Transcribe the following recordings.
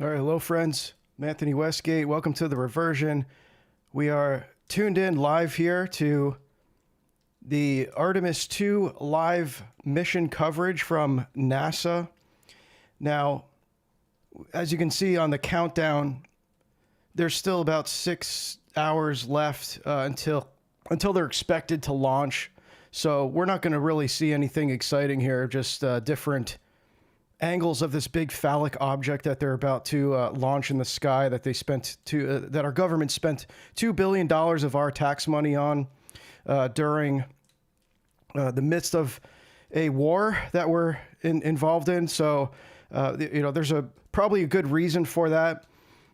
All right, hello friends. I'm Anthony Westgate. Welcome to the Reversion. We are tuned in live here to the Artemis II live mission coverage from NASA. Now, as you can see on the countdown, there's still about 6 hours left until they're expected to launch. So we're not going to really see anything exciting here, just different angles of this big phallic object that they're about to launch in the sky that that our government spent $2 billion of our tax money on during the midst of a war that we're involved in. So, there's probably a good reason for that.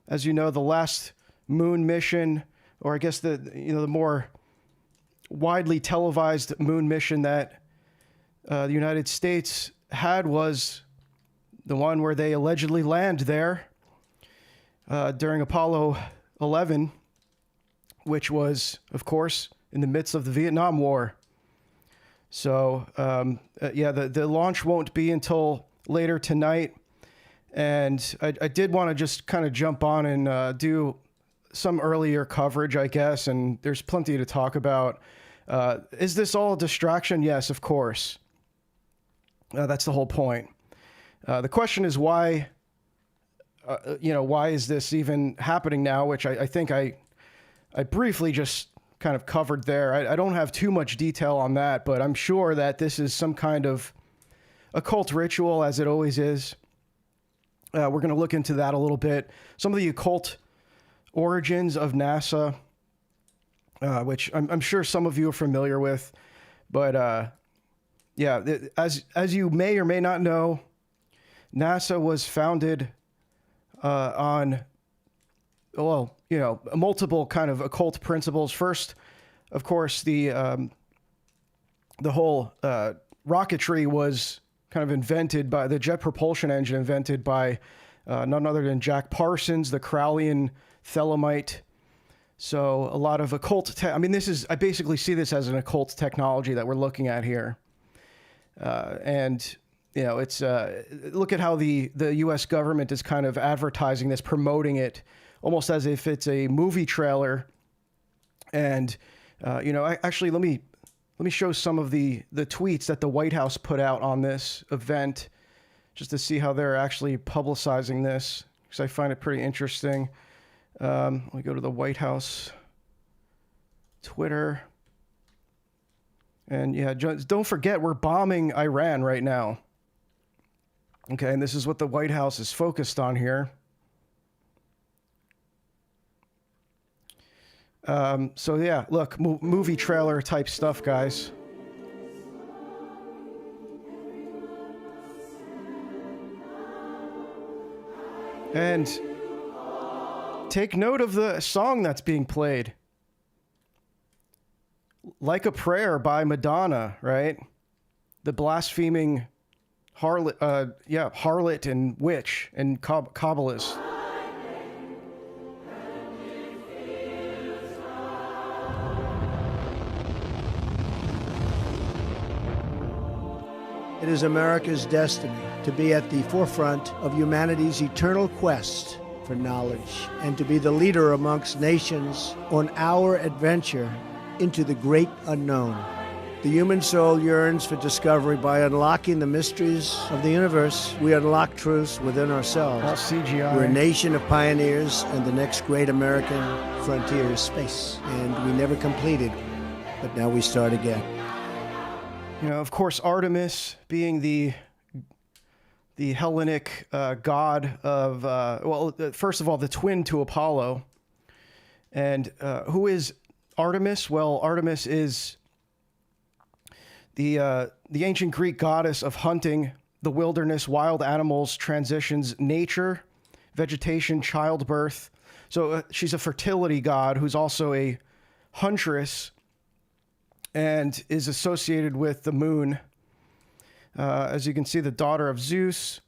As you know, the last moon mission, or I guess the more widely televised moon mission that the United States had was the one where they allegedly land there during Apollo 11, which was, of course, in the midst of the Vietnam War. So, the launch won't be until later tonight. And I did want to just kind of jump on and do some earlier coverage, I guess, and there's plenty to talk about. Is this all a distraction? Yes, of course. That's the whole point. The question is why, why is this even happening now, which I think I briefly just kind of covered there. I don't have too much detail on that, but I'm sure that this is some kind of occult ritual, as it always is. We're going to look into that a little bit. Some of the occult origins of NASA, which I'm sure some of you are familiar with. But, as you may or may not know, NASA was founded on, multiple kind of occult principles. First, of course, the whole rocketry was kind of invented by the jet propulsion engine, invented by none other than Jack Parsons, the Crowleyan Thelemite. So a lot of occult. I basically see this as an occult technology that we're looking at here, and. It's look at how the U.S. government is kind of advertising this, promoting it, almost as if it's a movie trailer. And actually, let me show some of the tweets that the White House put out on this event, just to see how they're actually publicizing this, because I find it pretty interesting. Let me go to the White House Twitter, and don't forget we're bombing Iran right now. Okay, and this is what the White House is focused on here. Look, movie trailer type stuff, guys. And take note of the song that's being played. Like a Prayer by Madonna, right? The blaspheming harlot and witch and Kabbalist. It is America's destiny to be at the forefront of humanity's eternal quest for knowledge and to be the leader amongst nations on our adventure into the great unknown. The human soul yearns for discovery. By unlocking the mysteries of the universe, we unlock truths within ourselves. All CGI. We're a nation of pioneers, and the next great American frontier is space. And we never completed, but now we start again. Of course, Artemis being the Hellenic god of, first of all, the twin to Apollo. And who is Artemis? Well, Artemis is the ancient Greek goddess of hunting, the wilderness, wild animals, transitions, nature, vegetation, childbirth. So she's a fertility god who's also a huntress and is associated with the moon. As you can see, the daughter of Zeus,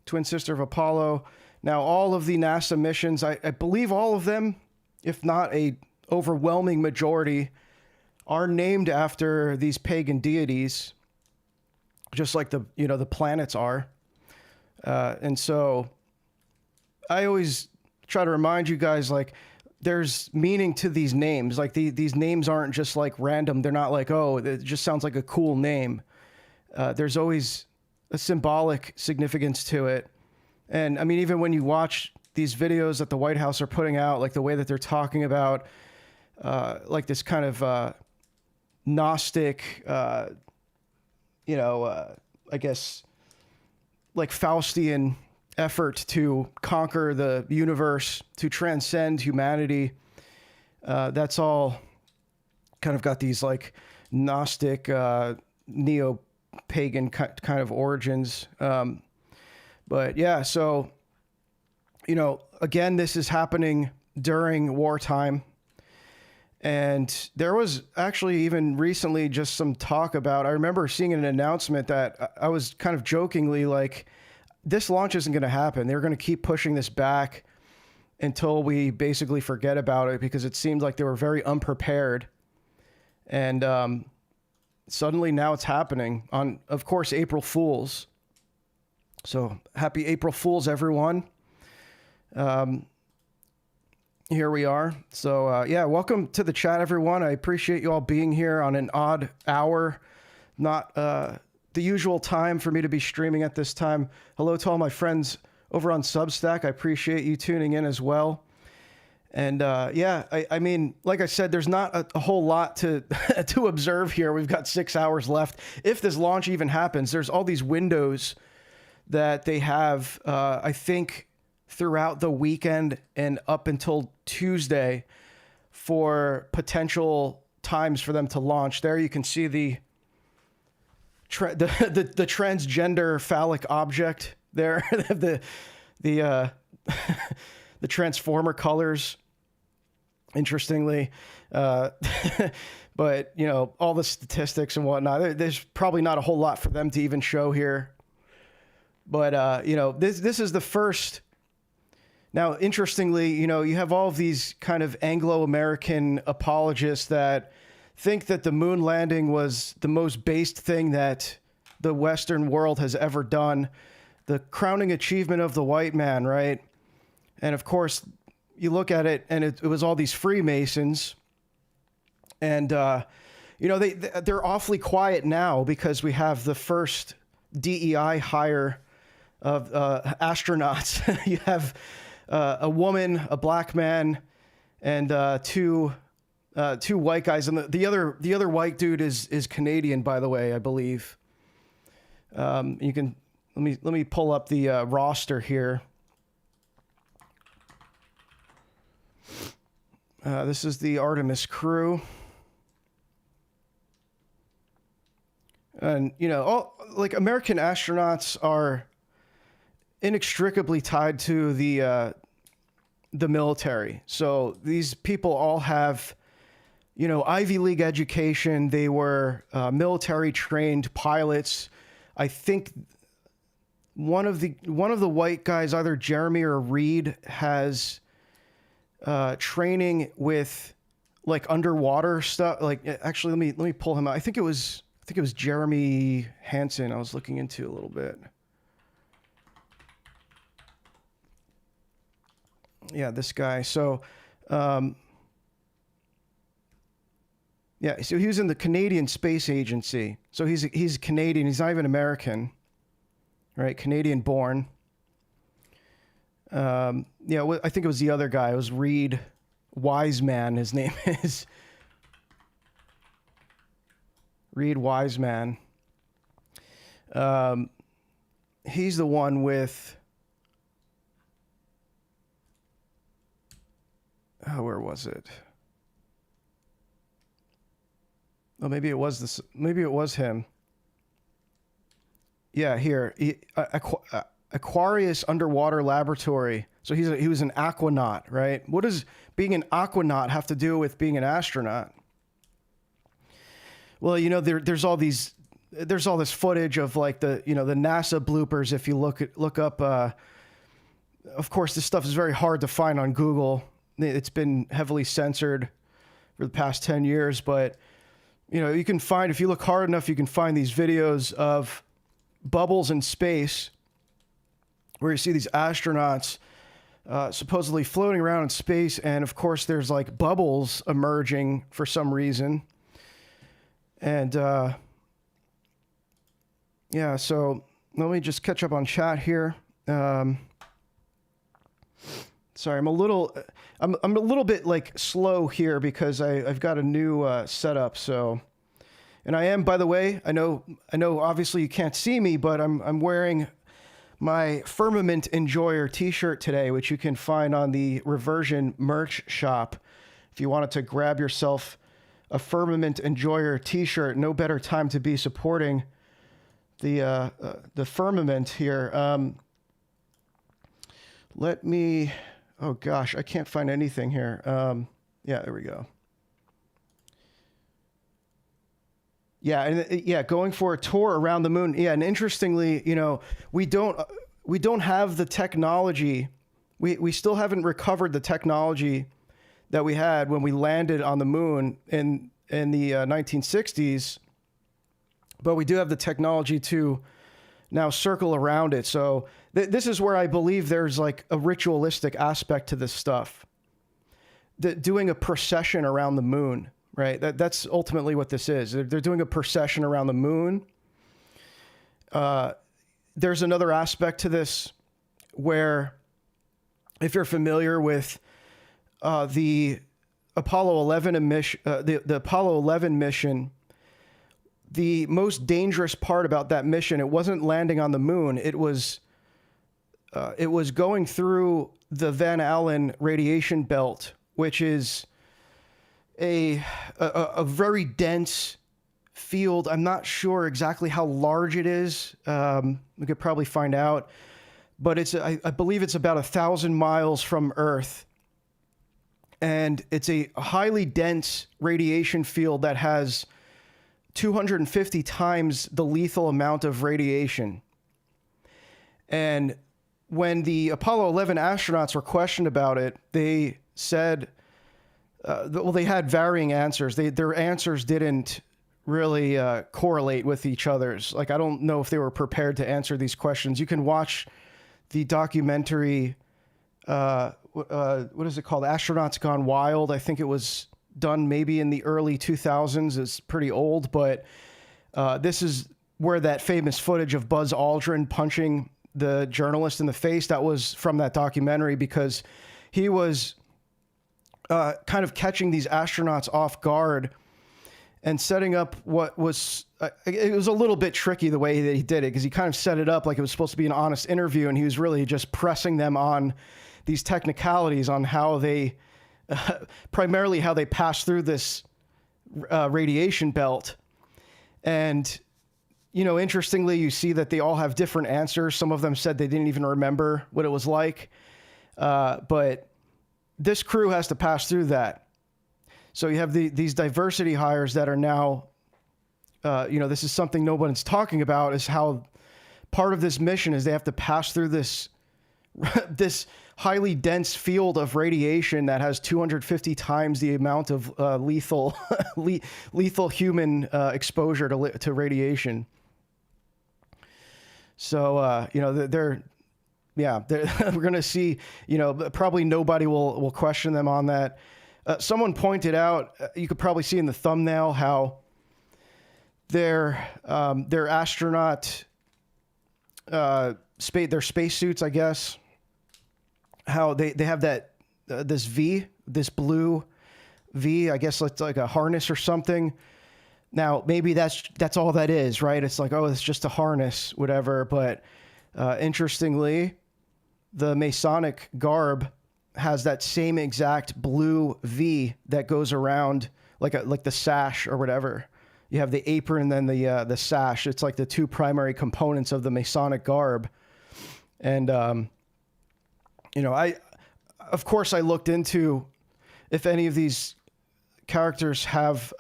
twin sister of Apollo. Now, all of the NASA missions, I believe all of them, if not a overwhelming majority, are named after these pagan deities, just like the planets are. And so I always try to remind you guys, like, there's meaning to these names. Like these names aren't just like random. They're not like, oh, it just sounds like a cool name. There's always a symbolic significance to it. And I mean, even when you watch these videos that the White House are putting out, like the way that they're talking about, like this kind of Gnostic, I guess, like Faustian effort to conquer the universe, to transcend humanity. That's all kind of got these like Gnostic, neo-pagan kind of origins. But yeah, so, again, this is happening during wartime. And there was actually even recently just some talk about, I remember seeing an announcement that I was kind of jokingly like, this launch isn't going to happen. They're going to keep pushing this back until we basically forget about it, because it seemed like they were very unprepared. And suddenly now it's happening on, of course, April Fools. So happy April Fools, everyone. Here we are. So yeah, welcome to the chat, everyone. I appreciate you all being here on an odd hour, not the usual time for me to be streaming at this time. Hello to all my friends over on Substack. I appreciate you tuning in as well. And yeah, I mean, like I said, there's not a whole lot to to observe here. We've got 6 hours left. If this launch even happens, there's all these windows that they have, I think, throughout the weekend and up until Tuesday for potential times for them to launch. There you can see the transgender phallic object there, the transformer colors, interestingly, but all the statistics and whatnot. There's probably not a whole lot for them to even show here, but this is the first. Now, interestingly, you have all of these kind of Anglo-American apologists that think that the moon landing was the most based thing that the Western world has ever done, the crowning achievement of the white man, right? And of course, you look at it, and it was all these Freemasons, and they're awfully quiet now because we have the first DEI hire of astronauts. You have a woman, a black man, and two white guys, and the other white dude is Canadian, by the way, I believe. You can let me pull up the roster here. This is the Artemis crew, and all like American astronauts are inextricably tied to the military. So these people all have, Ivy League education. They were military trained pilots. I think one of the white guys, either Jeremy or Reed, has training with like underwater stuff. Like, actually, let me pull him out. I think it was Jeremy Hansen. I was looking into a little bit. Yeah, this guy. So, yeah, so he was in the Canadian Space Agency. So he's Canadian. He's not even American, right? Canadian born. Yeah, I think it was the other guy. It was Reed Wiseman. His name is Reed Wiseman. He's the one with. Oh, where was it? Oh, maybe it was this. Maybe it was him. Yeah, here, Aquarius Underwater Laboratory. So he was an aquanaut, right? What does being an aquanaut have to do with being an astronaut? Well, there's all this footage of like the NASA bloopers. If you look up, of course, this stuff is very hard to find on Google. It's been heavily censored for the past 10 years, but you can find, if you look hard enough, you can find these videos of bubbles in space where you see these astronauts supposedly floating around in space. And of course, there's like bubbles emerging for some reason. And yeah, so let me just catch up on chat here. Sorry, I'm a little bit like slow here because I've got a new setup. So, and I am, by the way, I know obviously you can't see me, but I'm wearing my Firmament Enjoyer t-shirt today, which you can find on the Reversion merch shop. If you wanted to grab yourself a Firmament Enjoyer t-shirt, no better time to be supporting the firmament here. Let me, oh gosh, I can't find anything here. Yeah, there we go. Yeah, and yeah, going for a tour around the moon. Yeah, and interestingly, you know, we don't have the technology. We still haven't recovered the technology that we had when we landed on the moon in the 1960s. But we do have the technology to now circle around it. So this is where I believe there's like a ritualistic aspect to this stuff. Doing a procession around the moon, right? That's ultimately what this is. They're doing a procession around the moon. There's another aspect to this where, if you're familiar with the Apollo 11 mission, the Apollo 11 mission, the most dangerous part about that mission, it wasn't landing on the moon. It was going through the Van Allen radiation belt, which is a very dense field. I'm not sure exactly how large it is. We could probably find out, but I believe it's about 1,000 miles from Earth. And it's a highly dense radiation field that has 250 times the lethal amount of radiation. And when the Apollo 11 astronauts were questioned about it, they said, well, they had varying answers. Their answers didn't really correlate with each other's. Like, I don't know if they were prepared to answer these questions. You can watch the documentary, what is it called? Astronauts Gone Wild. I think it was done maybe in the early 2000s. It's pretty old, but this is where that famous footage of Buzz Aldrin punching the journalist in the face, that was from that documentary, because he was kind of catching these astronauts off guard and setting up what was, it was a little bit tricky the way that he did it, because he kind of set it up like it was supposed to be an honest interview, and he was really just pressing them on these technicalities on how they, primarily how they pass through this radiation belt. And, you know, interestingly, you see that they all have different answers. Some of them said they didn't even remember what it was like. But this crew has to pass through that. So you have these diversity hires that are now, you know, this is something no one's talking about, is how part of this mission is they have to pass through this highly dense field of radiation that has 250 times the amount of lethal human exposure to radiation. So, you know, we're going to see, you know, probably nobody will question them on that. Someone pointed out, you could probably see in the thumbnail how their astronaut, their spacesuits, I guess, how they have that, this blue V, I guess it's like a harness or something. Now, maybe that's all that is, right? It's like, oh, it's just a harness, whatever. But interestingly, the Masonic garb has that same exact blue V that goes around like the sash or whatever. You have the apron and then the sash. It's like the two primary components of the Masonic garb. And, you know, of course I looked into if any of these characters have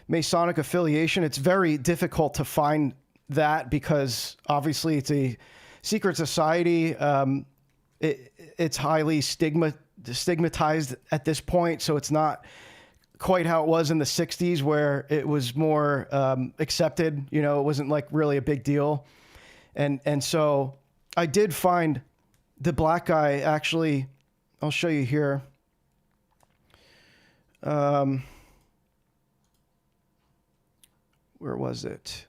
Masonic affiliation. It's very difficult to find that because obviously it's a secret society. It's highly stigmatized at this point, so it's not quite how it was in the 60s where it was more accepted. You know, it wasn't like really a big deal. And so I did find the black guy actually, I'll show you here. Where was it?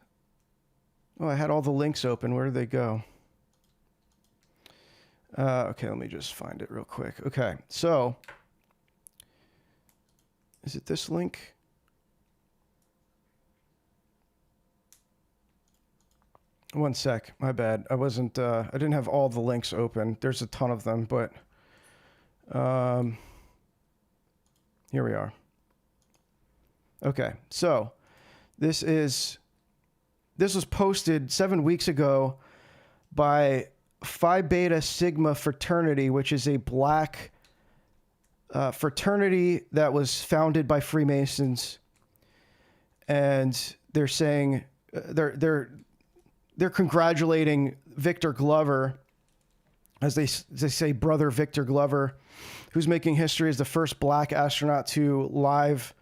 Oh, I had all the links open. Where did they go? Okay, let me just find it real quick. Okay, so is it this link? One sec, my bad. I didn't have all the links open. There's a ton of them, but here we are. Okay, so this was posted 7 weeks ago by Phi Beta Sigma fraternity, which is a black fraternity that was founded by Freemasons, and they're saying they're congratulating Victor Glover, as they say, brother Victor Glover, who's making history as the first black astronaut to live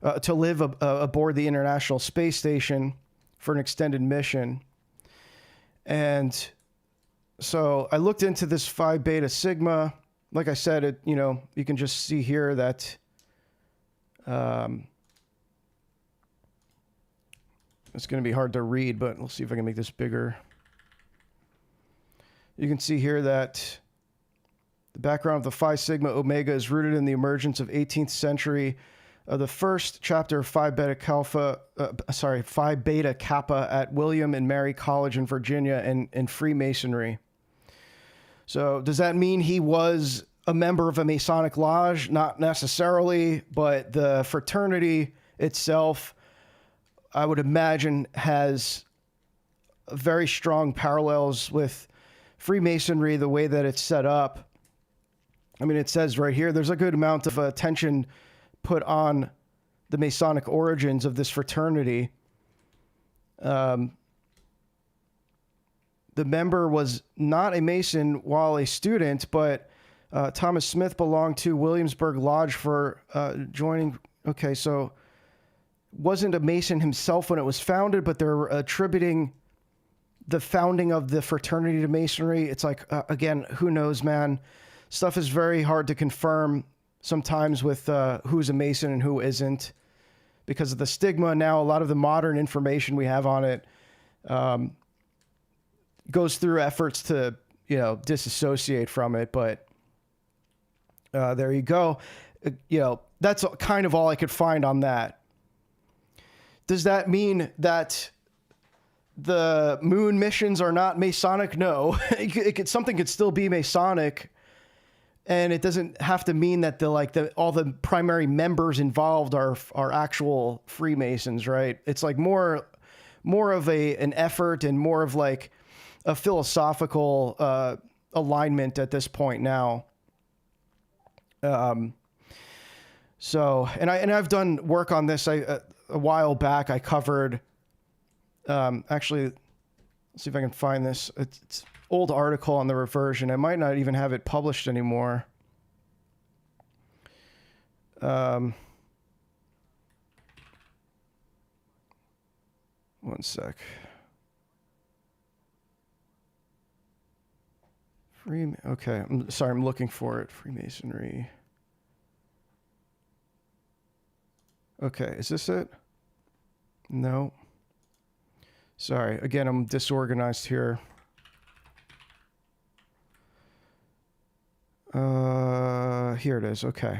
aboard the International Space Station for an extended mission. And so I looked into this Phi Beta Sigma. Like I said, you can just see here that it's going to be hard to read, but we'll see if I can make this bigger. You can see here that the background of the Phi Sigma Omega is rooted in the emergence of 18th century the first chapter of Phi Beta Kappa at William and Mary College in Virginia and Freemasonry. So does that mean he was a member of a Masonic lodge? Not necessarily, but the fraternity itself, I would imagine, has very strong parallels with Freemasonry, the way that it's set up. I mean, it says right here, there's a good amount of attention put on the Masonic origins of this fraternity. The member was not a Mason while a student, but Thomas Smith belonged to Williamsburg Lodge for joining. Okay, so wasn't a Mason himself when it was founded, but they're attributing the founding of the fraternity to Masonry. It's like, again, who knows, man? Stuff is very hard to confirm sometimes with who's a Mason and who isn't, because of the stigma. Now, a lot of the modern information we have on it goes through efforts to, disassociate from it. But there you go. That's kind of all I could find on that. Does that mean that the moon missions are not Masonic? No. Something could still be Masonic. And it doesn't have to mean that all the primary members involved are actual Freemasons, right? It's like more of an effort and more of like a philosophical alignment at this point now. So, and I've done work on this. A while back, I covered. Actually, let's see if I can find this. It's old article on the reversion. I might not even have it published anymore. One sec. Okay, I'm sorry, I'm looking for it. Freemasonry. Okay, is this it? No. Sorry, again, I'm disorganized here. Here it is. Okay.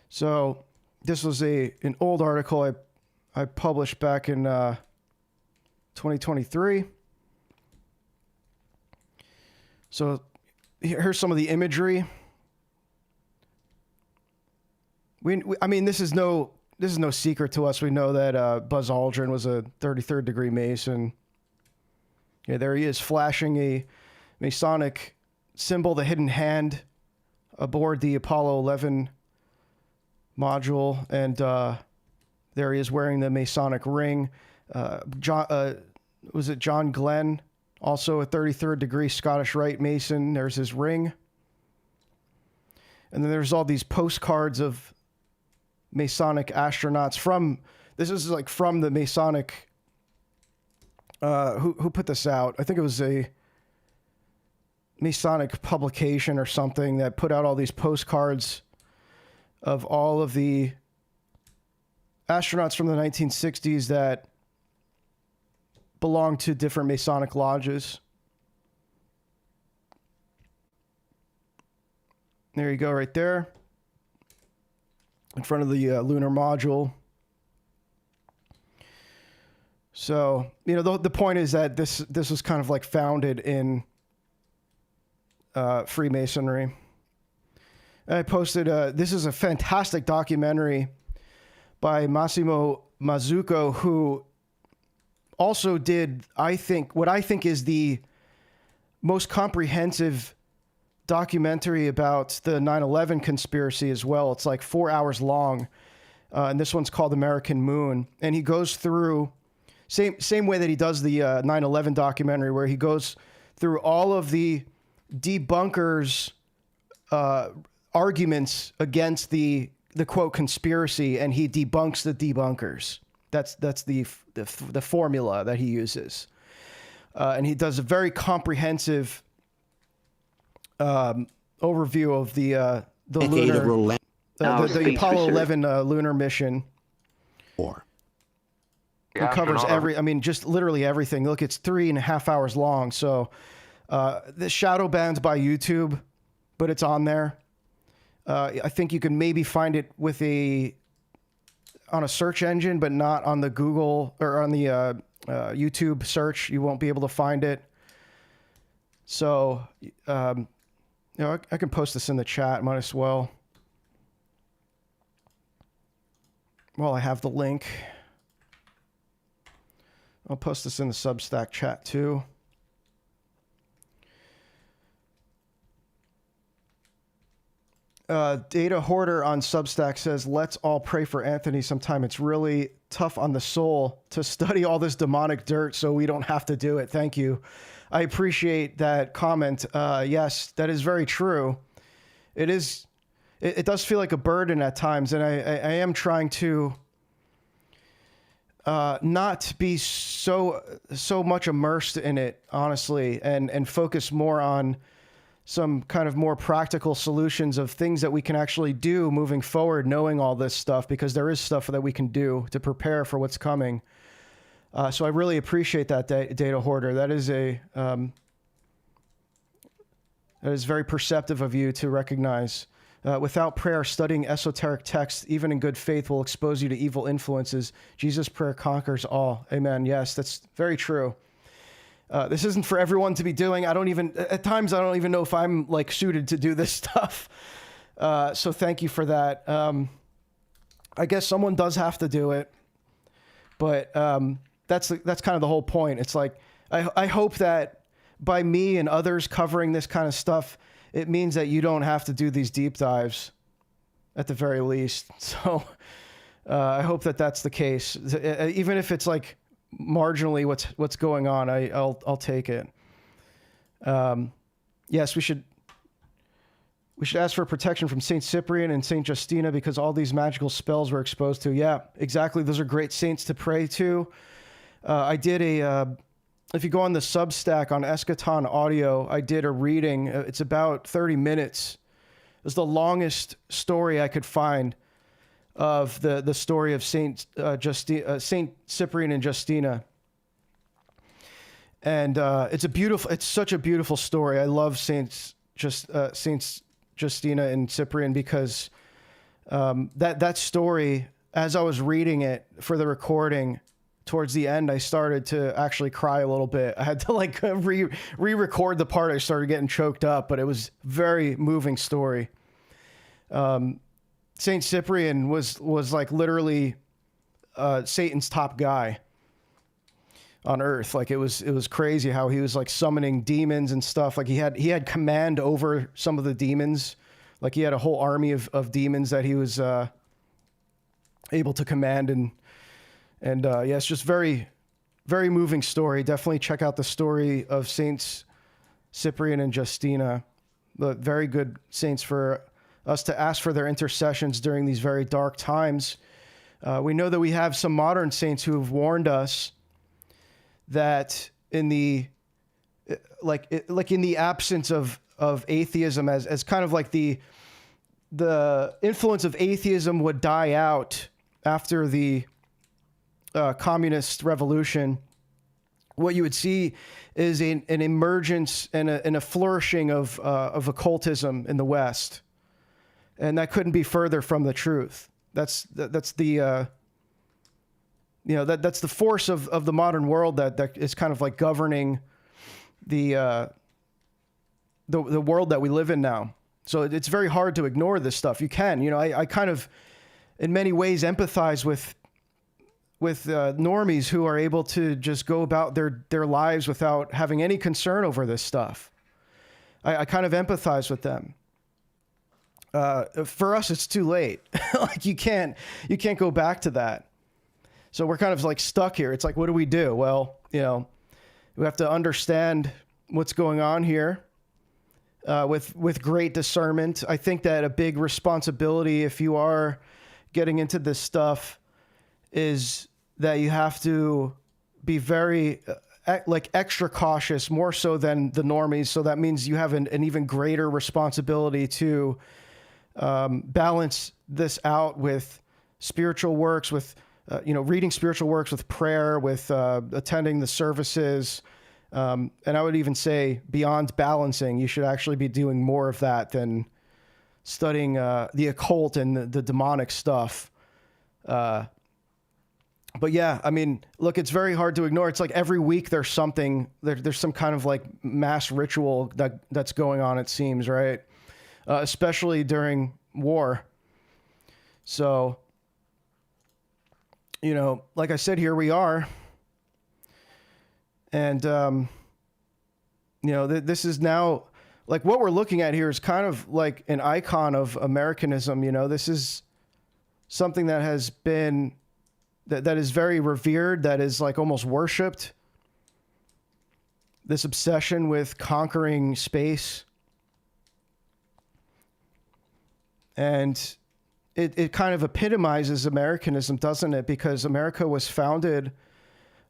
So this was an old article I published back in 2023. So here's some of the imagery. I mean, this is no secret to us. We know that Buzz Aldrin was a 33rd degree Mason. Yeah, there he is, flashing a Masonic symbol, the hidden hand, aboard the Apollo 11 module, and there he is wearing the Masonic ring. Was it John Glenn, also a 33rd degree Scottish Rite Mason? There's his ring. And then there's all these postcards of Masonic astronauts from the Masonic, who put this out? I think it was Masonic publication or something that put out all these postcards of all of the astronauts from the 1960s that belonged to different Masonic lodges. There you go, right there, in front of the lunar module. So, you know, the point is that this was kind of like founded in Freemasonry. I posted, this is a fantastic documentary by Massimo Mazzucco, who also did, what I think is the most comprehensive documentary about the 9/11 conspiracy as well. It's like 4 hours long, and this one's called American Moon. And he goes through, same way that he does the 9/11 documentary, where he goes through all of the debunkers' arguments against the quote conspiracy, and he debunks the debunkers. That's the formula that he uses, and he does a very comprehensive overview of the lunar, the Apollo 11 lunar mission. It covers just literally everything. Look, it's 3.5 hours long. So the shadow banned by YouTube, but it's on there. I think you can maybe find it on a search engine, but not on the Google or on the YouTube search. You won't be able to find it. So, I can post this in the chat. Might as well. Well, I have the link. I'll post this in the Substack chat too. Data Hoarder on Substack says, let's all pray for Anthony sometime. It's really tough on the soul to study all this demonic dirt, so we don't have to do it. Thank you. I appreciate that comment. Yes, that is very true. It is. It does feel like a burden at times, and I am trying to not be so much immersed in it, honestly, and focus more on some kind of more practical solutions of things that we can actually do moving forward, knowing all this stuff, because there is stuff that we can do to prepare for what's coming. So I really appreciate that, Data Hoarder. That is very perceptive of you to recognize. Without prayer, studying esoteric texts, even in good faith, will expose you to evil influences. Jesus' prayer conquers all. Amen. Yes, that's very true. This isn't for everyone to be doing. At times, I don't even know if I'm like suited to do this stuff. So thank you for that. I guess someone does have to do it, but that's kind of the whole point. It's like, I hope that by me and others covering this kind of stuff, it means that you don't have to do these deep dives at the very least. So I hope that that's the case. Even if it's like marginally what's going on, I'll take it. Yes, we should ask for protection from Saint Cyprian and Saint Justina, because all these magical spells we're exposed to. Yeah, exactly. Those are great saints to pray to. I did if you go on the Substack on Eschaton Audio, I did a reading. It's about 30 minutes. It was the longest story I could find of the story of Saint Cyprian and Justina. And it's such a beautiful story. I love Saints Justina and Cyprian, because that story, as I was reading it for the recording, towards the end, I started to actually cry a little bit. I had to like re-record the part. I started getting choked up, but it was very moving story. Saint Cyprian was like literally Satan's top guy on earth. Like it was crazy how he was like summoning demons and stuff. Like he had command over some of the demons. Like he had a whole army of demons that he was able to command, and yeah, it's just very, very moving story. Definitely check out the story of Saints Cyprian and Justina. The very good saints for us to ask for their intercessions during these very dark times. We know that we have some modern saints who have warned us that in the like in the absence of atheism, as kind of like the influence of atheism would die out after the communist revolution, what you would see is an emergence and a flourishing of occultism in the West, and that couldn't be further from the truth. That's the that's the force of the modern world that is kind of like governing the world that we live in now. So it's very hard to ignore this stuff. You can, I kind of, in many ways, empathize with normies who are able to just go about their lives without having any concern over this stuff. I kind of empathize with them. For us, it's too late. Like you can't go back to that. So we're kind of like stuck here. It's like, what do we do? Well, we have to understand what's going on here with great discernment. I think that a big responsibility, if you are getting into this stuff, is that you have to be very extra cautious, more so than the normies. So that means you have an even greater responsibility to balance this out with spiritual works, with reading spiritual works, with prayer, with attending the services. And I would even say beyond balancing, you should actually be doing more of that than studying the occult and the demonic stuff. But yeah, I mean, look, it's very hard to ignore. It's like every week there's something, there's some kind of like mass ritual that's going on, it seems, right? Especially during war. So, like I said, here we are. And, this is now, like, what we're looking at here is kind of like an icon of Americanism. This is something that has been, that is very revered, that is like almost worshipped. This obsession with conquering space. And it kind of epitomizes Americanism, doesn't it? Because America was founded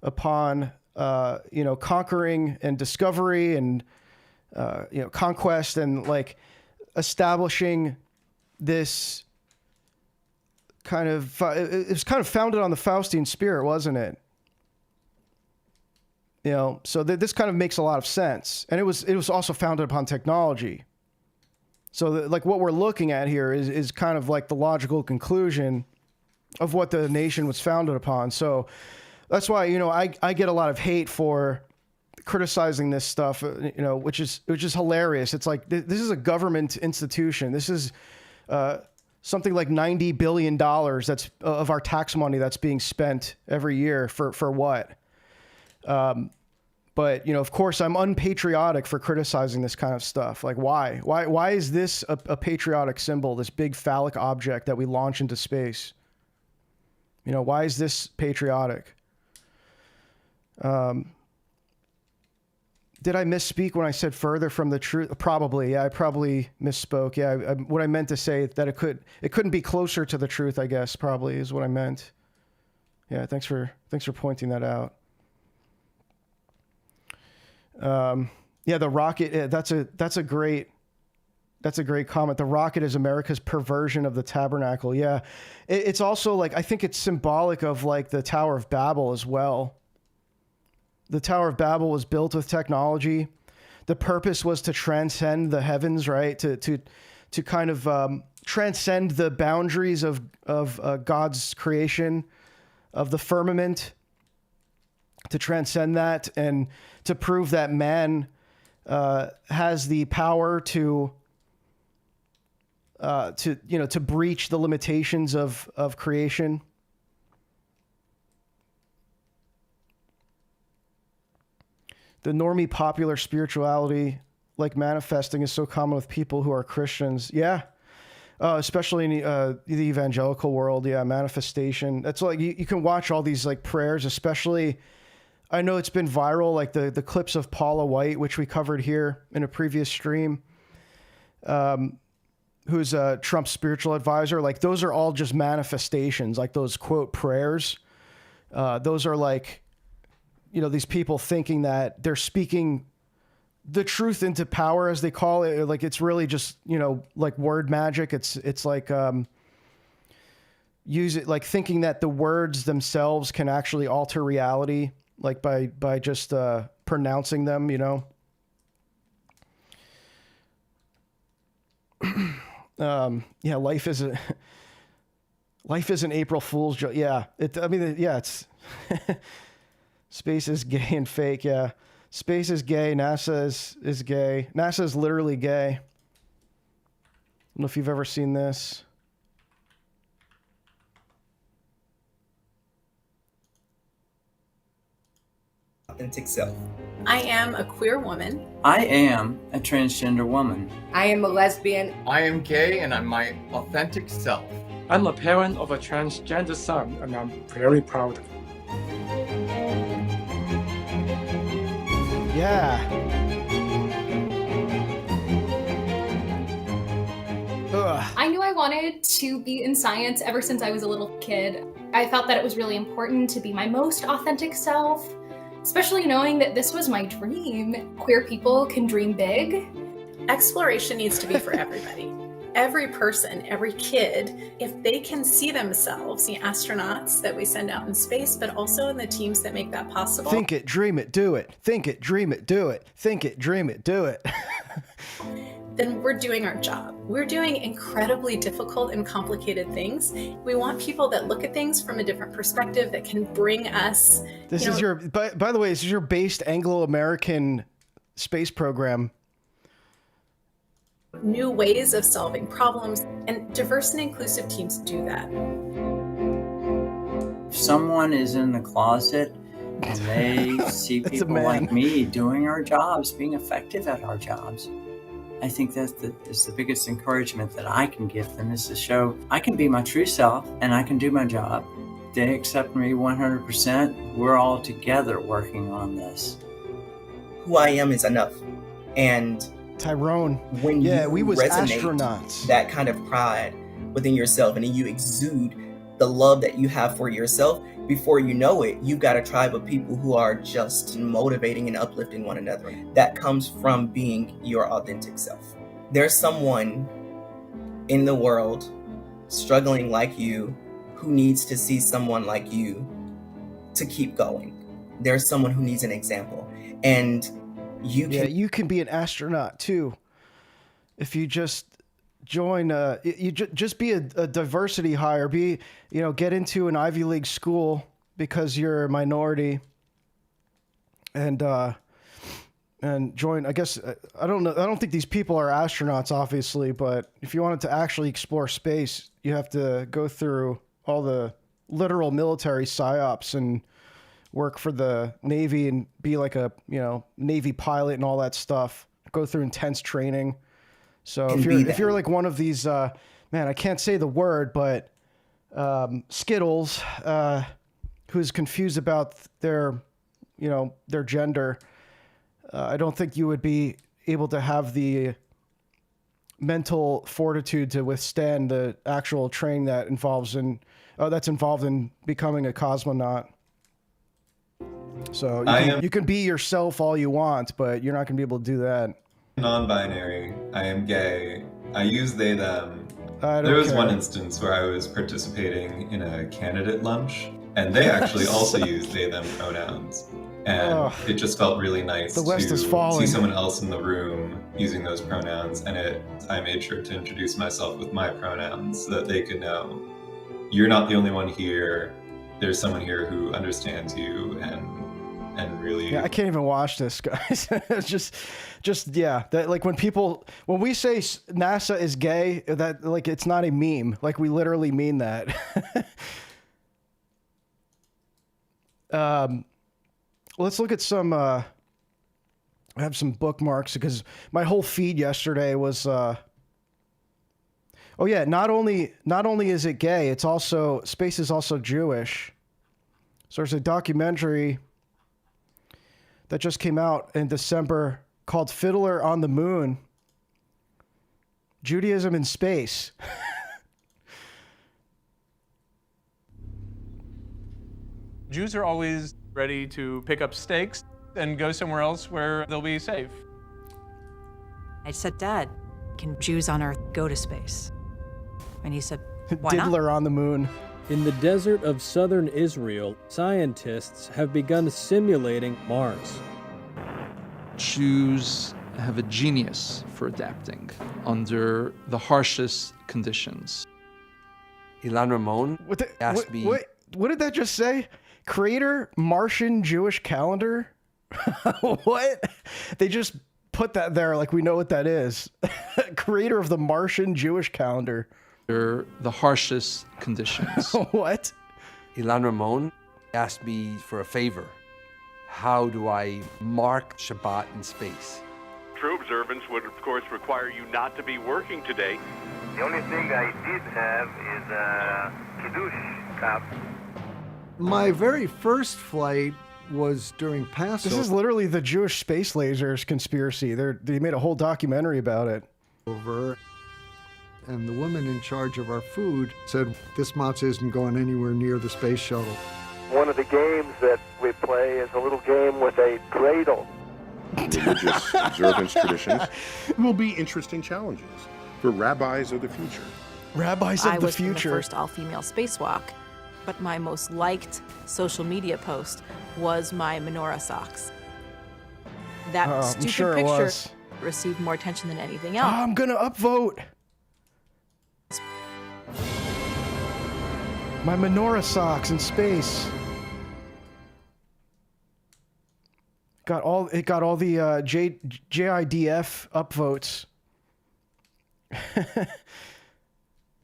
upon, conquering and discovery and, conquest, and like establishing this kind of, it was kind of founded on the Faustian spirit, wasn't it? So this kind of makes a lot of sense. And it was also founded upon technology. So like what we're looking at here is kind of like the logical conclusion of what the nation was founded upon. So that's why, I get a lot of hate for criticizing this stuff, which is hilarious. It's like, this is a government institution. This is something like $90 billion that's of our tax money that's being spent every year for what? But, of course, I'm unpatriotic for criticizing this kind of stuff. Like, why? Why is this a patriotic symbol, this big phallic object that we launch into space? Why is this patriotic? Did I misspeak when I said further from the truth? Probably. Yeah, I probably misspoke. Yeah, what I meant to say, that it couldn't be closer to the truth, I guess, probably is what I meant. Yeah, thanks for pointing that out. Yeah, the rocket, that's a great comment. The rocket is America's perversion of the tabernacle. Yeah. It's also like, I think it's symbolic of like the Tower of Babel as well. The Tower of Babel was built with technology. The purpose was to transcend the heavens, right? To kind of, transcend the boundaries of God's creation, of the firmament, to transcend that, and to prove that man has the power to breach the limitations of creation. The normie popular spirituality, like manifesting, is so common with people who are Christians. Yeah. Especially in the evangelical world. Yeah. Manifestation. That's like, you can watch all these like prayers, especially, I know it's been viral, like the clips of Paula White, which we covered here in a previous stream, who's Trump's spiritual advisor. Like, those are all just manifestations, like those quote prayers. Those are like, these people thinking that they're speaking the truth into power, as they call it. Like, it's really just, like word magic. It's like, use it, like thinking that the words themselves can actually alter reality, like by just, pronouncing them, yeah, life isn't April Fool's joke. Yeah. It's space is gay and fake. Yeah. Space is gay. NASA is gay. NASA is literally gay. I don't know if you've ever seen this. Authentic self. I am a queer woman. I am a transgender woman. I am a lesbian. I am gay and I'm my authentic self. I'm a parent of a transgender son and I'm very proud. Yeah. Ugh. I knew I wanted to be in science ever since I was a little kid. I felt that it was really important to be my most authentic self, especially knowing that this was my dream. Queer people can dream big. Exploration needs to be for everybody. Every person, every kid, if they can see themselves, the astronauts that we send out in space, but also in the teams that make that possible. Think it, dream it, do it. Think it, dream it, do it. Think it, dream it, do it. Then we're doing our job. We're doing incredibly difficult and complicated things. We want people that look at things from a different perspective that can bring us. This is your, by the way, this is your based Anglo-American space program. New ways of solving problems, and diverse and inclusive teams do that. If someone is in the closet and they see people like me doing our jobs, being effective at our jobs, I think that is the biggest encouragement that I can give them, is to show I can be my true self and I can do my job. They accept me 100%. We're all together working on this. Who I am is enough. And Tyrone, when we was resonate astronauts. That kind of pride within yourself, and then you exude the love that you have for yourself, before you know it, you've got a tribe of people who are just motivating and uplifting one another. That comes from being your authentic self. There's someone in the world struggling like you who needs to see someone like you to keep going. There's someone who needs an example. And you can be an astronaut too. If you just join, just be a diversity hire, get into an Ivy League school because you're a minority, and join, I guess, I don't know. I don't think these people are astronauts, obviously, but if you wanted to actually explore space, you have to go through all the literal military psyops and work for the Navy and be like a, Navy pilot and all that stuff. Go through intense training. So if you're like one of these, man, I can't say the word, but Skittles, who's confused about their gender, I don't think you would be able to have the mental fortitude to withstand the actual training that's involved in becoming a cosmonaut. So you can be yourself all you want, but you're not going to be able to do that. Non-binary. I am gay. I use they, them. There was one instance where I was participating in a candidate lunch, and they actually also used they, them pronouns. And it just felt really nice to see someone else in the room using those pronouns, and I made sure to introduce myself with my pronouns so that they could know, you're not the only one here. There's someone here who understands you and really. Yeah, I can't even watch this, guys. It's just that, like, when we say NASA is gay, that, like, it's not a meme. Like, we literally mean that. Let's look at some. I have some bookmarks because my whole feed yesterday was. Oh yeah, not only is it gay, it's also space is also Jewish. So there's a documentary that just came out in December called Fiddler on the Moon. Judaism in Space. Jews are always ready to pick up stakes and go somewhere else where they'll be safe. I said, Dad, can Jews on Earth go to space? And he said, why not? Diddler on the moon. In the desert of southern Israel, scientists have begun simulating Mars. Jews have a genius for adapting under the harshest conditions. Ilan Ramon asked me... What did that just say? Creator Martian Jewish calendar? What? They just put that there like we know what that is. Creator of the Martian Jewish calendar. Under the harshest conditions. What? Ilan Ramon asked me for a favor. How do I mark Shabbat in space? True observance would, of course, require you not to be working today. The only thing I did have is a Kiddush cup. My very first flight was during Passover. This is literally the Jewish space lasers conspiracy. They made a whole documentary about it. And the woman in charge of our food said, this matzah isn't going anywhere near the space shuttle. One of the games that we play is a little game with a dreidel. Religious observance traditions will be interesting challenges for rabbis of the future. Rabbis of the I future. was in the first all-female spacewalk, but my most liked social media post was my menorah socks. That stupid picture received more attention than anything else. I'm gonna upvote. My menorah socks in space. It got all the JIDF upvotes.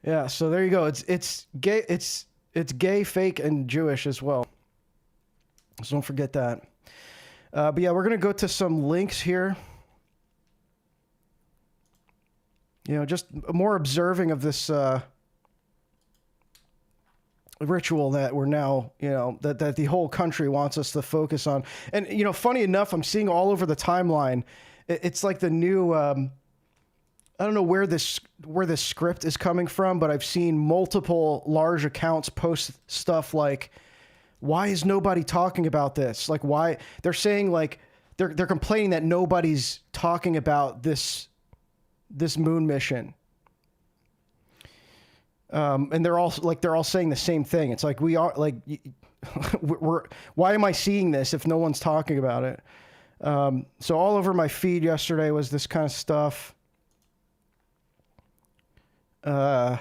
Yeah, so there you go. It's gay. It's gay, fake, and Jewish as well. So don't forget that. But yeah, we're gonna go to some links here. You know, just more observing of this ritual that we're now, you know, that the whole country wants us to focus on. And, you know, funny enough, I'm seeing all over the timeline, it's like the new, I don't know where this script is coming from, but I've seen multiple large accounts post stuff like, why is nobody talking about this? Like, why they're saying like, they're complaining that nobody's talking about this moon mission. And they're all saying the same thing. It's like, we are like, why am I seeing this if no one's talking about it? So all over my feed yesterday was this kind of stuff. Oh,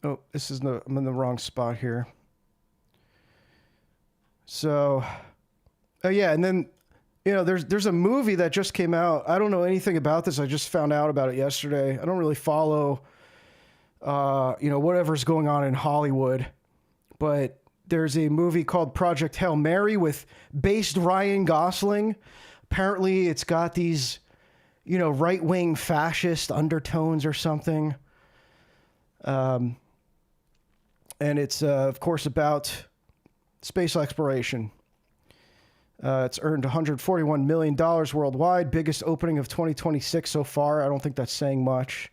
I'm in the wrong spot here. So, oh yeah. And then, you know, there's a movie that just came out. I don't know anything about this. I just found out about it yesterday. I don't really follow, you know, whatever's going on in Hollywood. But there's a movie called Project Hail Mary with based Ryan Gosling. Apparently it's got these, you know, right-wing fascist undertones or something. And it's, of course, about space exploration. It's earned $141 million worldwide, biggest opening of 2026 so far. I don't think that's saying much.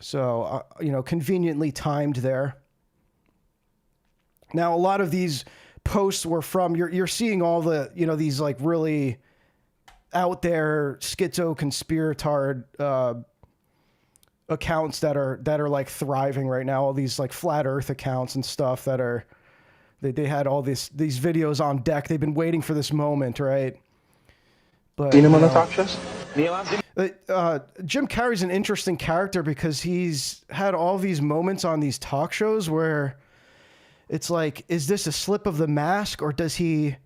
So, you know, conveniently timed there. Now, a lot of these posts were from, you're seeing all the, you know, these like really out there schizo conspiratard accounts that are like thriving right now. All these like flat earth accounts and stuff that are, they had all these videos on deck. They've been waiting for this moment, right? But Seen him on the talk shows? Jim Carrey's an interesting character because he's had all these moments on these talk shows where it's like, is this a slip of the mask, or does he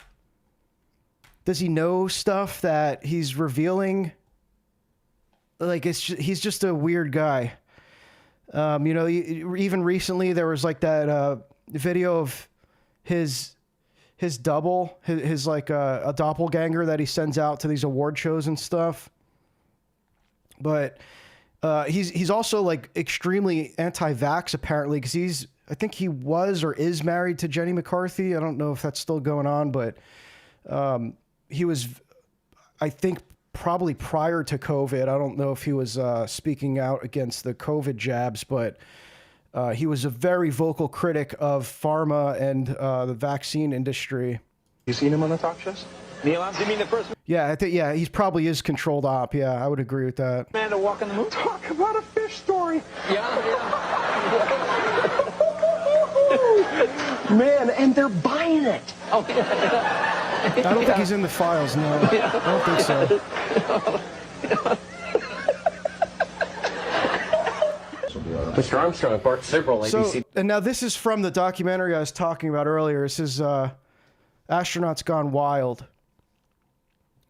know stuff that he's revealing? Like, he's just a weird guy. You know, even recently there was like that video of his double, his like a doppelganger that he sends out to these award shows and stuff. But he's also like extremely anti-vax apparently, because I think he was or is married to Jenny McCarthy. I don't know if that's still going on, but he was, I think, probably prior to COVID. I don't know if he was speaking out against the COVID jabs, but he was a very vocal critic of pharma and the vaccine industry. You seen him on the talk shows? Neil, you mean the first Yeah, I think he probably is controlled op. Yeah, I would agree with that. man to walk on the moon? Talk about a fish story. Man, and they're buying it. Oh, I don't think he's in the files, no. I don't think so. Mr. Armstrong barked several ABC. So, and now this is from the documentary I was talking about earlier. This is Astronauts Gone Wild,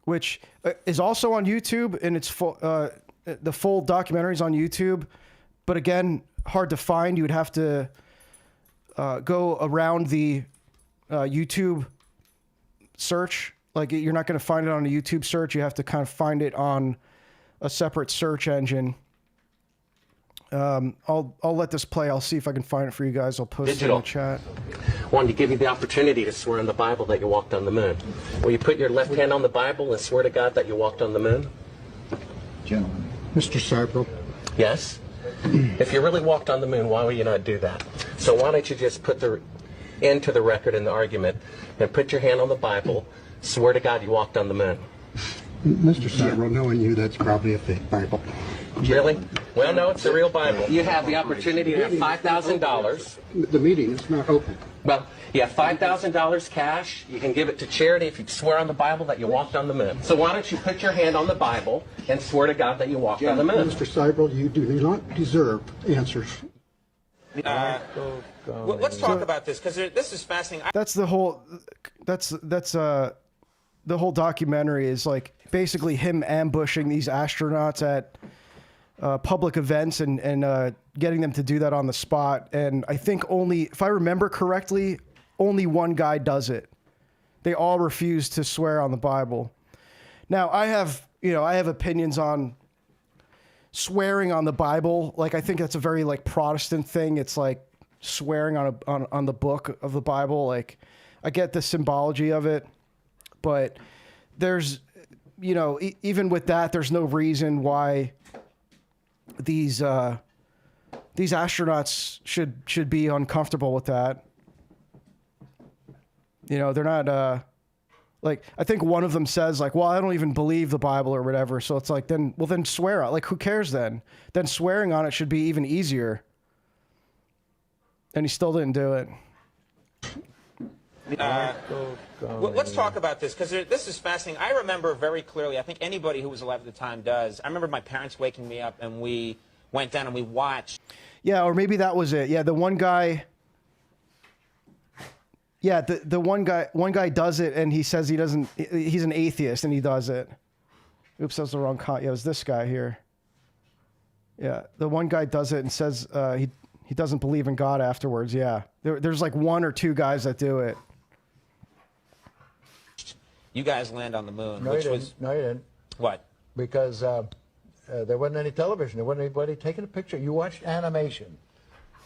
which is also on YouTube, and it's full. The full documentary is on YouTube, but again, hard to find. You would have to go around the YouTube search. Like, you're not going to find it on a YouTube search. You have to kind of find it on a separate search engine. I'll let this play. I'll see if I can find it for you guys. I'll post it in the chat. Wanted to give you the opportunity to swear on the Bible that you walked on the moon. Will you put your left hand on the Bible and swear to God that you walked on the moon? Gentlemen. Mr. Seibel. Yes? If you really walked on the moon, why would you not do that? So why don't you just put the end to the record in the argument and put your hand on the Bible, swear to God you walked on the moon. Mr. Seibel, knowing you, that's probably a fake Bible. Really? Well, no, it's a real Bible. You have the opportunity to have $5,000. The meeting is not open. Well, you have $5,000 cash. You can give it to charity if you swear on the Bible that you walked on the moon. So why don't you put your hand on the Bible and swear to God that you walked on the moon? Mr. Seibel, you do not deserve answers. Let's talk about this, because this is fascinating. That's the whole. That's the whole documentary is like basically him ambushing these astronauts at public events and getting them to do that on the spot. And I think only, if I remember correctly, only one guy does it. They all refuse to swear on the Bible. Now, I have opinions on swearing on the Bible. Like, I think that's a very like Protestant thing. It's like swearing on the book of the Bible. Like, I get the symbology of it, but there's, even with that, there's no reason why these astronauts should be uncomfortable with that. They're not like, I think one of them says like, well, I don't even believe the Bible or whatever. So it's like, then swear on, like, who cares then? Then swearing on it should be even easier. And he still didn't do it. Let's talk about this, because this is fascinating. I remember very clearly, I think anybody who was alive at the time does. I remember my parents waking me up, and we went down and we watched. Yeah, or maybe that was it. Yeah, the one guy. Yeah, the one guy does it, and he says he doesn't. He's an atheist, and he does it. Oops, that was the wrong Yeah, it was this guy here. Yeah, the one guy does it and says he doesn't believe in God afterwards. Yeah, there's like one or two guys that do it. You guys land on the moon, No, you didn't. What? Because there wasn't any television. There wasn't anybody taking a picture. You watched animation.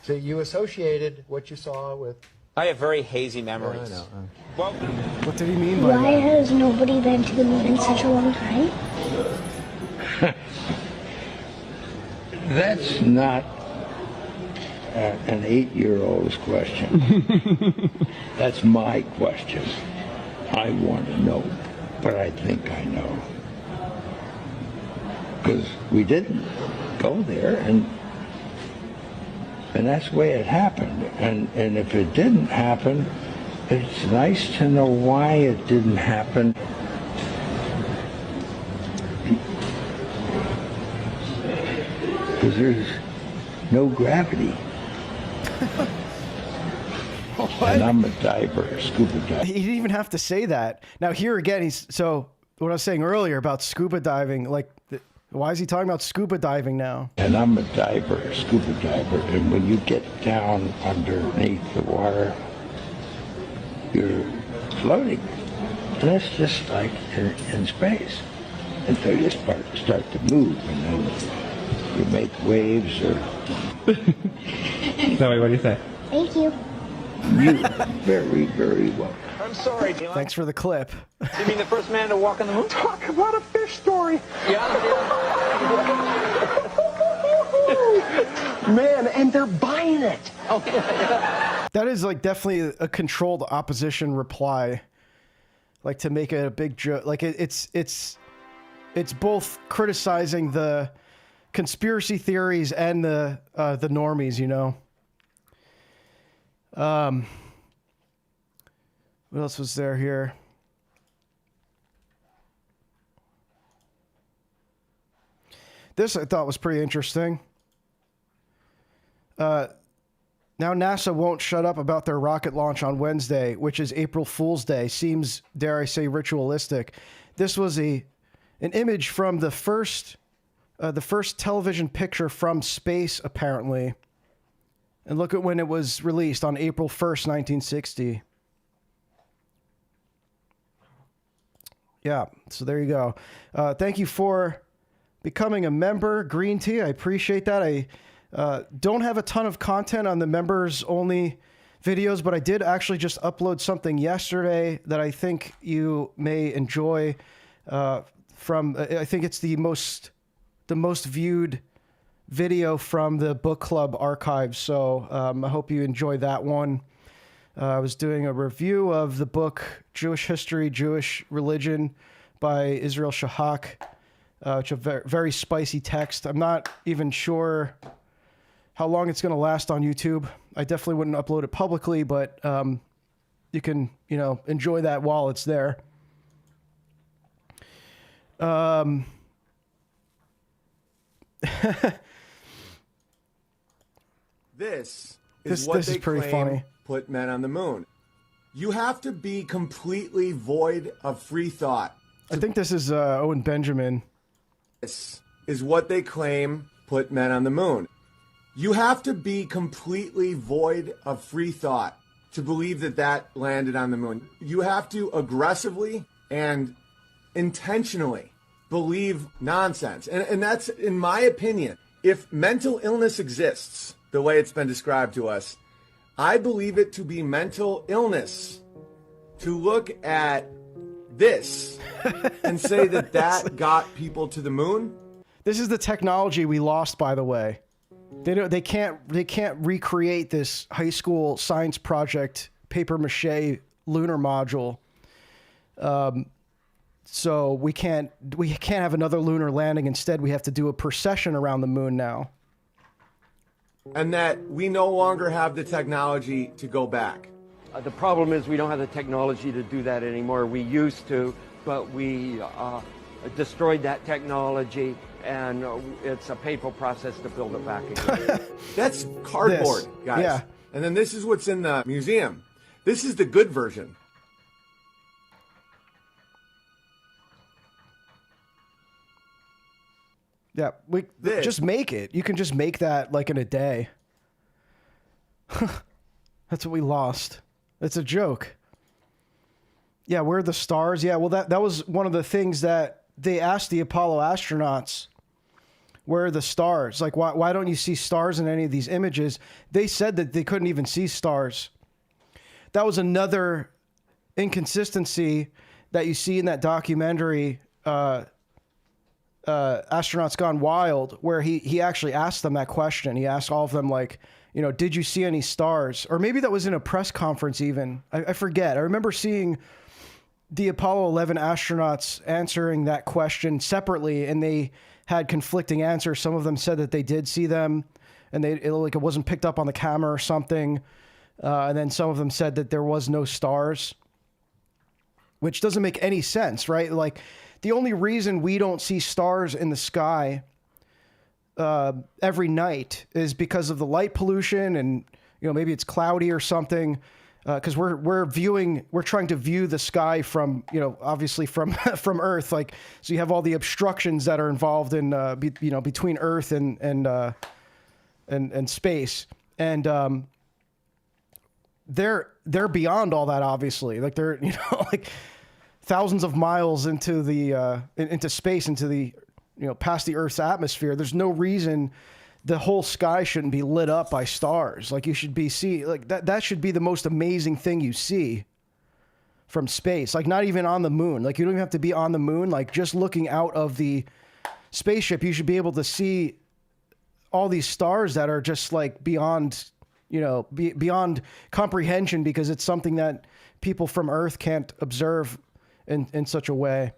So you associated what you saw with... I have very hazy memories. I know. Well, what did he mean by Why that? has nobody been to the moon in such a long time? That's not an 8-year-old's question. That's my question. I want to know, but I think I know. Because we didn't go there, and that's the way it happened. And if it didn't happen, it's nice to know why it didn't happen. Because there's no gravity. And I'm a diver, scuba diver. He didn't even have to say that. Now here again, so what I was saying earlier about scuba diving, like, why is he talking about scuba diving now? And I'm a diver, scuba diver, and when you get down underneath the water, you're floating. And that's just like in space until you start to move, and then you make waves or... Zoe, what do you say? Thank you. You're very, very welcome. I'm sorry, Dylan. Thanks for the clip. You mean the first man to walk on the moon? Talk about a fish story. Man, and they're buying it. Oh, yeah. That is like definitely a controlled opposition reply. like to make it a big joke. Like it's both criticizing the conspiracy theories and the normies, you know. What else was there here? This I thought was pretty interesting. Now NASA won't shut up about their rocket launch on Wednesday, which is April Fool's Day. Seems, dare I say, ritualistic. This was an image from the first television picture from space, apparently. And look at when it was released on April 1st, 1960. Yeah, so there you go. Thank you for becoming a member, Green Tea. I appreciate that. I don't have a ton of content on the members only videos, but I did actually just upload something yesterday that I think you may enjoy. I think it's the most viewed video from the book club archive. So I hope you enjoy that one. I was doing a review of the book Jewish History, Jewish Religion by Israel Shahak, which is a very, very spicy text. I'm not even sure how long it's going to last on YouTube. I definitely wouldn't upload it publicly, but you can, enjoy that while it's there. This is what they pretty claim funny. Put men on the moon. You have to be completely void of free thought. I think this is Owen Benjamin. This is what they claim put men on the moon. You have to be completely void of free thought to believe that landed on the moon. You have to aggressively and intentionally believe nonsense. And that's, in my opinion, if mental illness exists the way it's been described to us, I believe it to be mental illness to look at this and say that got people to the moon. This is the technology we lost, by the way. They can't recreate this high school science project paper mache lunar module. So we can't have another lunar landing. Instead, we have to do a procession around the moon now. And that we no longer have the technology to go back. The problem is we don't have the technology to do that anymore. We used to, but we destroyed that technology, and it's a painful process to build it back again. That's cardboard, guys. Yeah. And then this is what's in the museum. This is the good version. Yeah, just make it. You can just make that like in a day. That's what we lost. It's a joke. Yeah, where are the stars? Yeah, well, that was one of the things that they asked the Apollo astronauts. Where are the stars? Like, why don't you see stars in any of these images? They said that they couldn't even see stars. That was another inconsistency that you see in that documentary, Astronauts Gone Wild, where he actually asked them that question. He asked all of them, like, did you see any stars? Or maybe that was in a press conference even. I forget. I remember seeing the Apollo 11 astronauts answering that question separately, and they had conflicting answers. Some of them said that they did see them, and it wasn't picked up on the camera or something. And then some of them said that there was no stars, which doesn't make any sense, right? Like, the only reason we don't see stars in the sky every night is because of the light pollution, and maybe it's cloudy or something. Because we're trying to view the sky from obviously from Earth, like, so you have all the obstructions that are involved in between Earth and space, and they're beyond all that, obviously, like they're like thousands of miles into the into space, into the past the Earth's atmosphere. There's no reason the whole sky shouldn't be lit up by stars. Like, you should be that should be the most amazing thing you see from space. Like, not even on the moon. Like, you don't even have to be on the moon. Like, just looking out of the spaceship, you should be able to see all these stars that are just like beyond, beyond comprehension, because it's something that people from Earth can't observe in such a way.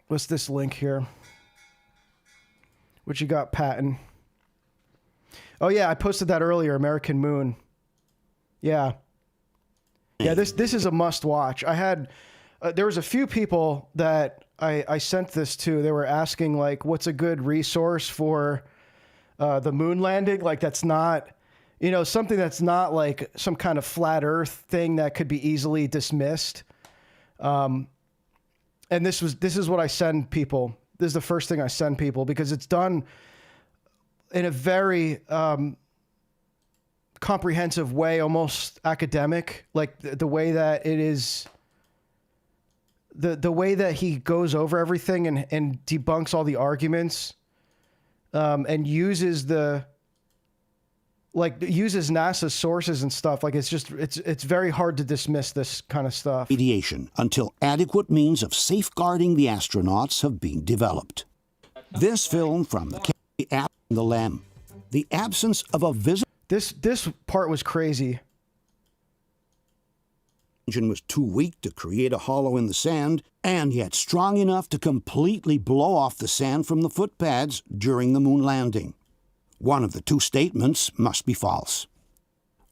What's this link here? What you got, Patton? Oh yeah, I posted that earlier. American Moon. Yeah. Yeah, this is a must watch. I had there was a few people that I sent this to. They were asking like, what's a good resource for the moon landing? Like that's not, you know, something that's not like some kind of flat Earth thing that could be easily dismissed. And this is what I send people. This is the first thing I send people because it's done in a very comprehensive way, almost academic, like the way that it is, the way that he goes over everything and debunks all the arguments, and uses NASA's sources and stuff. Like it's very hard to dismiss this kind of stuff. Radiation until adequate means of safeguarding the astronauts have been developed. This film from the LEM, the absence of a visible. This part was crazy. Engine was too weak to create a hollow in the sand, and yet strong enough to completely blow off the sand from the footpads during the moon landing. One of the two statements must be false.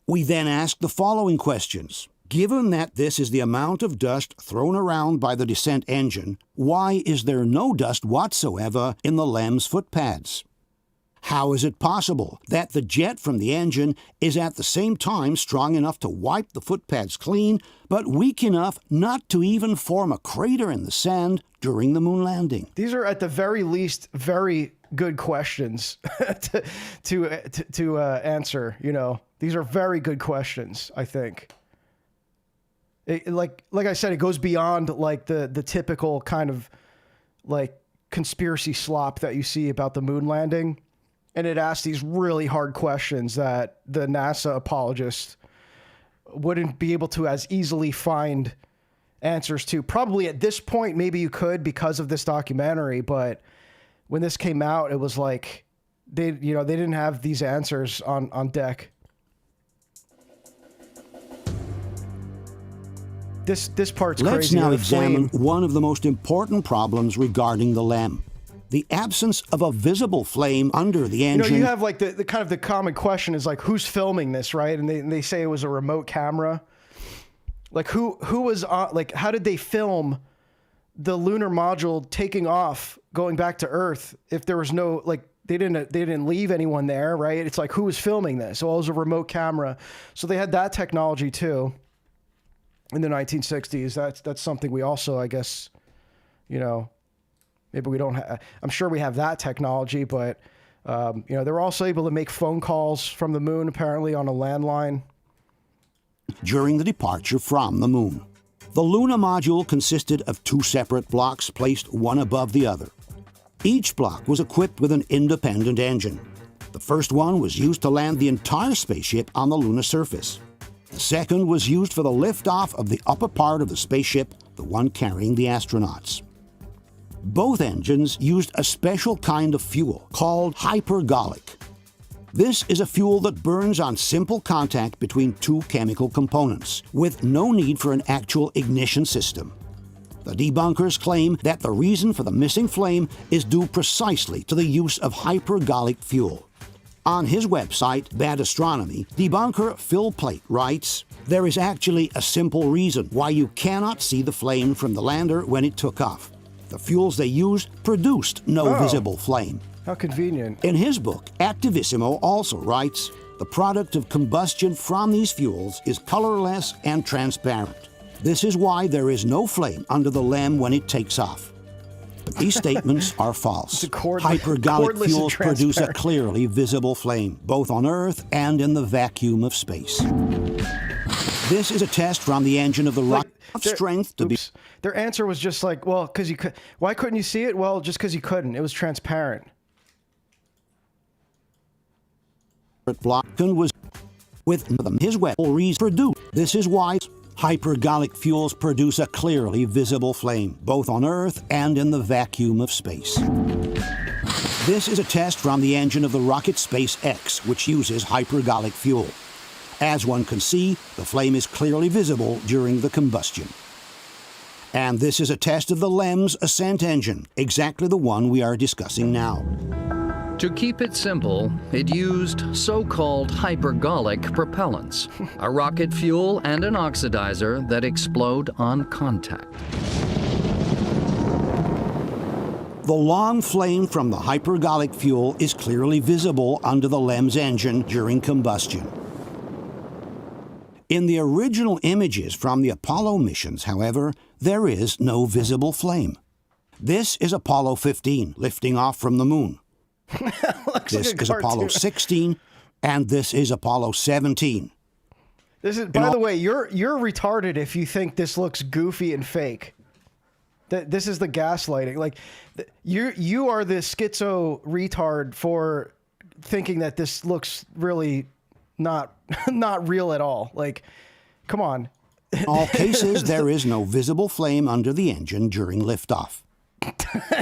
We then ask the following questions. Given that this is the amount of dust thrown around by the descent engine, why is there no dust whatsoever in the LEM's footpads? How is it possible that the jet from the engine is at the same time strong enough to wipe the footpads clean, but weak enough not to even form a crater in the sand during the moon landing? These are at the very least very good questions to answer. You know, these are very good questions, I think. Like I said, it goes beyond like the typical kind of like conspiracy slop that you see about the moon landing. And it asks these really hard questions that the NASA apologists wouldn't be able to as easily find answers to. Probably at this point, maybe you could because of this documentary. But when this came out, it was like they didn't have these answers on deck. This part's crazy. Let's now examine one of the most important problems regarding the LEM. The absence of a visible flame under the engine. You know, you have like the kind of the common question is like, who's filming this, right? And they say it was a remote camera. Like who was on, like, how did they film the lunar module taking off, going back to Earth? If there was no, like, they didn't leave anyone there, right? It's like, who was filming this? Well, it was a remote camera. So they had that technology too in the 1960s. That's something we also, I guess, you know, maybe we don't have, I'm sure we have that technology, but, you know, they were also able to make phone calls from the moon, apparently on a landline. During the departure from the moon. The lunar module consisted of two separate blocks placed one above the other. Each block was equipped with an independent engine. The first one was used to land the entire spaceship on the lunar surface. The second was used for the liftoff of the upper part of the spaceship, the one carrying the astronauts. Both engines used a special kind of fuel called hypergolic. This is a fuel that burns on simple contact between two chemical components, with no need for an actual ignition system. The debunkers claim that the reason for the missing flame is due precisely to the use of hypergolic fuel. On his website, Bad Astronomy, debunker Phil Plait writes, "There is actually a simple reason why you cannot see the flame from the lander when it took off. The fuels they used produced no visible flame." How convenient. In his book, Activissimo also writes, "The product of combustion from these fuels is colorless and transparent. This is why there is no flame under the LEM when it takes off." But these statements are false. Hypergolic fuels produce a clearly visible flame, both on Earth and in the vacuum of space. This is a test from the engine of the rocket of strength to be. Their answer was just like, well, because you could. Why couldn't you see it? Well, just because you couldn't. It was transparent. Blocken was with his weaponry produced. This is why hypergolic fuels produce a clearly visible flame, both on Earth and in the vacuum of space. This is a test from the engine of the rocket SpaceX, which uses hypergolic fuel. As one can see, the flame is clearly visible during the combustion. And this is a test of the LEM's ascent engine, exactly the one we are discussing now. To keep it simple, it used so-called hypergolic propellants, a rocket fuel and an oxidizer that explode on contact. The long flame from the hypergolic fuel is clearly visible under the LEM's engine during combustion. In the original images from the Apollo missions, however, there is no visible flame. This is Apollo 15 lifting off from the moon. This is Apollo 16, and this is Apollo 17. This is, by the way, you're retarded if you think this looks goofy and fake. This is the gaslighting. Like, you are the schizo retard for thinking that this looks really not real at all. Like, come on. In all cases, there is no visible flame under the engine during liftoff.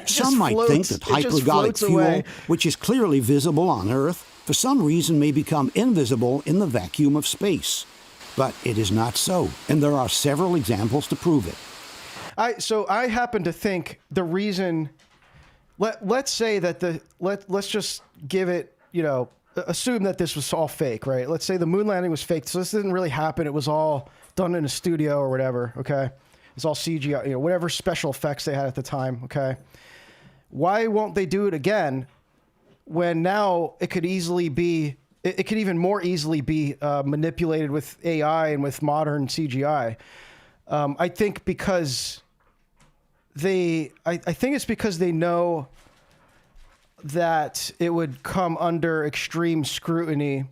Some might think that hypergolic fuel, which is clearly visible on Earth, for some reason may become invisible in the vacuum of space. But it is not so, and there are several examples to prove it. So I happen to think the reason, let's say that let's just give it, assume that this was all fake, right? Let's say the moon landing was fake, so this didn't really happen. It was all done in a studio or whatever, okay? It's all CGI, whatever special effects they had at the time, okay? Why won't they do it again when now it could easily be, it could even more easily be manipulated with AI and with modern CGI? I think because I think it's because they know that it would come under extreme scrutiny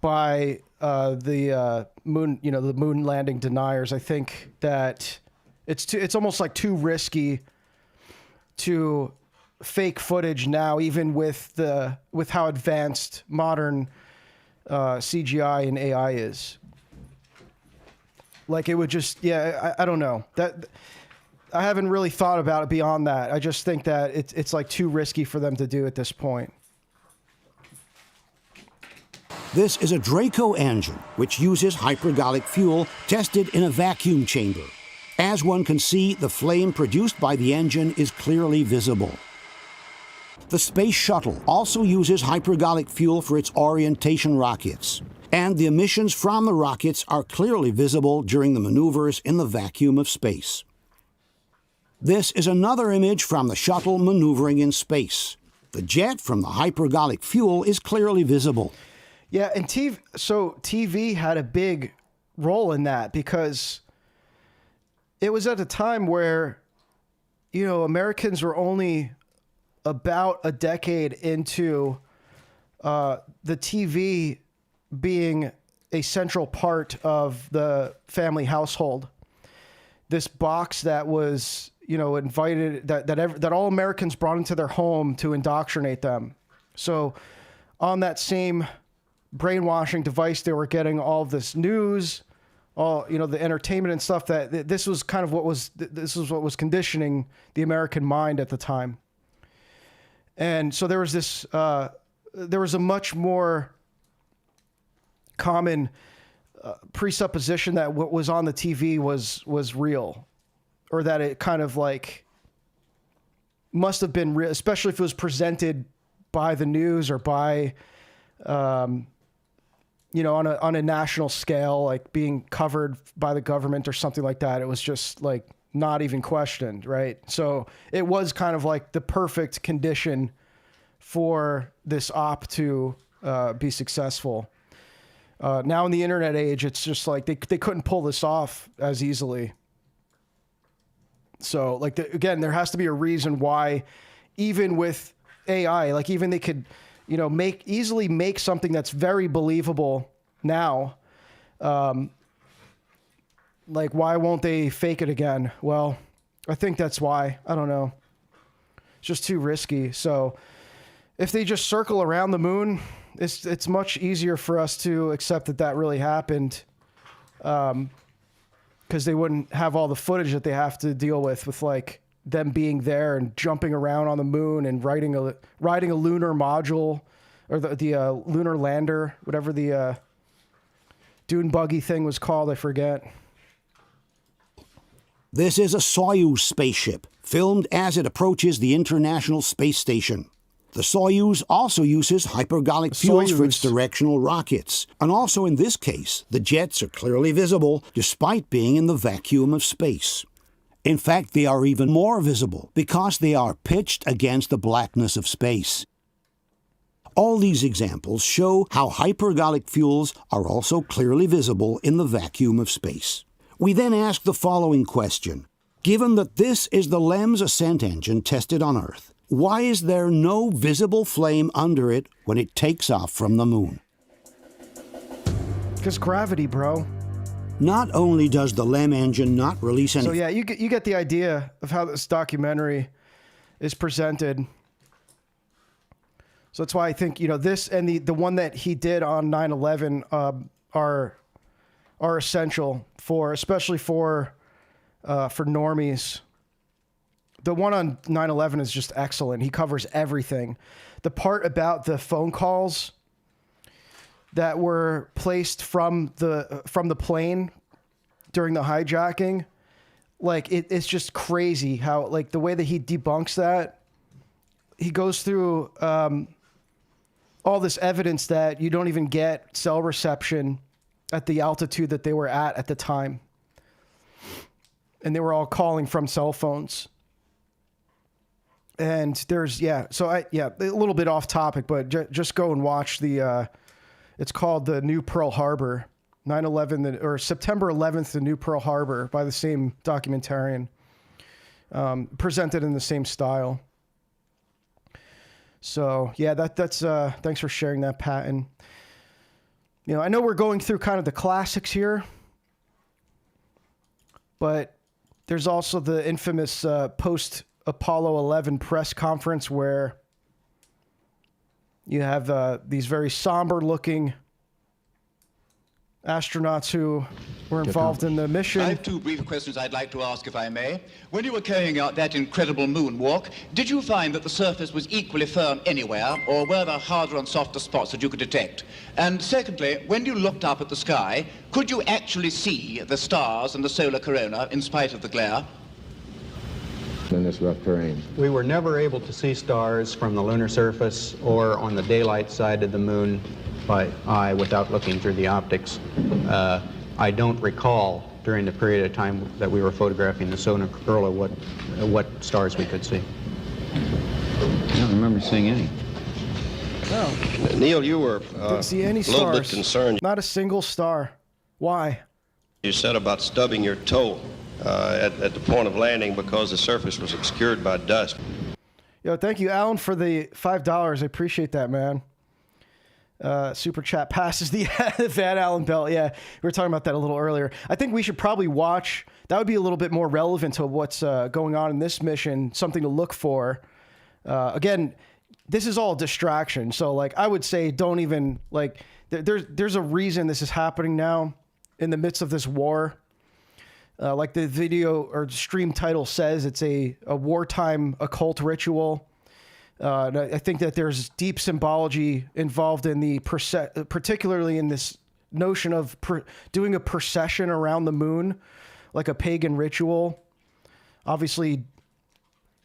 by the moon, the moon landing deniers. I think that it's almost like too risky to fake footage now, even with how advanced modern CGI and AI is. Like, it would just, I don't know. That I haven't really thought about it beyond that. I just think that it's like too risky for them to do at this point. This is a Draco engine, which uses hypergolic fuel tested in a vacuum chamber. As one can see, the flame produced by the engine is clearly visible. The Space Shuttle also uses hypergolic fuel for its orientation rockets, and the emissions from the rockets are clearly visible during the maneuvers in the vacuum of space. This is another image from the shuttle maneuvering in space. The jet from the hypergolic fuel is clearly visible. Yeah, and TV had a big role in that because it was at a time where, Americans were only about a decade into the TV being a central part of the family household. This box that was, invited, that all Americans brought into their home to indoctrinate them. So on that same brainwashing device, they were getting all of this news, all, the entertainment and stuff. That this was kind of what was conditioning the American mind at the time. And so there was this, there was a much more common presupposition that what was on the TV was real, or that it kind of like must have been real, especially if it was presented by the news or by, on a national scale, like being covered by the government or something like that. It was just like not even questioned, right? So it was kind of like the perfect condition for this op to be successful. Now in the internet age, it's just like they couldn't pull this off as easily. So like, again, there has to be a reason why, even with AI, like even they could, easily make something that's very believable now. Like, why won't they fake it again? Well, I think that's why. I don't know. It's just too risky. So if they just circle around the moon, it's much easier for us to accept that really happened, because they wouldn't have all the footage that they have to deal with like them being there and jumping around on the moon and riding a lunar module, or the lunar lander, whatever the dune buggy thing was called. I forget. This is a Soyuz spaceship, filmed as it approaches the International Space Station. The Soyuz also uses hypergolic fuels for its directional rockets. And also in this case, the jets are clearly visible despite being in the vacuum of space. In fact, they are even more visible because they are pitched against the blackness of space. All these examples show how hypergolic fuels are also clearly visible in the vacuum of space. We then ask the following question. Given that this is the LEM's ascent engine tested on Earth, why is there no visible flame under it when it takes off from the moon? Because gravity, bro. Not only does the LEM engine not release any... So yeah, you get the idea of how this documentary is presented. So that's why I think, this and the one that he did on 9/11 are essential especially for normies. The one on 9/11 is just excellent. He covers everything. The part about the phone calls that were placed from the plane during the hijacking, like it's just crazy how, like, the way that he debunks that. He goes through all this evidence that you don't even get cell reception at the altitude that they were at the time. And they were all calling from cell phones. And there's, a little bit off topic, but just go and watch it's called The New Pearl Harbor, 9/11, or September 11th, The New Pearl Harbor, by the same documentarian, presented in the same style. So, yeah, that's thanks for sharing that, Patton. I know we're going through kind of the classics here, but there's also the infamous post-Apollo 11 press conference where you have these very somber-looking astronauts who were involved in the mission. I have two brief questions I'd like to ask, if I may. When you were carrying out that incredible moonwalk, did you find that the surface was equally firm anywhere, or were there harder and softer spots that you could detect? And secondly, when you looked up at the sky, could you actually see the stars and the solar corona in spite of the glare? In this rough terrain. We were never able to see stars from the lunar surface or on the daylight side of the moon by eye without looking through the optics. I don't recall during the period of time that we were photographing the solar corona what stars we could see. I don't remember seeing any. No. Neil, you were didn't see any a little stars. bit concerned. Not a single star. Why? You said about stubbing your toe at the point of landing because the surface was obscured by dust. Yo, thank you, Alan, for the $5. I appreciate that, man. Super chat passes the Van Allen belt. Yeah, we were talking about that a little earlier. I think we should probably watch. That would be a little bit more relevant to what's going on in this mission. Something to look for. Again, this is all distraction. So, like, I would say, don't even like. There's a reason this is happening now, in the midst of this war. Like the video or stream title says, it's a wartime occult ritual. I think that there's deep symbology involved in particularly in this notion of doing a procession around the moon, like a pagan ritual, obviously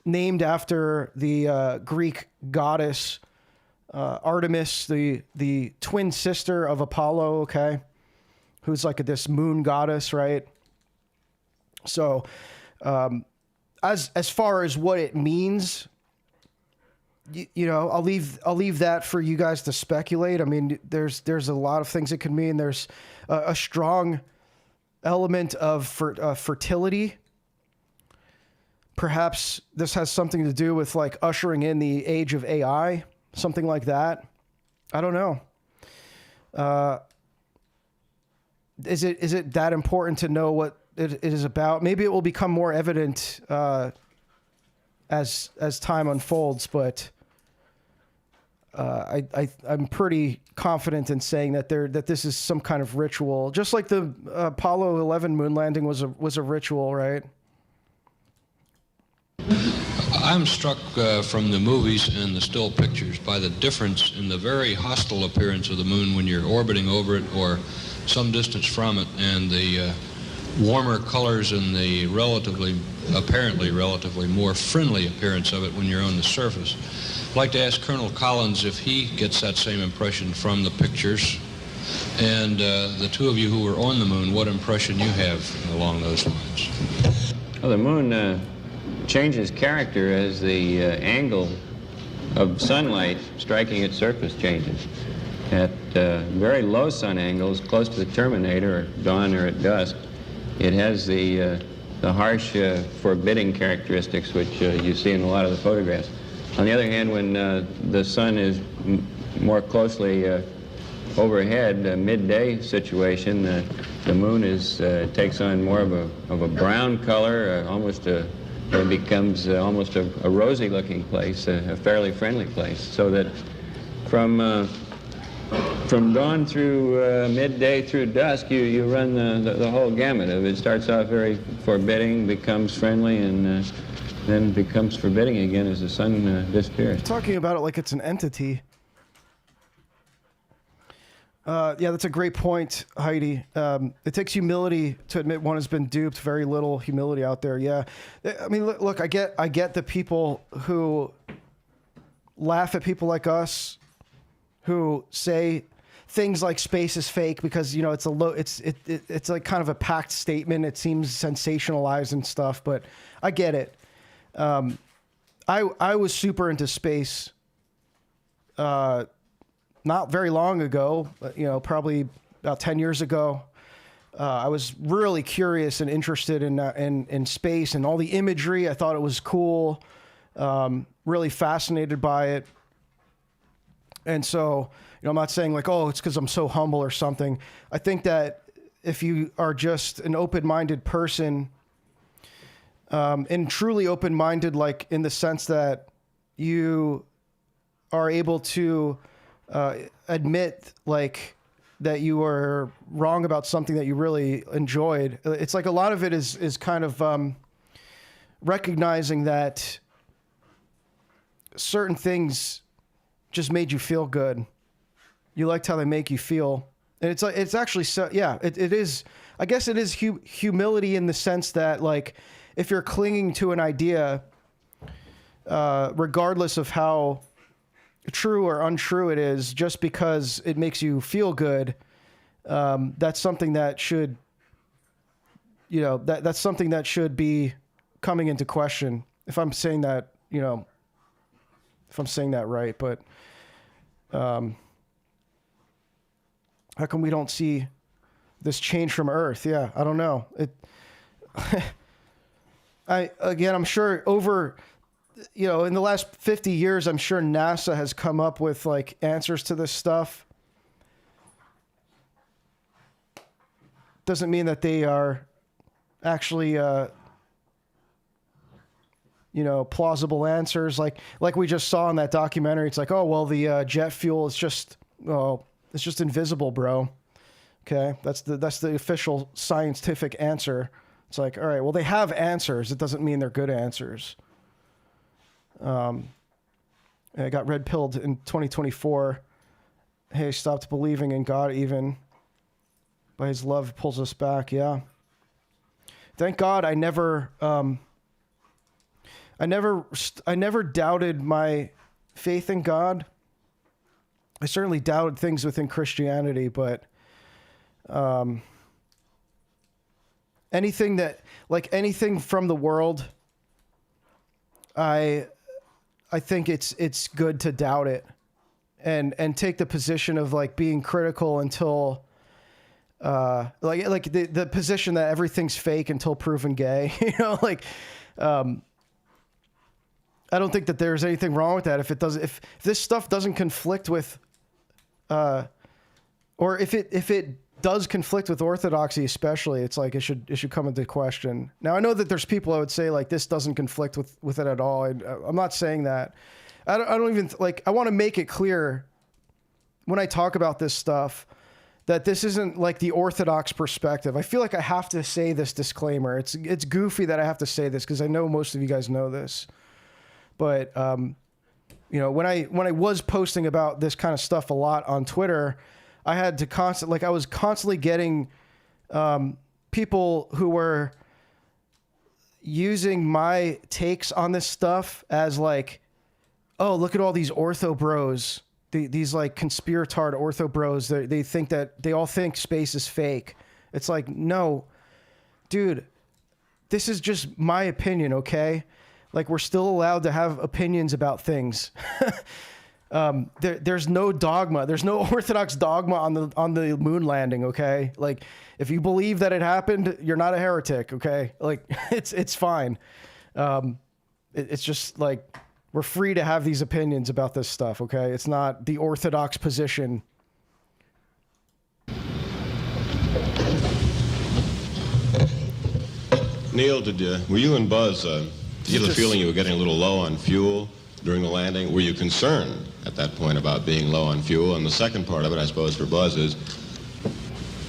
named after the Greek goddess Artemis, the twin sister of Apollo, okay, who's like this moon goddess, right? So, as far as what it means, you know, I'll leave that for you guys to speculate. I mean, there's a lot of things it could mean. There's a strong element of fertility. Perhaps this has something to do with like ushering in the age of AI, something like that. I don't know. Is it that important to know what it is about? Maybe it will become more evident as time unfolds, but I'm pretty confident in saying that this is some kind of ritual, just like the Apollo 11 moon landing was a ritual, right? I'm struck from the movies and the still pictures by the difference in the very hostile appearance of the moon when you're orbiting over it or some distance from it, and the warmer colors and the apparently relatively more friendly appearance of it when you're on the surface. I'd like to ask Colonel Collins if he gets that same impression from the pictures, and the two of you who were on the moon, what impression you have along those lines. Well, the moon changes character as the angle of sunlight striking its surface changes. At very low sun angles, close to the terminator, or dawn or at dusk, it has the harsh, forbidding characteristics which you see in a lot of the photographs. On the other hand, when the sun is more closely overhead, a midday situation, the moon takes on more of a brown color, it becomes almost a rosy-looking place, a fairly friendly place. So that from dawn through midday through dusk, you run the whole gamut of it. It starts off very forbidding, becomes friendly, and then becomes forbidding again as the sun disappears. Talking about it like it's an entity. Yeah, that's a great point, Heidi. It takes humility to admit one has been duped. Very little humility out there. Yeah, I mean, look, I get the people who laugh at people like us, who say things like space is fake because it's like kind of a packed statement. It seems sensationalized and stuff, but I get it. I was super into space. Not very long ago, probably about 10 years ago. I was really curious and interested in space and all the imagery. I thought it was cool, really fascinated by it. And so, I'm not saying like, oh, it's because I'm so humble or something. I think that if you are just an open-minded person, and truly open-minded, like in the sense that you are able to admit like that you were wrong about something that you really enjoyed. It's like a lot of it is kind of recognizing that certain things just made you feel good. You liked how they make you feel. And it's actually so, yeah, it is, I guess it is humility in the sense that like, if you're clinging to an idea, regardless of how true or untrue it is, just because it makes you feel good, that's something that should, that's something that should be coming into question. If I'm saying that, if I'm saying that right, but how come we don't see this change from Earth? Yeah, I don't know. I'm sure over, in the last 50 years, I'm sure NASA has come up with like answers to this stuff. Doesn't mean that they are actually, plausible answers. Like we just saw in that documentary. It's like, oh, well, the jet fuel is just, it's just invisible, bro. Okay. That's the official scientific answer. It's like, all right, well, they have answers. It doesn't mean they're good answers. I got red pilled in 2024. Hey, stopped believing in God even. By his love pulls us back. Yeah. Thank God I never doubted my faith in God. I certainly doubted things within Christianity, but anything from the world, I think it's good to doubt it and take the position of like being critical until like the position that everything's fake until proven gay. I don't think that there's anything wrong with that. If this stuff doesn't conflict with, or if it does conflict with orthodoxy, especially, it's like it should come into question. Now, I know that there's people I would say like this doesn't conflict with it at all. I'm not saying that. I don't even like. I want to make it clear when I talk about this stuff that this isn't like the orthodox perspective. I feel like I have to say this disclaimer. It's goofy that I have to say this because I know most of you guys know this. But when I was posting about this kind of stuff a lot on Twitter, I had to I was constantly getting people who were using my takes on this stuff as like, oh, look at all these ortho bros, these like conspiratard ortho bros. They think that they all think space is fake. It's like, no, dude, this is just my opinion, okay? Like, we're still allowed to have opinions about things. There's no dogma. There's no orthodox dogma on the moon landing, okay? Like, if you believe that it happened, you're not a heretic, okay? Like, it's fine. It's just like, we're free to have these opinions about this stuff, okay? It's not the orthodox position. Neil, were you and Buzz, did you have the feeling you were getting a little low on fuel during the landing? Were you concerned at that point about being low on fuel? And the second part of it, I suppose, for Buzz is,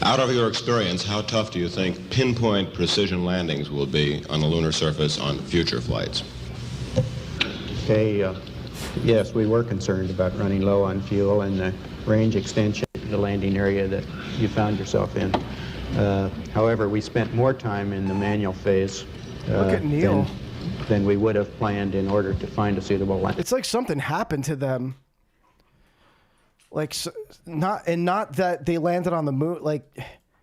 out of your experience, how tough do you think pinpoint precision landings will be on the lunar surface on future flights? Okay, yes, we were concerned about running low on fuel and the range extension to the landing area that you found yourself in. However, we spent more time in the manual phase Look at Neil. than we would have planned in order to find a suitable landing. It's like something happened to them. Like, not that they landed on the moon. Like,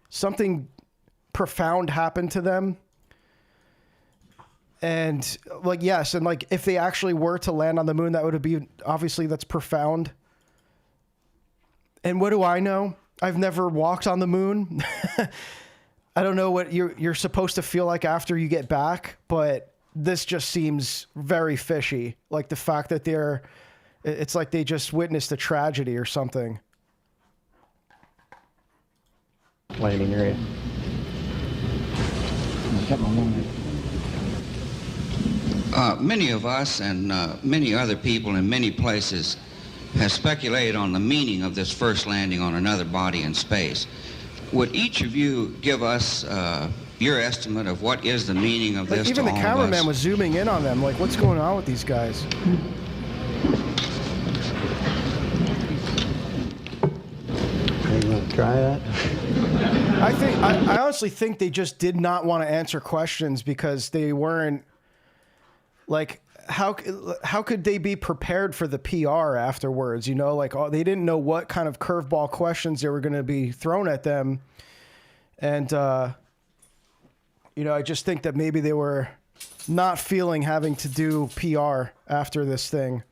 something profound happened to them. And like, yes, and like, if they actually were to land on the moon, that would be, obviously that's profound. And what do I know? I've never walked on the moon. I don't know what you're supposed to feel like after you get back, but this just seems very fishy. Like the fact that it's like they just witnessed a tragedy or something. Landing area. Many of us and many other people in many places have speculated on the meaning of this first landing on another body in space. Would each of you give us your estimate of what is the meaning of this? Even the cameraman was zooming in on them. Like, what's going on with these guys? You want to try that? I honestly think they just did not want to answer questions because they weren't, like, how could they be prepared for the PR afterwards? You know, like, they didn't know what kind of curveball questions they were going to be thrown at them. And, you know, I just think that maybe they were not feeling having to do PR after this thing.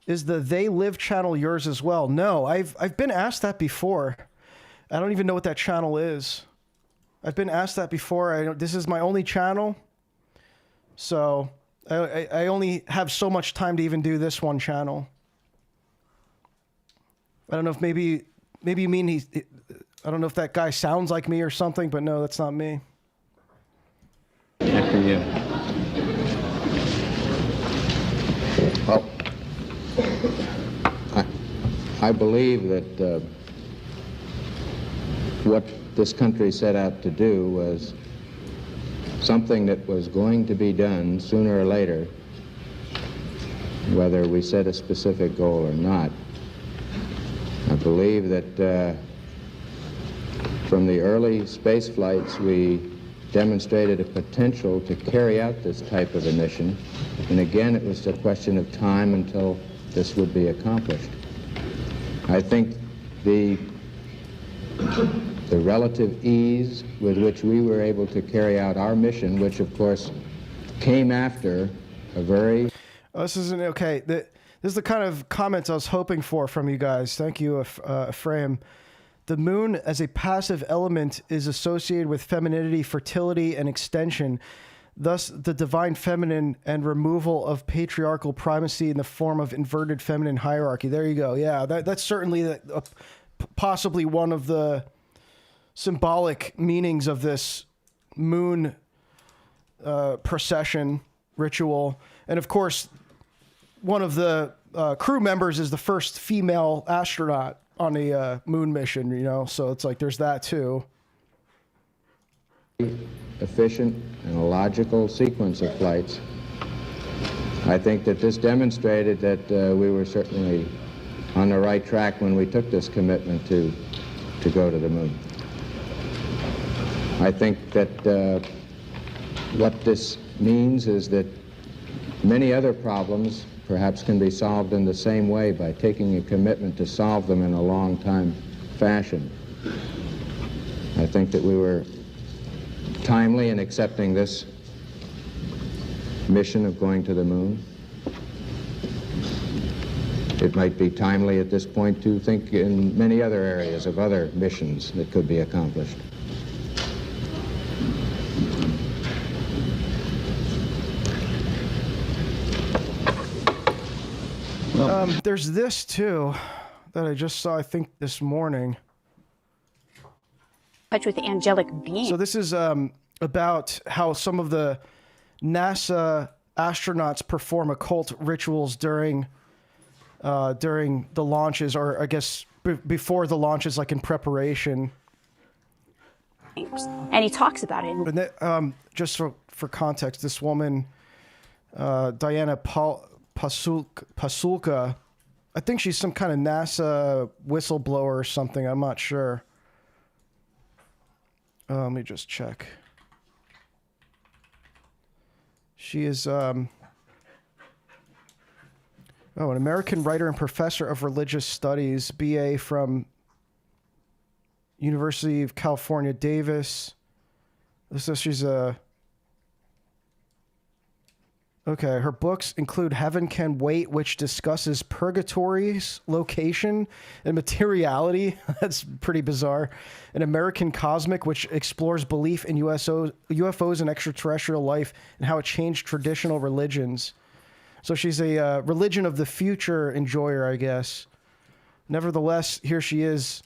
Is the They Live channel yours as well? No, I've been asked that before. I don't even know what that channel is. I've been asked that before. This is my only channel, so I only have so much time to even do this one channel. I don't know if maybe you mean I don't know if that guy sounds like me or something, but no, that's not me. After you. Well, I believe that what this country set out to do was something that was going to be done sooner or later, whether we set a specific goal or not. I believe that from the early space flights we demonstrated a potential to carry out this type of a mission, and again it was a question of time until this would be accomplished. I think the relative ease with which we were able to carry out our mission, which of course came after a very... Oh, this isn't okay. This is the kind of comments I was hoping for from you guys. Thank you, Ephraim. The moon as a passive element is associated with femininity, fertility, and extension. Thus, the divine feminine and removal of patriarchal primacy in the form of inverted feminine hierarchy. There you go. Yeah, that's certainly possibly one of the symbolic meanings of this moon procession ritual. And of course, one of the crew members is the first female astronaut on a moon mission, you know, so it's like there's that too. Efficient and a logical sequence of flights I think that this demonstrated that we were certainly on the right track when we took this commitment to go to the moon. I think that what this means is that many other problems perhaps can be solved in the same way by taking a commitment to solve them in a long time fashion. I think that we were timely in accepting this mission of going to the moon. It might be timely at this point to think in many other areas of other missions that could be accomplished. There's this too that I just saw, I think, this morning. Touch with angelic beings. So this is about how some of the NASA astronauts perform occult rituals during the launches, or I guess before the launches, like in preparation. And he talks about it. And then, just for context, this woman, Diana Pasulka, I think she's some kind of NASA whistleblower or something. I'm not sure. Let me just check. She is an American writer and professor of religious studies, BA from University of California, Davis. So she's okay, her books include Heaven Can Wait, which discusses purgatory's location and materiality. That's pretty bizarre. An American Cosmic, which explores belief in UFOs and extraterrestrial life and how it changed traditional religions. So she's a religion of the future enjoyer, I guess. Nevertheless, here she is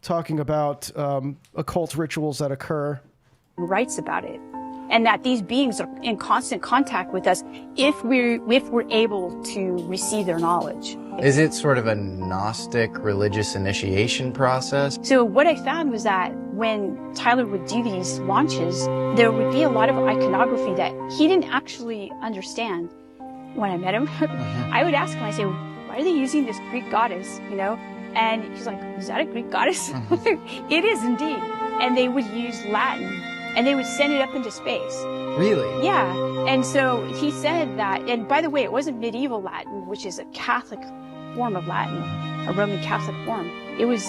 talking about occult rituals that occur. Writes about it. And that these beings are in constant contact with us if we're able to receive their knowledge. Is it sort of a Gnostic religious initiation process? So what I found was that when Tyler would do these launches, there would be a lot of iconography that he didn't actually understand. When I met him, I would ask him, I say, why are they using this Greek goddess, you know? And he's like, is that a Greek goddess? It is indeed. And they would use Latin. And they would send it up into space. Really? Yeah. And so he said that, and by the way, it wasn't medieval Latin, which is a Catholic form of Latin, a Roman Catholic form. It was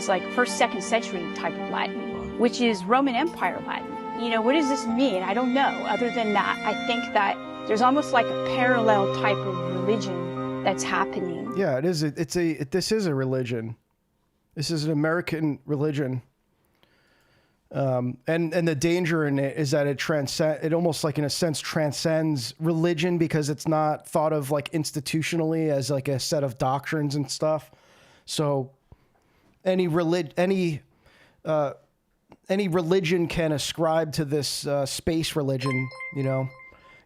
like 1st, 2nd century type of Latin, which is Roman Empire Latin. You know, what does this mean? I don't know. Other than that, I think that there's almost like a parallel type of religion that's happening. Yeah, it is. This is a religion. This is an American religion. And the danger in it is that it almost like in a sense transcends religion because it's not thought of like institutionally as like a set of doctrines and stuff. So any religion can ascribe to this space religion, you know.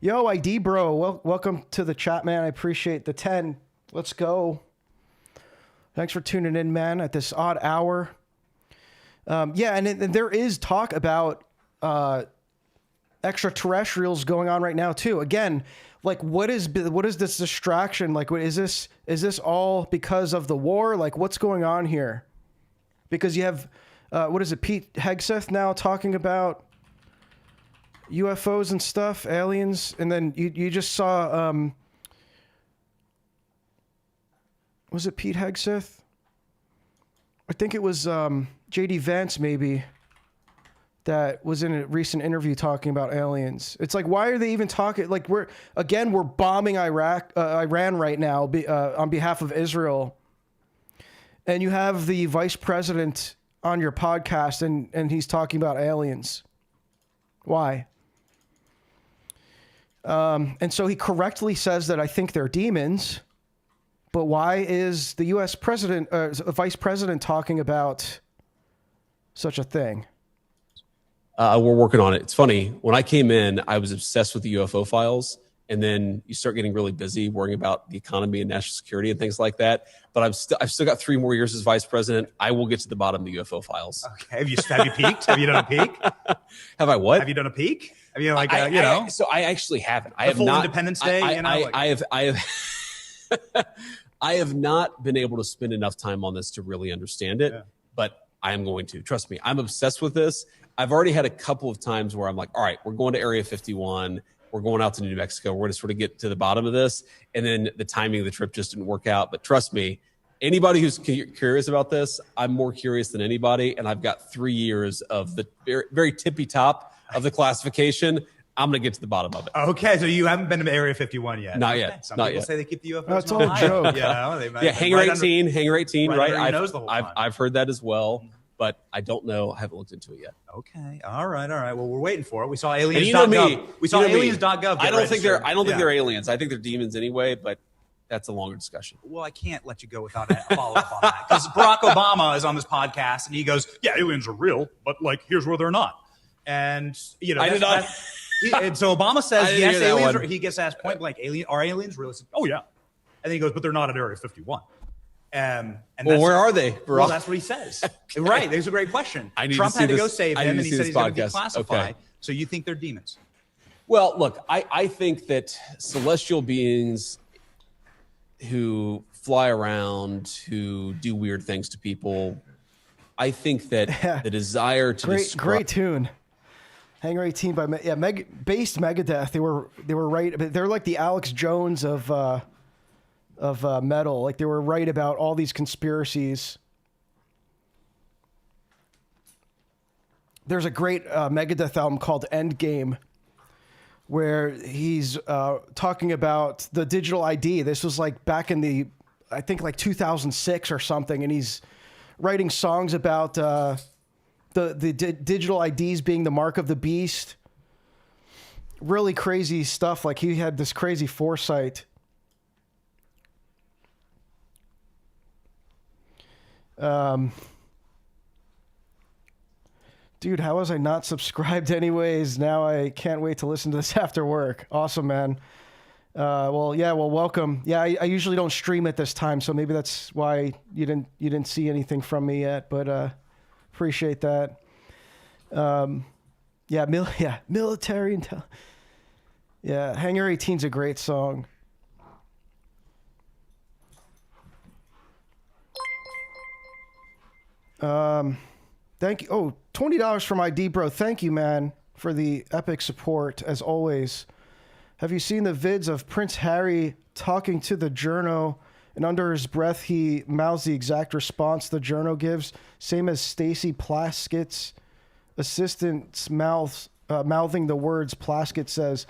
Yo, ID bro, welcome to the chat, man. I appreciate the 10. Let's go. Thanks for tuning in, man, at this odd hour. Yeah, and there is talk about extraterrestrials going on right now too. Again, like what is this distraction? Like, is this all because of the war? Like, what's going on here? Because you have what is it, Pete Hegseth now talking about UFOs and stuff, aliens, and then you just saw was it Pete Hegseth? I think it was J.D. Vance, maybe, that was in a recent interview talking about aliens. It's like, why are they even talking? Like, we're bombing Iran right now on behalf of Israel. And you have the vice president on your podcast and he's talking about aliens. Why? And so he correctly says that I think they're demons. But why is the U.S. president, vice president talking about such a thing? We're working on it. It's funny. When I came in, I was obsessed with the UFO files, and then you start getting really busy worrying about the economy and national security and things like that. But I've still got 3 more years as vice president. I will get to the bottom of the UFO files. Okay. Have you peeked? Have you done a peek? Have I what? Have you done a peek? I mean, like, So I actually haven't. I have full not. Independence Day. I have not been able to spend enough time on this to really understand it, but I am going to. Trust me, I'm obsessed with this. I've already had a couple of times where I'm like, all right, we're going to Area 51. We're going out to New Mexico. We're going to sort of get to the bottom of this. And then the timing of the trip just didn't work out. But trust me, anybody who's curious about this, I'm more curious than anybody. And I've got 3 years of the very, very tippy top of the classification. I'm going to get to the bottom of it. Okay, so you haven't been to Area 51 yet? Not yet. Okay. Some not people yet. say they keep the UFOs. That's all a joke. Hangar 18, Hangar 18, right? I've I've heard that as well, but I don't know. I haven't looked into it yet. Okay. All right. Well, we're waiting for it. We saw aliens.gov. You know me. We saw aliens.gov. I don't think they're aliens. I think they're demons anyway, but that's a longer discussion. Well, I can't let you go without a follow-up on that, because Barack Obama is on this podcast and he goes, yeah, aliens are real, but like, here's where they're not. And, I did not. And so Obama says, yes, aliens are, one. He gets asked point blank, are aliens real? He says, oh, yeah. And then he goes, but they're not at Area 51. And where are they? Well, that's what he says. Okay. Right. There's a great question. Trump had to go save him, and he said he's going to declassify. Okay. So you think they're demons? Well, look, I think that celestial beings who fly around, who do weird things to people, I think that the desire to great tune. Hangar 18 by based Megadeth. They were right. They're like the Alex Jones of metal. Like, they were right about all these conspiracies. There's a great Megadeth album called Endgame, where he's talking about the digital ID. This was like back in I think like 2006 or something, and he's writing songs about the digital IDs being the mark of the beast. Really crazy stuff. Like, he had this crazy foresight. Dude, how was I not subscribed anyways? Now I can't wait to listen to this after work. Awesome, man. Well, welcome. Yeah, I usually don't stream at this time, so maybe that's why you didn't see anything from me yet, but appreciate that. Military intel. Yeah, Hangar 18's a great song. Thank you. Oh, $20 from ID Bro. Thank you, man, for the epic support, as always. Have you seen the vids of Prince Harry talking to the journo, and under his breath he mouths the exact response the journo gives, same as Stacy Plaskett's assistant's mouthing the words Plaskett says,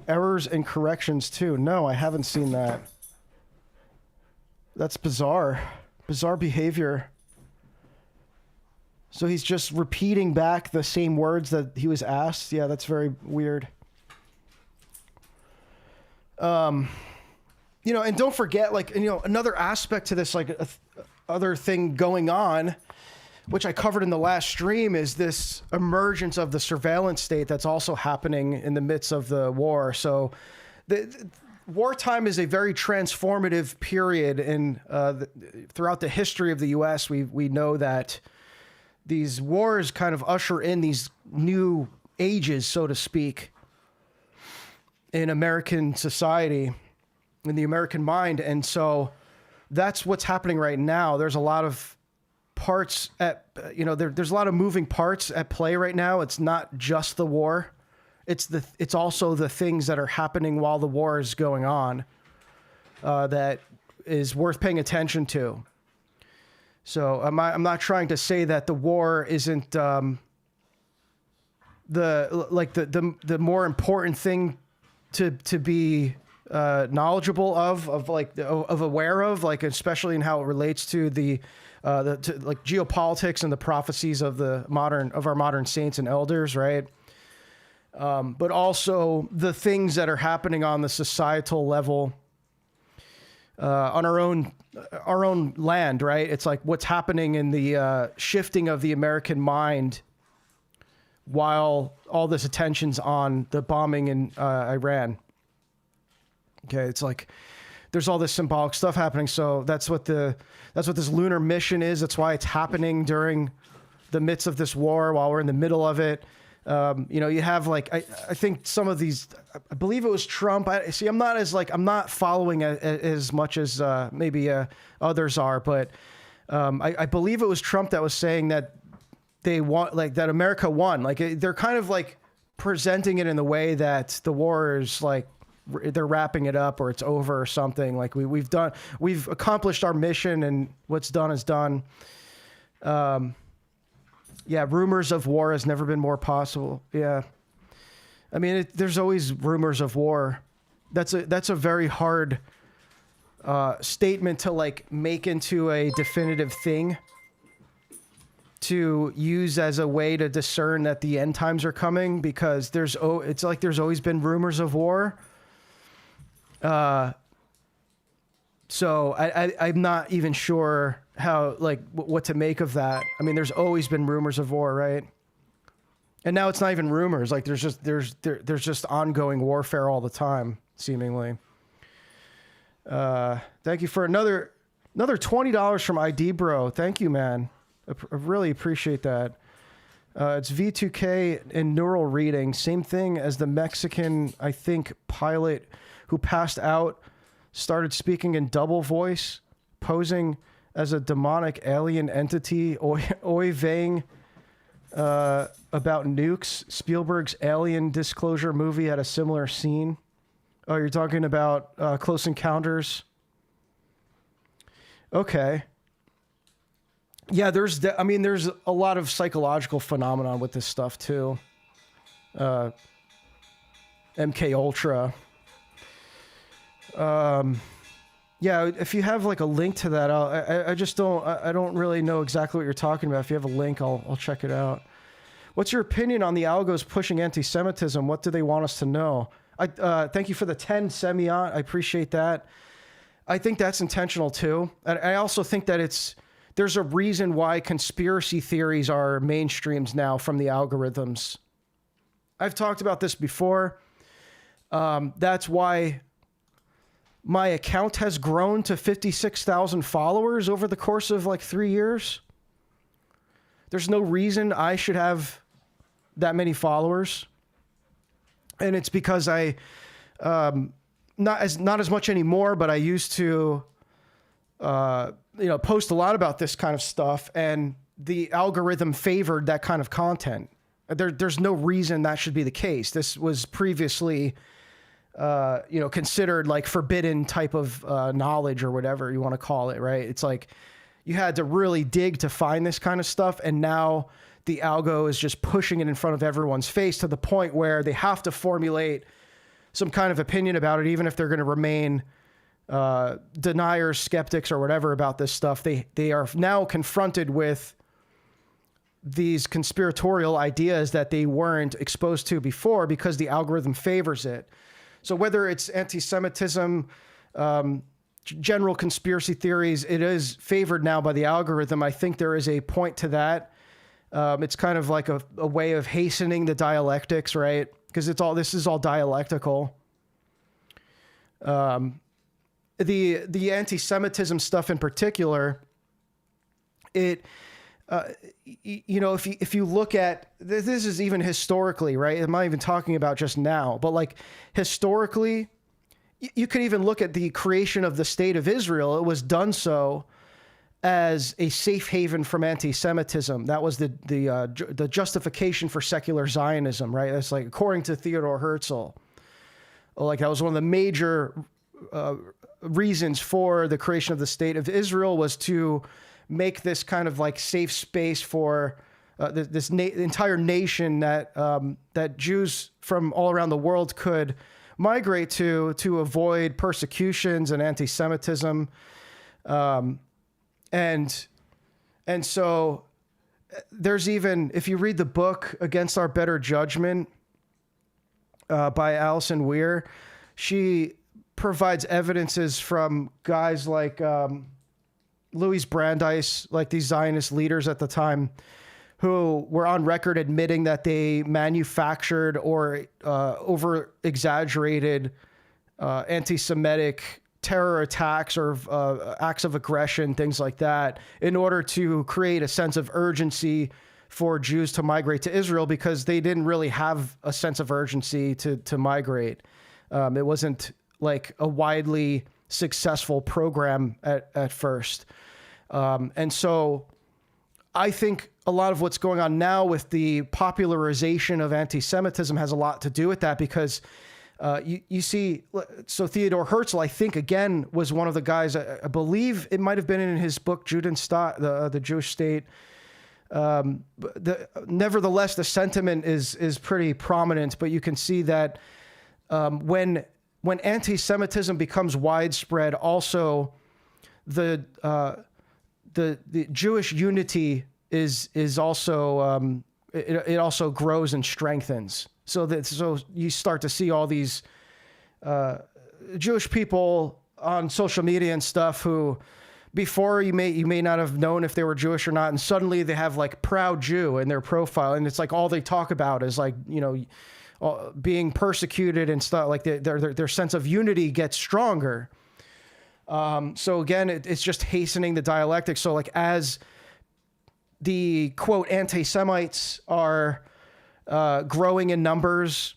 errors and corrections too. No, I haven't seen that. That's bizarre. Bizarre behavior. So he's just repeating back the same words that he was asked. Yeah, that's very weird. And don't forget, another aspect to this, other thing going on, which I covered in the last stream, is this emergence of the surveillance state that's also happening in the midst of the war. So the wartime is a very transformative period throughout the history of the U.S. We know that these wars kind of usher in these new ages, so to speak, in American society, in the American mind. And so that's what's happening right now. There's a lot of parts there's a lot of moving parts at play right now. It's not just the war. It's also the things that are happening while the war is going on that is worth paying attention to. So I'm not trying to say that the war isn't the more important thing to be knowledgeable of aware of, especially in how it relates to the geopolitics and the prophecies of our modern saints and elders, right? But also the things that are happening on the societal level, on our own land, right? It's like what's happening in the shifting of the American mind while all this attention's on the bombing in Iran. Okay, it's like there's all this symbolic stuff happening. So that's what this lunar mission is. That's why it's happening during the midst of this war, while we're in the middle of it. You have like, I think some of these, I believe it was Trump. I'm not following as much as maybe others are, but I believe it was Trump that was saying that they want, like, that America won. Like, they're kind of like presenting it in the way that the war is like, they're wrapping it up or it's over or something. Like we've accomplished our mission and what's done is done. Yeah, rumors of war has never been more possible. Yeah. I mean, there's always rumors of war. That's a very hard statement to like make into a definitive thing to use as a way to discern that the end times are coming, because it's like there's always been rumors of war. So I'm not even sure how, like, what to make of that. I mean, there's always been rumors of war, right? And now it's not even rumors. Like there's just ongoing warfare all the time, seemingly. Thank you for another $20 from ID Bro. Thank you, man. I really appreciate that. It's V2K in neural reading. Same thing as the Mexican, I think, pilot who passed out, started speaking in double voice, posing as a demonic alien entity, oiving about nukes. Spielberg's Alien Disclosure movie had a similar scene. Oh, you're talking about Close Encounters? Okay. Yeah, there's a lot of psychological phenomenon with this stuff too. MK Ultra. Yeah, if you have like a link to that, I don't really know exactly what you're talking about. If you have a link, I'll check it out. What's your opinion on the algos pushing anti-Semitism? What do they want us to know? Thank you for the 10, Semyon. I appreciate that. I think that's intentional too. I also think that there's a reason why conspiracy theories are mainstreams now from the algorithms. I've talked about this before. That's why my account has grown to 56,000 followers over the course of like 3 years. There's no reason I should have that many followers. And it's because I, not as much anymore, but I used to, post a lot about this kind of stuff, and the algorithm favored that kind of content. There's no reason that should be the case. This was previously, considered like forbidden type of knowledge or whatever you want to call it, right? It's like you had to really dig to find this kind of stuff, and now the algo is just pushing it in front of everyone's face to the point where they have to formulate some kind of opinion about it, even if they're going to remain deniers, skeptics, or whatever about this stuff. They are now confronted with these conspiratorial ideas that they weren't exposed to before because the algorithm favors it. So whether it's anti-Semitism, general conspiracy theories, it is favored now by the algorithm. I think there is a point to that. It's kind of like a way of hastening the dialectics, right? Because this is all dialectical. The anti-Semitism stuff in particular, if you look at this is even historically, right? I'm not even talking about just now, but like historically, you could even look at the creation of the state of Israel. It was done so as a safe haven from anti-Semitism. That was the justification for secular Zionism, right? That's like, according to Theodore Herzl, like that was one of the major reasons for the creation of the state of Israel, was to make this kind of like safe space for this entire nation that Jews from all around the world could migrate to avoid persecutions and anti-Semitism. And so there's even, if you read the book Against Our Better Judgment by Alison Weir, she provides evidences from guys like Louis Brandeis, like these Zionist leaders at the time, who were on record admitting that they manufactured or over-exaggerated anti-Semitic terror attacks or acts of aggression, things like that, in order to create a sense of urgency for Jews to migrate to Israel, because they didn't really have a sense of urgency to migrate. It wasn't like a widely successful program at first. And so I think a lot of what's going on now with the popularization of anti-Semitism has a lot to do with that, because you see, so Theodor Herzl, I think, again, was one of the guys, I believe it might have been in his book, Judenstaat, the Jewish State. Nevertheless, the sentiment is pretty prominent, but you can see that when anti-Semitism becomes widespread, also the Jewish unity is also it also grows and strengthens. So you start to see all these Jewish people on social media and stuff who before you may not have known if they were Jewish or not, and suddenly they have like proud Jew in their profile, and it's like all they talk about is like, you know, being persecuted and stuff. Like their sense of unity gets stronger. So again, it's just hastening the dialectic. So like as the quote anti-Semites are growing in numbers,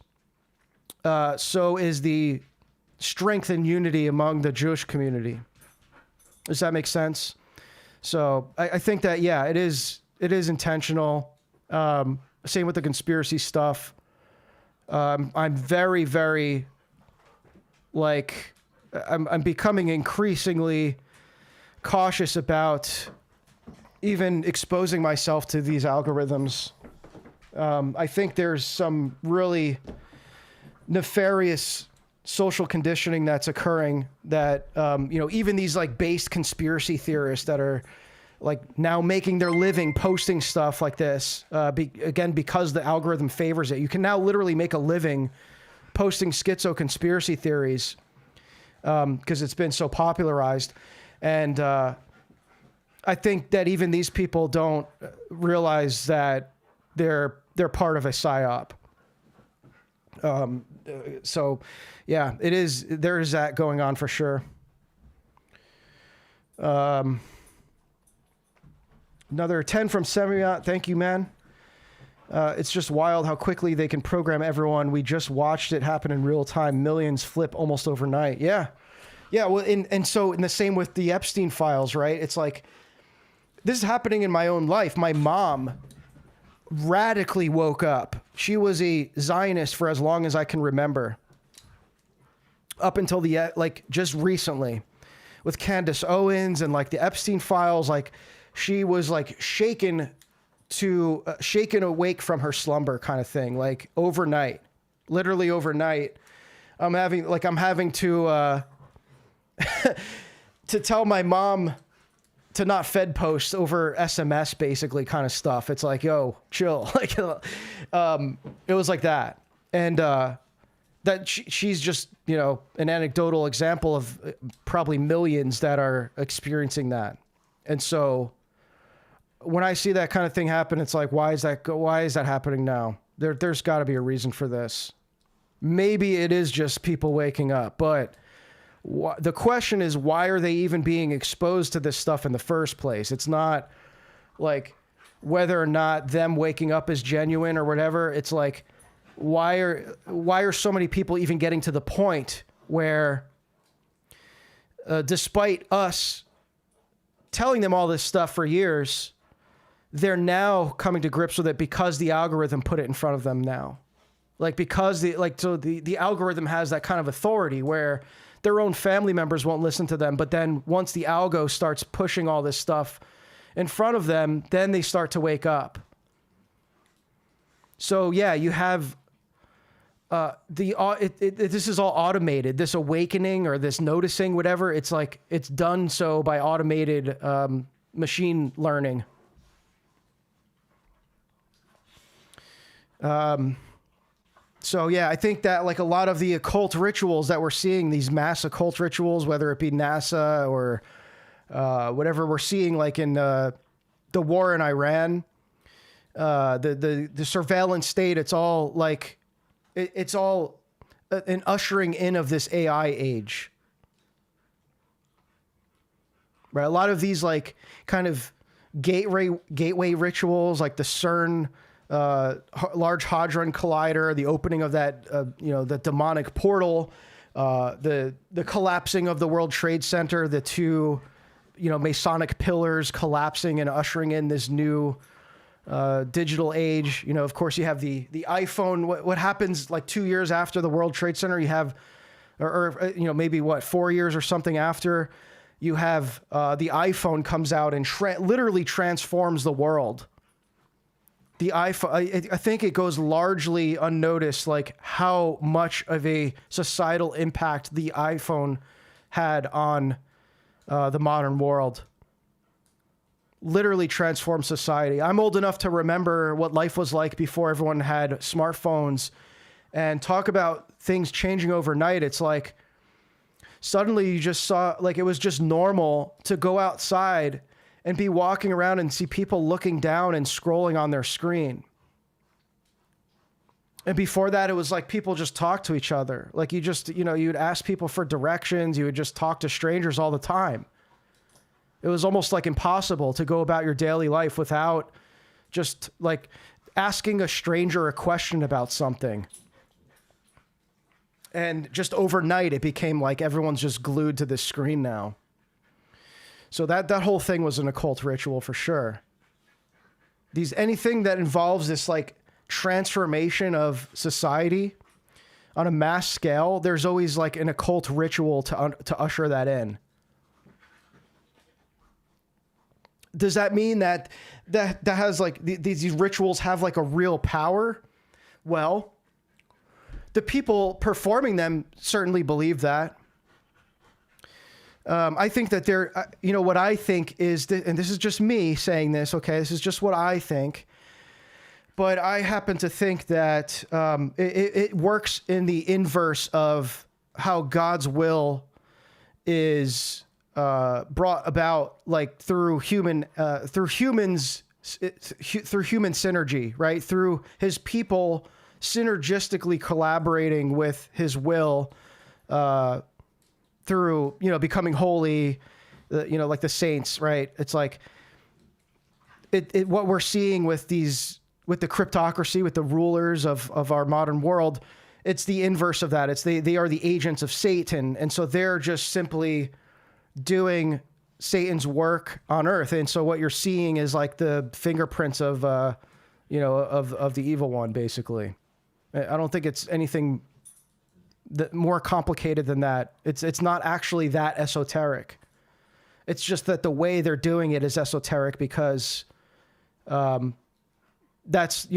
so is the strength and unity among the Jewish community. Does that make sense? So I think that, yeah, it is intentional. Same with the conspiracy stuff. I'm very, very like, I'm becoming increasingly cautious about even exposing myself to these algorithms. I think there's some really nefarious social conditioning that's occurring that, you know, even these like based conspiracy theorists that are like now making their living posting stuff like this, again, because the algorithm favors it. You can now literally make a living posting schizo conspiracy theories because it's been so popularized. And I think that even these people don't realize that they're part of a psyop. So yeah, there is that going on for sure. Another 10 from Semyot. Thank you, man. It's just wild how quickly they can program everyone. We just watched it happen in real time. Millions flip almost overnight. Yeah. Yeah. Well, and so in the same with the Epstein files, right? It's like, this is happening in my own life. My mom radically woke up. She was a Zionist for as long as I can remember. Up until just recently with Candace Owens and like the Epstein files, like she was like shaken awake from her slumber kind of thing, like overnight, literally overnight. I'm having to to tell my mom to not fed post over SMS, basically, kind of stuff. It's like, yo, chill. Like, it was like that. And that she's just, you know, an anecdotal example of probably millions that are experiencing that. And so when I see that kind of thing happen, it's like, why is that happening now? There's got to be a reason for this. Maybe it is just people waking up, but the question is, why are they even being exposed to this stuff in the first place? It's not like whether or not them waking up is genuine or whatever. It's like, why are so many people even getting to the point where, despite us telling them all this stuff for years, they're now coming to grips with it because the algorithm put it in front of them now. Like, because the algorithm has that kind of authority where their own family members won't listen to them. But then once the algo starts pushing all this stuff in front of them, then they start to wake up. So yeah, you have this is all automated, this awakening or this noticing, whatever. It's like, it's done so by automated machine learning. So yeah, I think that like a lot of the occult rituals that we're seeing, these mass occult rituals, whether it be NASA or whatever we're seeing, like in the war in Iran, the surveillance state, it's all like, it's all an ushering in of this AI age. Right, a lot of these like kind of gateway rituals, like the CERN Large Hadron Collider, the opening of that the demonic portal, the collapsing of the World Trade Center, the two Masonic pillars collapsing and ushering in this new digital age. Of course, you have the iPhone. What happens like 2 years after the World Trade Center? You have, or maybe 4 years or something after. You have the iPhone comes out and literally transforms the world. The iPhone, I think it goes largely unnoticed, like how much of a societal impact the iPhone had on the modern world. Literally transformed society. I'm old enough to remember what life was like before everyone had smartphones, and talk about things changing overnight. It's like, suddenly you just saw, like, it was just normal to go outside and be walking around and see people looking down and scrolling on their screen. And before that, it was like people just talked to each other. Like you just, you'd ask people for directions. You would just talk to strangers all the time. It was almost like impossible to go about your daily life without just like asking a stranger a question about something. And just overnight, it became like everyone's just glued to this screen now. So that whole thing was an occult ritual for sure. Anything that involves this like transformation of society on a mass scale, there's always like an occult ritual to usher that in. Does that mean that has like these rituals have like a real power? Well, the people performing them certainly believe that. I think that what I think is, and this is just me saying this, okay, this is just what I think, but I happen to think that it works in the inverse of how God's will is brought about, like through human synergy, right? Through his people synergistically collaborating with his will, through, becoming holy, like the saints, right? It's like what we're seeing with the cryptocracy, with the rulers of our modern world, it's the inverse of that. They are the agents of Satan. And so they're just simply doing Satan's work on earth. And so what you're seeing is like the fingerprints of the evil one, basically. I don't think it's anything more complicated than that. It's not actually that esoteric. It's just that the way they're doing it is esoteric because that's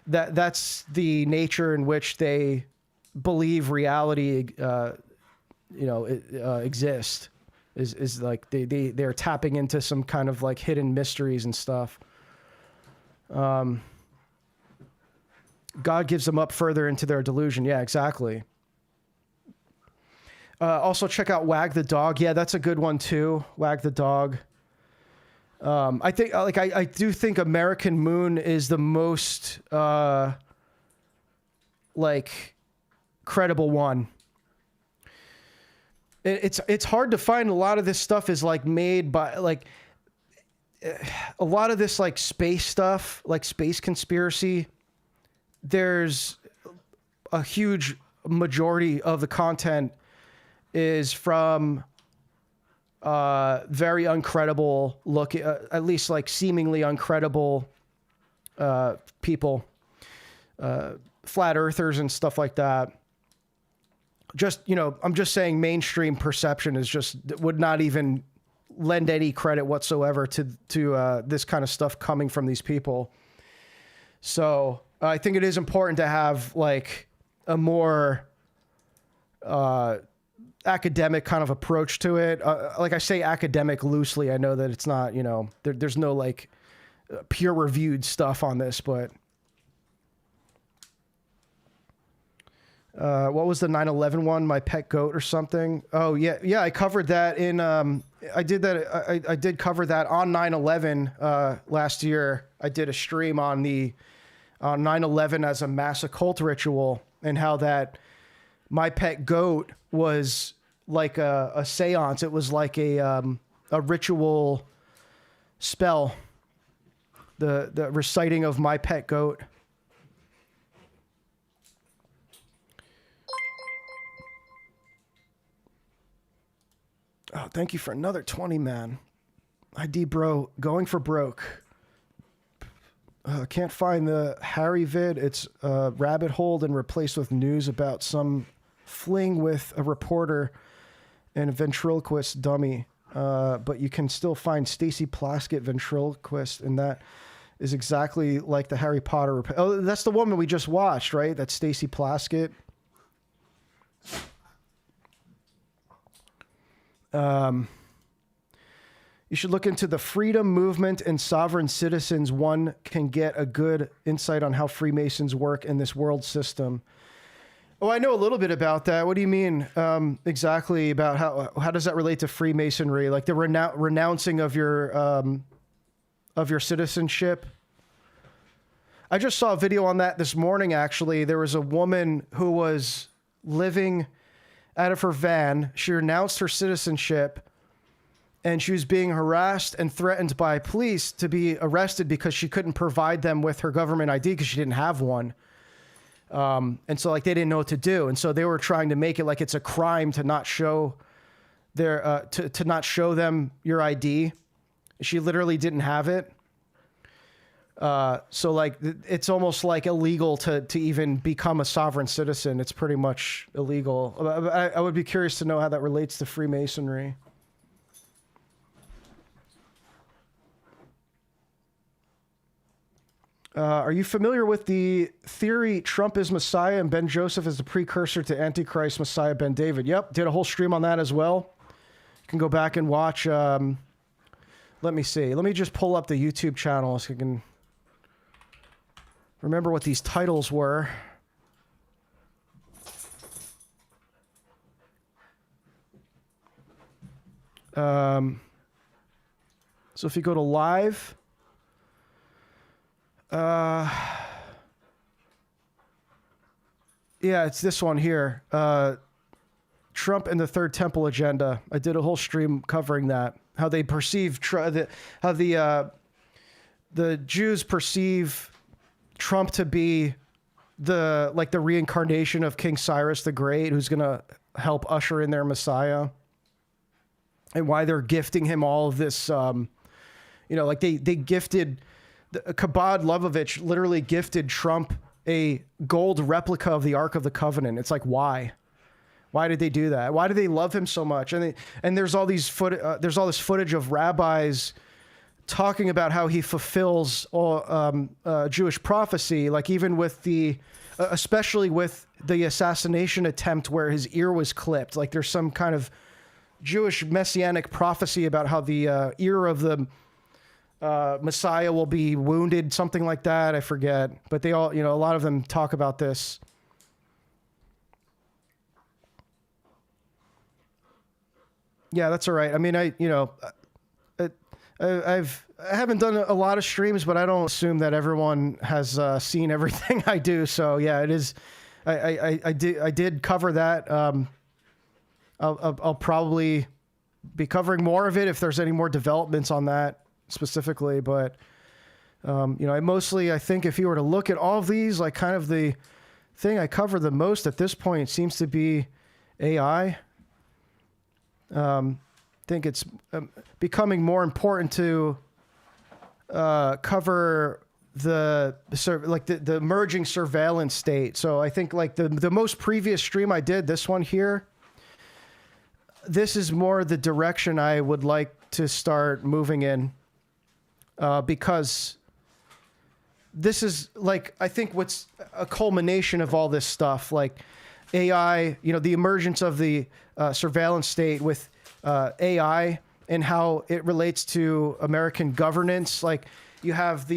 that's the nature in which they believe reality exists. Is like they're tapping into some kind of like hidden mysteries and stuff. God gives them up further into their delusion. Yeah, exactly. Also check out Wag the Dog. Yeah, that's a good one too. Wag the Dog. I think I do think American Moon is the most credible one. It's hard to find. A lot of this stuff is like made by like a lot of this like space stuff, like space conspiracy. There's a huge majority of the content is from very uncredible at least like seemingly uncredible people, flat earthers and stuff like that. Just, I'm just saying mainstream perception would not even lend any credit whatsoever to this kind of stuff coming from these people. So I think it is important to have like a more academic kind of approach to it. Like I say academic loosely. I know that it's not, there's no like peer reviewed stuff on this, but what was the 9/11 one? My Pet Goat or something? Oh yeah. Yeah. I covered that in, I did cover that on 9/11 last year. I did a stream on 9/11 as a mass occult ritual and how that My Pet Goat was like a seance. It was like a ritual spell. The reciting of My Pet Goat. Oh, thank you for another 20, man. ID bro, going for broke. Can't find the Harry vid. It's rabbit holed and replaced with news about some fling with a reporter and a ventriloquist dummy. But you can still find Stacey Plaskett ventriloquist, and that is exactly like the Harry Potter. Oh, that's the woman we just watched, right? That's Stacey Plaskett. You should look into the freedom movement and sovereign citizens. One can get a good insight on how Freemasons work in this world system. Oh, I know a little bit about that. What do you mean exactly about how does that relate to Freemasonry? Like the renouncing of your citizenship? I just saw a video on that this morning, actually. There was a woman who was living out of her van. She renounced her citizenship, and she was being harassed and threatened by police to be arrested because she couldn't provide them with her government ID because she didn't have one. And so like they didn't know what to do. And so they were trying to make it like it's a crime to not show their, to not show them your ID. She literally didn't have it. So like it's almost like illegal to even become a sovereign citizen. It's pretty much illegal. I would be curious to know how that relates to Freemasonry. Are you familiar with the theory Trump is Messiah and Ben Joseph is the precursor to Antichrist Messiah Ben David? Yep, did a whole stream on that as well. You can go back and watch. Let me see. Let me just pull up the YouTube channel so you can remember what these titles were. So if you go to live... yeah, it's this one here. Trump and the Third Temple Agenda. I did a whole stream covering that. How they perceive, how the Jews perceive Trump to be the reincarnation of King Cyrus the Great, who's going to help usher in their Messiah. And why they're gifting him all of this, like they gifted... Kabod Lovovich literally gifted Trump a gold replica of the Ark of the Covenant. It's like, why? Why did they do that? Why do they love him so much? And there's all these there's all this footage of rabbis talking about how he fulfills all Jewish prophecy, like even with especially with the assassination attempt where his ear was clipped. Like there's some kind of Jewish messianic prophecy about how the ear of the Messiah will be wounded, something like that. I forget, but they all, a lot of them talk about this. Yeah, that's all right. I mean, I haven't done a lot of streams, but I don't assume that everyone has seen everything I do. So yeah, it is. I did cover that. I'll probably be covering more of it if there's any more developments on that specifically, but I think if you were to look at all of these, like kind of the thing I cover the most at this point seems to be AI. I think it's becoming more important to cover the emerging surveillance state. So I think like the most previous stream I did, this one here, this is more the direction I would like to start moving in. Because this is like, I think what's a culmination of all this stuff, like AI, the emergence of the surveillance state with AI and how it relates to American governance. Like you have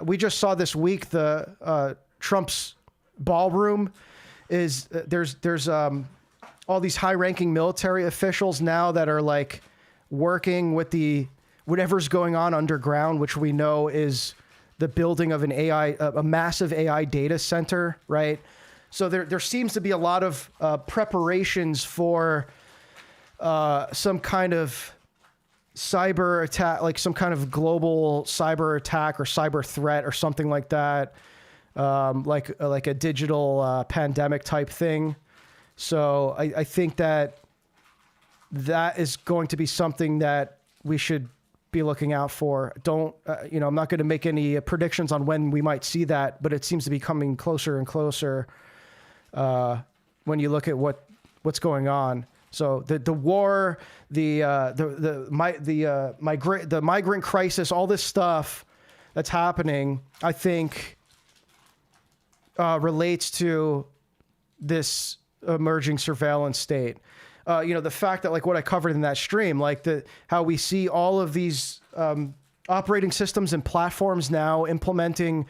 we just saw this week, the Trump's ballroom is there's all these high-ranking military officials now that are like working with whatever's going on underground, which we know is the building of a massive AI data center, right? So there seems to be a lot of preparations for some kind of cyber attack, like some kind of global cyber attack or cyber threat or something like that, like a digital pandemic type thing. So I think that is going to be something that we should be looking out for. Don't, I'm not going to make any predictions on when we might see that, but it seems to be coming closer and closer when you look at what's going on. So the war, the migrant crisis, all this stuff that's happening, I think relates to this emerging surveillance state. The fact that, like what I covered in that stream, like how we see all of these operating systems and platforms now implementing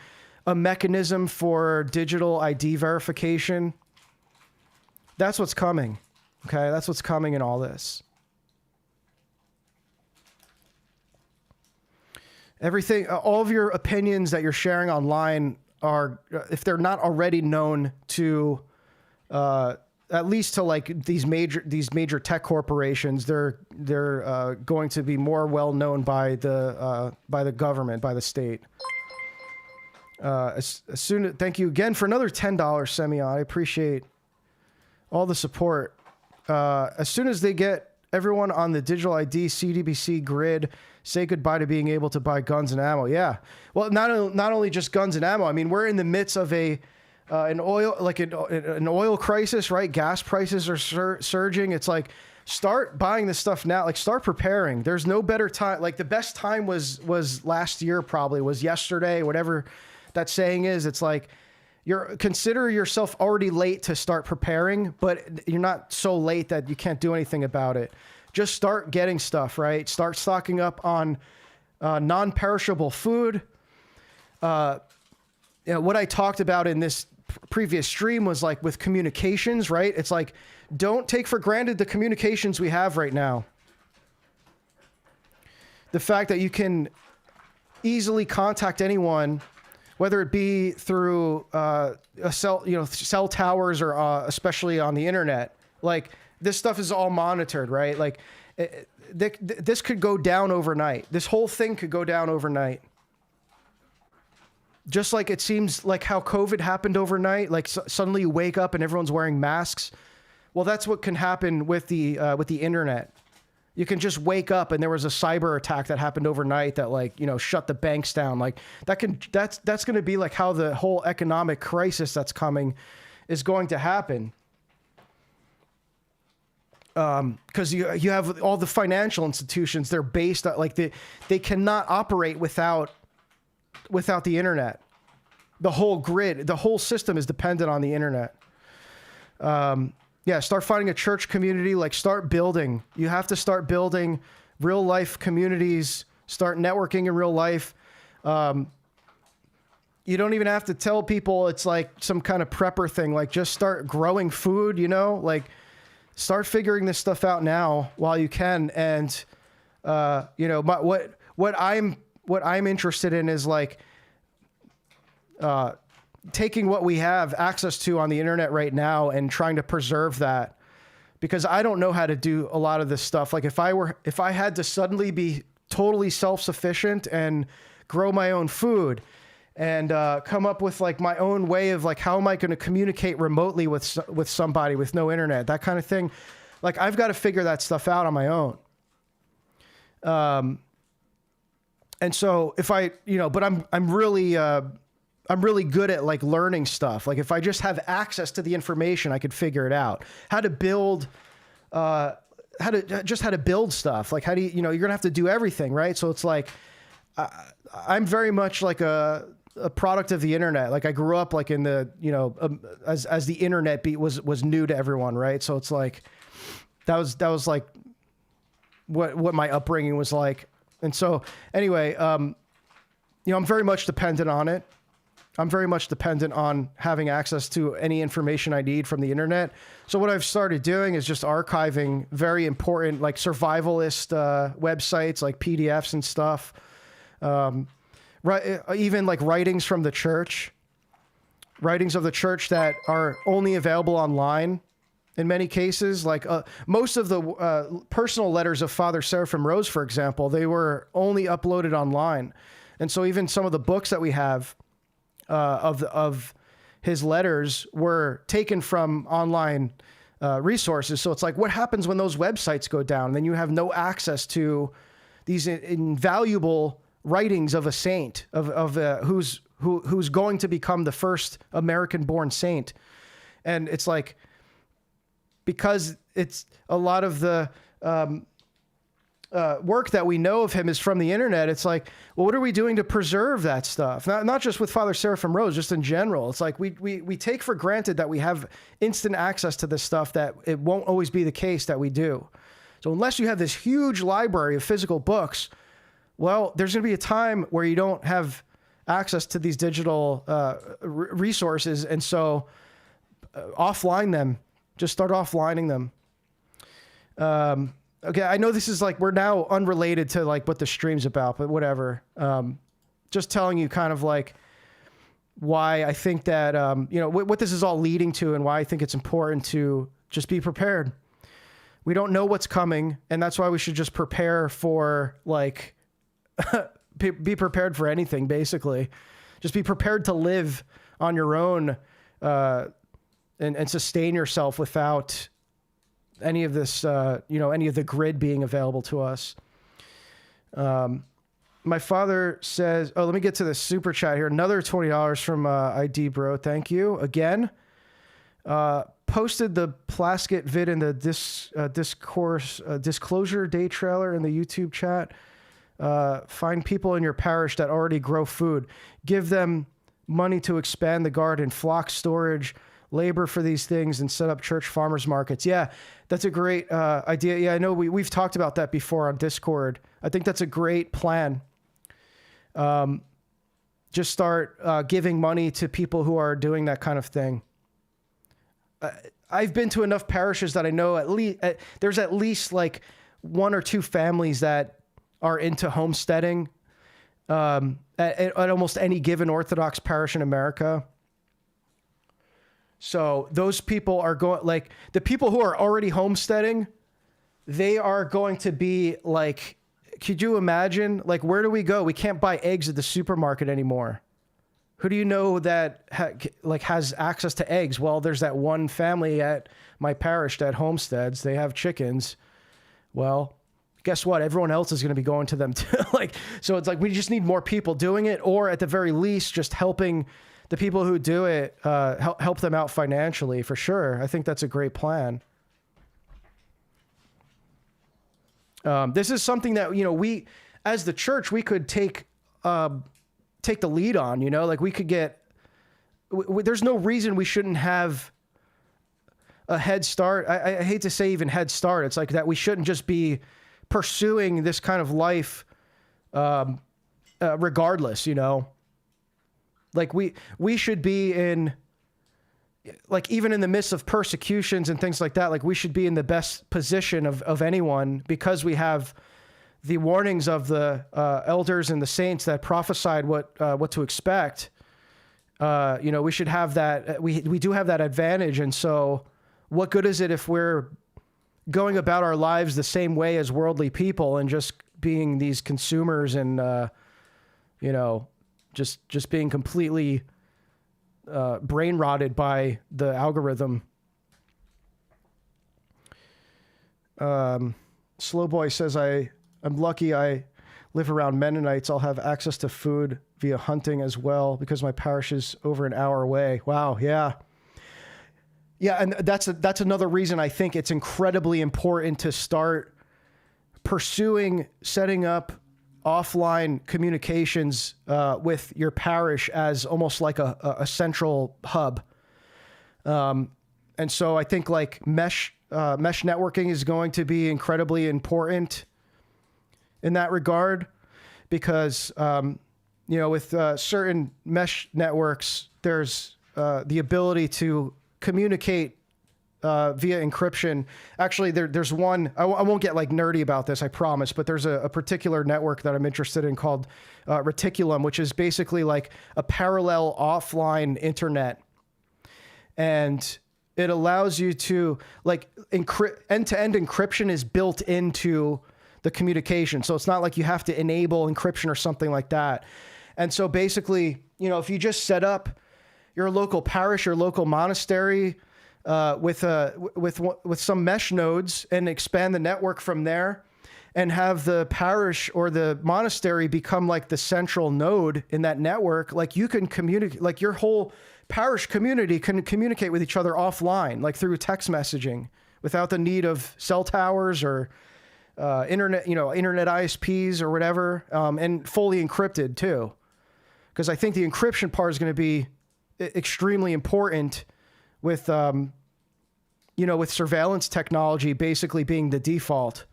a mechanism for digital ID verification. That's what's coming. Okay, that's what's coming in all this. Everything, all of your opinions that you're sharing online are, if they're not already known to, at least to like these major tech corporations, they're going to be more well known by the government, by the state. Thank you again for another $10, Semyon. I appreciate all the support. As soon as they get everyone on the digital ID CDBC grid, say goodbye to being able to buy guns and ammo. Yeah. Well, not only just guns and ammo. I mean, we're in the midst of an oil crisis, right? Gas prices are surging. It's like, start buying this stuff now. Like, start preparing. There's no better time. Like, the best time was last year, probably was yesterday, whatever that saying is. It's like, consider yourself already late to start preparing, but you're not so late that you can't do anything about it. Just start getting stuff, right? Start stocking up on non-perishable food. What I talked about in this previous stream was like with communications, right? It's like, don't take for granted the communications we have right now. The fact that you can easily contact anyone, whether it be through cell towers or especially on the internet. Like, this stuff is all monitored, right? Like, this could go down overnight. This whole thing could go down overnight. Just like it seems like how COVID happened overnight. Like, suddenly you wake up and everyone's wearing masks. Well, that's what can happen with the internet. You can just wake up and there was a cyber attack that happened overnight that shut the banks down. Like, that's going to be like how the whole economic crisis that's coming is going to happen. Because you have all the financial institutions, they're based on, like, they cannot operate without the internet. The whole grid, the whole system is dependent on the internet. Start finding a church community, like, start building. You have to start building real life communities, start networking in real life. You don't even have to tell people it's like some kind of prepper thing. Like, just start growing food, like, start figuring this stuff out now while you can. And, what I'm interested in is like, taking what we have access to on the internet right now and trying to preserve that, because I don't know how to do a lot of this stuff. Like, if I had to suddenly be totally self-sufficient and grow my own food and come up with like my own way of like, how am I going to communicate remotely with somebody with no internet, that kind of thing. Like, I've got to figure that stuff out on my own. And so if but I'm really good at like learning stuff. Like, if I just have access to the information, I could figure it out. How to build stuff. Like, how do you're going to have to do everything, right? So it's like, I'm very much like a product of the internet. Like, I grew up like in the, as the internet was new to everyone, right? So it's like, that was like what my upbringing was like. And so anyway, I'm very much dependent on it. I'm very much dependent on having access to any information I need from the internet. So what I've started doing is just archiving very important, like, survivalist websites, like PDFs and stuff. Even like writings from the church. writings of the church that are only available online in many cases. Like most of the personal letters of Father Seraphim Rose, for example, they were only uploaded online. And so even some of the books that we have of his letters were taken from online resources. So it's like, what happens when those websites go down? Then you have no access to these invaluable writings of a saint, who's going to become the first American-born saint. And it's like, because it's a lot of the work that we know of him is from the internet, it's like, well, what are we doing to preserve that stuff? Not just with Father Seraphim Rose, just in general. It's like we take for granted that we have instant access to this stuff, that it won't always be the case that we do. So unless you have this huge library of physical books, well, there's going to be a time where you don't have access to these digital resources. And so offline them. Just start offlining them. Okay, I know this is like, we're now unrelated to like what the stream's about, but whatever. Just telling you kind of like why I think that, what this is all leading to, and why I think it's important to just be prepared. We don't know what's coming, and that's why we should just prepare for like, be prepared for anything, basically. Just be prepared to live on your own, and sustain yourself without any of this, any of the grid being available to us. My father says, let me get to the super chat here. Another $20 from ID Bro. Thank you again. Posted the Plaskett vid in the disclosure day trailer in the YouTube chat. Find people in your parish that already grow food. Give them money to expand the garden, flock storage, labor for these things, and set up church farmers markets. Yeah, that's a great idea. Yeah, I know we've talked about that before on Discord. I think that's a great plan. Just start giving money to people who are doing that kind of thing. I've been to enough parishes that I know there's at least like one or two families that are into homesteading at almost any given Orthodox parish in America. So those people are going, like the people who are already homesteading, they are going to be like, could you imagine? Like, where do we go? We can't buy eggs at the supermarket anymore. Who do you know that has access to eggs? Well, there's that one family at my parish that homesteads. They have chickens. Well, guess what? Everyone else is going to be going to them too. So it's like, we just need more people doing it, or at the very least, just helping the people who do it, help them out financially, for sure. I think that's a great plan. This is something that, we, as the church, we could take the lead on, like we could get, there's no reason we shouldn't have a head start. I hate to say even head start. It's like that we shouldn't just be pursuing this kind of life regardless, Like we should be in, like, even in the midst of persecutions and things like that, like we should be in the best position of anyone, because we have the warnings of the elders and the saints that prophesied what to expect. We should have that. We do have that advantage. And so what good is it if we're going about our lives the same way as worldly people and just being these consumers and, just being completely brain rotted by the algorithm. Slow Boy says, I'm lucky I live around Mennonites. I'll have access to food via hunting as well because my parish is over an hour away. Wow. Yeah. Yeah. And that's another reason I think it's incredibly important to start pursuing setting up offline communications with your parish as almost like a central hub. And so I think like mesh networking is going to be incredibly important in that regard, because, with certain mesh networks, there's the ability to communicate via encryption. Actually, there's one, I won't get like nerdy about this, I promise, but there's a particular network that I'm interested in called Reticulum, which is basically like a parallel offline internet and it allows you to like end-to-end encryption is built into the communication. So it's not like you have to enable encryption or something like that. And so basically, you know, if you just set up your local parish or local monastery with some mesh nodes and expand the network from there, and have the parish or the monastery become like the central node in that network, like you can communicate, like your whole parish community can communicate with each other offline, like through text messaging, without the need of cell towers or internet, internet ISPs or whatever, and fully encrypted too. Because I think the encryption part is going to be extremely important with, with surveillance technology basically being the default.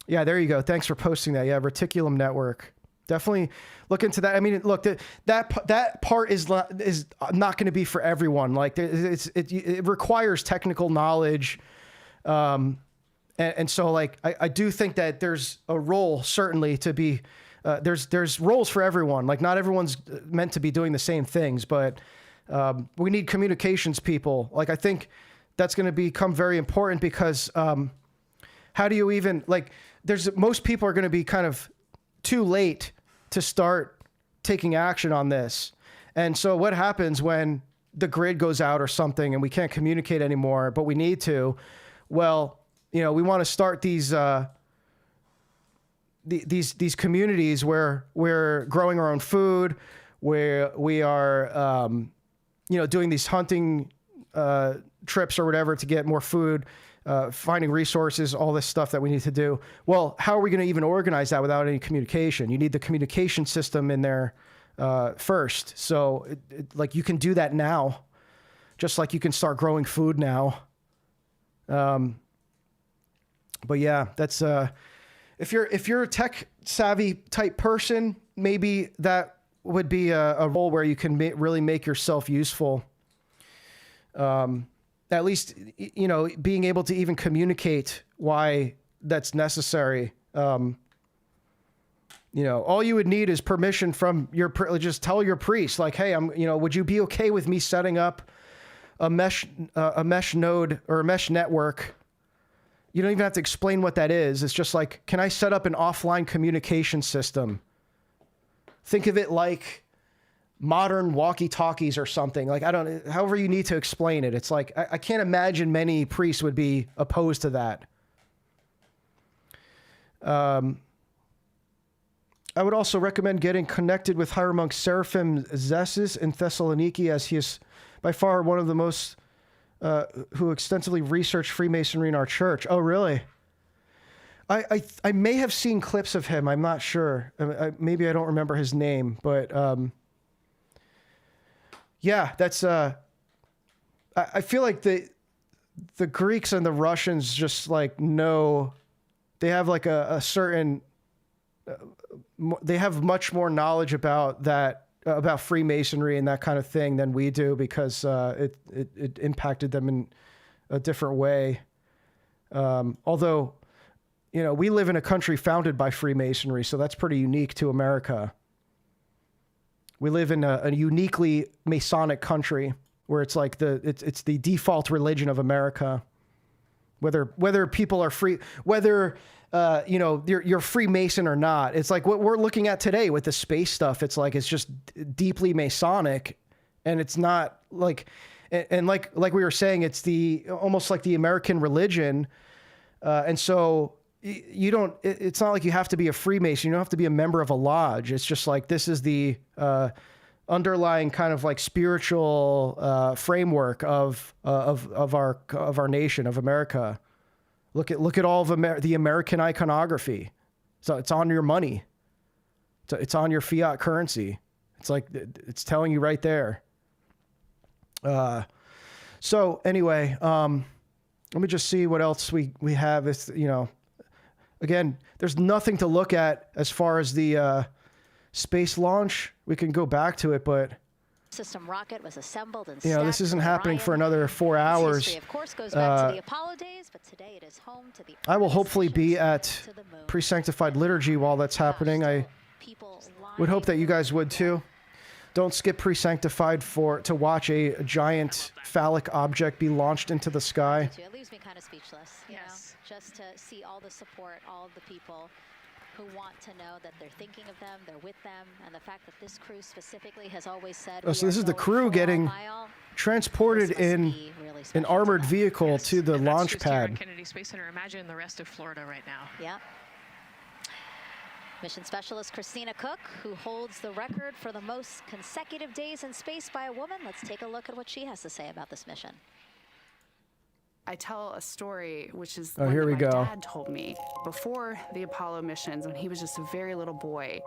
Yeah, there you go. Thanks for posting that. Yeah, reticulum network. Definitely look into that. I mean, look, that part is not going to be for everyone. Like, it requires technical knowledge, and so like I do think that there's a role certainly to be. There's roles for everyone. Like, not everyone's meant to be doing the same things, but we need communications people. Like, I think that's going to become very important because how do you even like? Most people are going to be kind of too late to start taking action on this. And so what happens when the grid goes out or something and we can't communicate anymore, but we need to? Well, we want to start these communities where we're growing our own food, where we are, doing these hunting trips or whatever to get more food, finding resources, all this stuff that we need to do. Well, how are we going to even organize that without any communication? You need the communication system in there first. So like you can do that now, just like you can start growing food now. But yeah, that's if you're a tech savvy type person, maybe that would be a role where you can really make yourself useful. At least, being able to even communicate why that's necessary. All you would need is permission from just tell your priest, like, hey, would you be okay with me setting up a mesh node or a mesh network? You don't even have to explain what that is. It's just like, can I set up an offline communication system? Think of it like modern walkie-talkies or something. Like, however you need to explain it. It's like, I can't imagine many priests would be opposed to that. I would also recommend getting connected with Higher Monk Seraphim Zesis in Thessaloniki, as he is by far one of the most, who extensively researched Freemasonry in our church. Oh, really? I may have seen clips of him. I'm not sure. Maybe I don't remember his name, but yeah, that's I feel like the Greeks and the Russians just like know, they have like a certain, they have much more knowledge about that, about Freemasonry and that kind of thing than we do, because it impacted them in a different way. Although, we live in a country founded by Freemasonry, so that's pretty unique to America. We live in a uniquely Masonic country where it's like it's the default religion of America. Whether people are free, whether you're Freemason or not, it's like what we're looking at today with the space stuff. It's like it's just deeply Masonic, and it's not like, and like we were saying, it's almost like the American religion, and so. It's not like you have to be a Freemason. You don't have to be a member of a lodge. It's just like, this is the underlying kind of like spiritual framework of our nation, of America. Look at all of the American iconography. So it's on your money. It's on your fiat currency. It's like, it's telling you right there. So anyway, let me just see what else we have. It's, again, there's nothing to look at as far as the space launch. We can go back to it, but system rocket was assembled and this isn't happening for another 4 hours. History, of course, goes back to the Apollo days, but today it is home to the I will hopefully be at Pre-Sanctified Liturgy while that's happening. I would hope that you guys would too. Don't skip pre-sanctified to watch a giant phallic object be launched into the sky. It leaves me kind of speechless, you know, just to see all the support, all of the people who want to know that they're thinking of them, they're with them, and the fact that this crew specifically has always said, Oh, so this is the crew getting transported in an armored vehicle to the launch pad. Kennedy Space Center. Imagine the rest of Florida right now. Yeah. Mission specialist Christina Cook, who holds the record for the most consecutive days in space by a woman. Let's take a look at what she has to say about this mission. I tell a story, which is Oh, one here that we my go. dad told me before the Apollo missions when he was just a very little boy.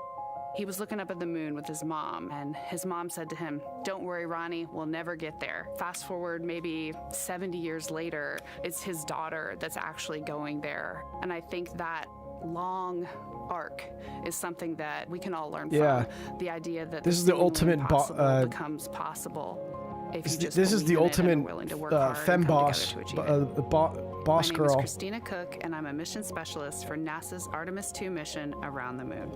He was looking up at the moon with his mom, and his mom said to him, "Don't worry, Ronnie, we'll never get there." Fast forward maybe 70 years later, it's his daughter that's actually going there. And I think that long arc is something that we can all learn Yeah. from. The idea that This is the seemingly ultimate impossible becomes possible. If you just This is the believe in it and are ultimate willing to work hard and fem come boss, together to achieve it. boss My name girl. is Christina Cook, and I'm a mission specialist for NASA's Artemis II mission around the moon.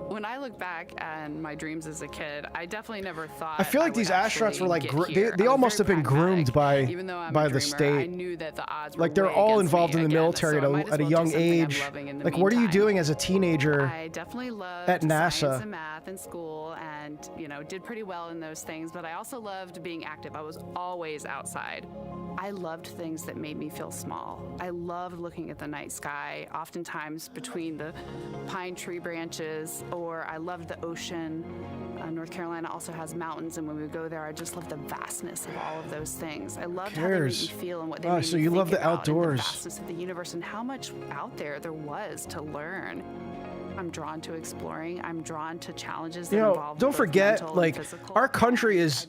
When I look back at my dreams as a kid, I definitely never thought I feel like would these astronauts were like actually get here. they I was almost have very been groomed by Even though I'm by a the dreamer, state. I knew that the odds were Like they're way all against involved me in the again, military so I might at as a well do young something I'm age. loving in the Like, what are you meantime. doing as a teenager I definitely loved at science NASA? and math in school, and did pretty well in those things. But I also loved being active. I was always outside. I loved things that made me feel small. I loved looking at the night sky, oftentimes between the pine tree branches, or I loved the ocean. North Carolina also has mountains, and when we would go there, I just loved the vastness of all of those things. I loved how they made me Cares? feel and what they Oh, made so me you think love the about, and outdoors. the vastness of the universe, and how much out there was to learn. I'm drawn to exploring. I'm drawn to challenges that involve Don't both forget, mental and like, physical. our country is.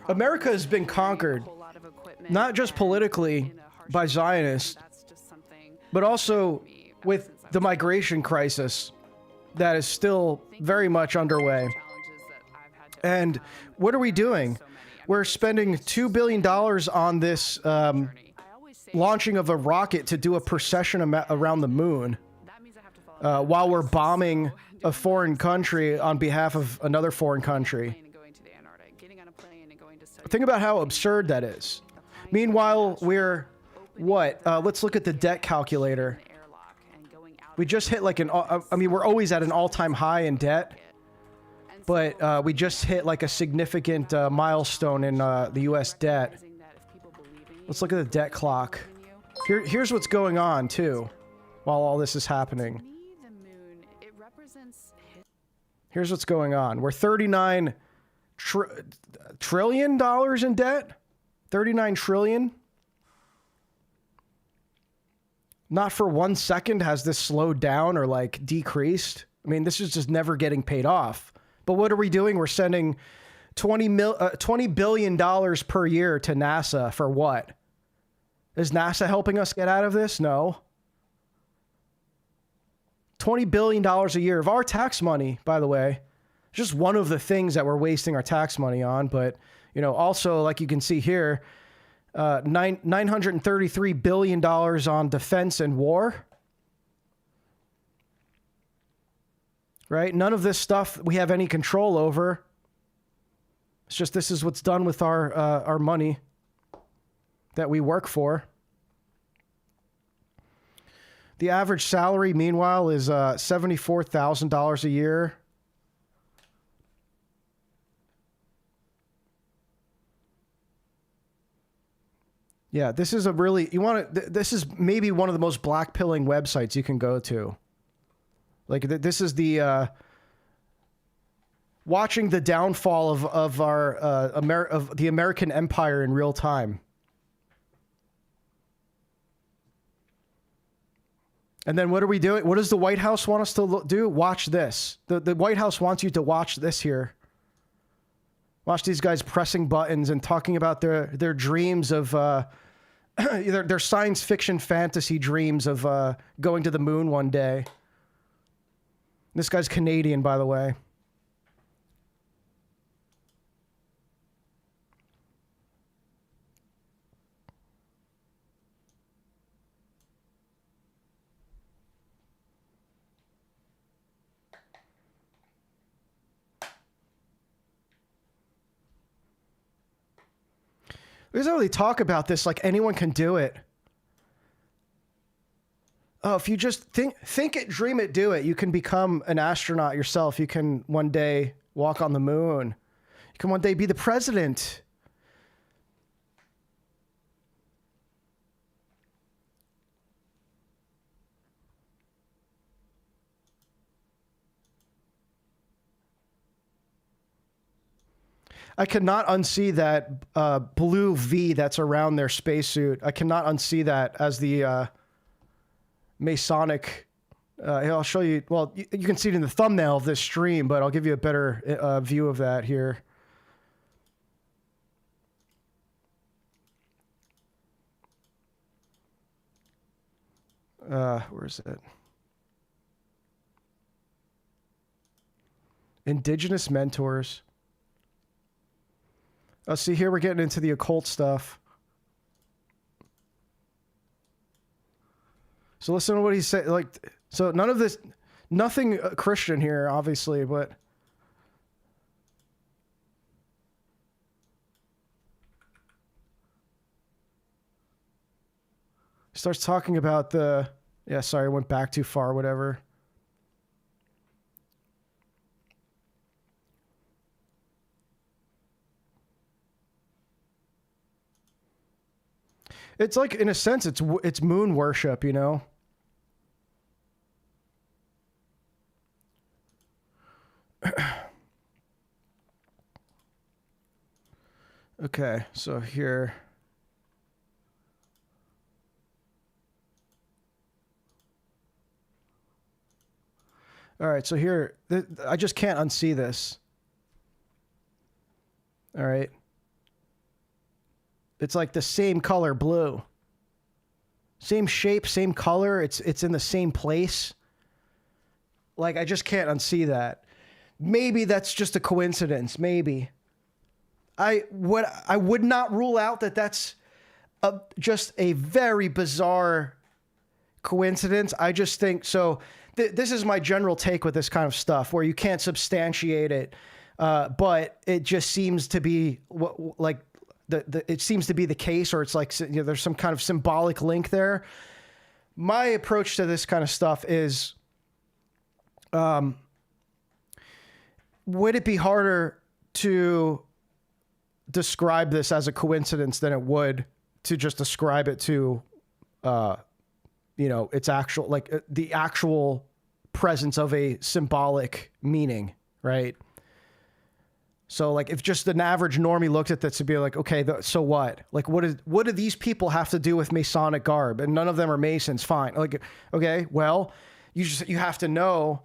America has been conquered, not just politically by Zionists, but also with the migration crisis that is still very much underway. And what are we doing? We're spending $2 billion on this launching of a rocket to do a procession around the moon while we're bombing a foreign country on behalf of another foreign country. Think about how absurd that is. Meanwhile, we're what? Let's look at the debt calculator. We just hit like we're always at an all-time high in debt, but we just hit like a significant milestone in the U.S. debt. Let's look at the debt clock. Here's what's going on too, while all this is happening. Here's what's going on. We're $39 trillion in debt. 39 trillion. Not for 1 second has this slowed down or like decreased. I mean, this is just never getting paid off. But what are we doing? We're sending $20 billion per year to NASA for what? Is NASA helping us get out of this? No. $20 billion a year of our tax money, by the way. Just one of the things that we're wasting our tax money on. But, also, like you can see here, $933 billion on defense and war. Right? None of this stuff we have any control over. It's just this is what's done with our money that we work for. The average salary, meanwhile, is $74,000 a year. Yeah, this is this is maybe one of the most blackpilling websites you can go to. Like this is the watching the downfall of the American empire in real time. And then what are we doing? What does the White House want us to do? Watch this. The White House wants you to watch this here. Watch these guys pressing buttons and talking about their dreams of their science fiction fantasy dreams of going to the moon one day. This guy's Canadian, by the way. We doesn't really talk about this like anyone can do it. Oh, if you just think it, dream it, do it. You can become an astronaut yourself. You can one day walk on the moon. You can one day be the president. I cannot unsee that blue V that's around their spacesuit. I cannot unsee that as the Masonic. I'll show you. Well, you can see it in the thumbnail of this stream, but I'll give you a better view of that here. Where is it? Indigenous mentors. Oh, see, here we're getting into the occult stuff. So listen to what he said. Like, so none of this, nothing Christian here, obviously, but he starts talking about the, yeah, sorry, I went back too far, whatever. It's like, in a sense, it's moon worship, you know? Okay, so here. All right, so here, I just can't unsee this. All right. It's like the same color blue. Same shape, same color. It's in the same place. Like, I just can't unsee that. Maybe that's just a coincidence. Maybe. I would not rule out that that's just a very bizarre coincidence. I just think so. This is my general take with this kind of stuff, where you can't substantiate it, but it just seems to be like it seems to be the case, or it's like, you know, there's some kind of symbolic link there. My approach to this kind of stuff is, would it be harder to describe this as a coincidence than it would to just describe it to, you know, its actual, like the actual presence of a symbolic meaning, right? So like, if just an average normie looked at this to be like, okay, so what? Like, what do these people have to do with Masonic garb? And none of them are Masons. Fine. Like, okay, well, you have to know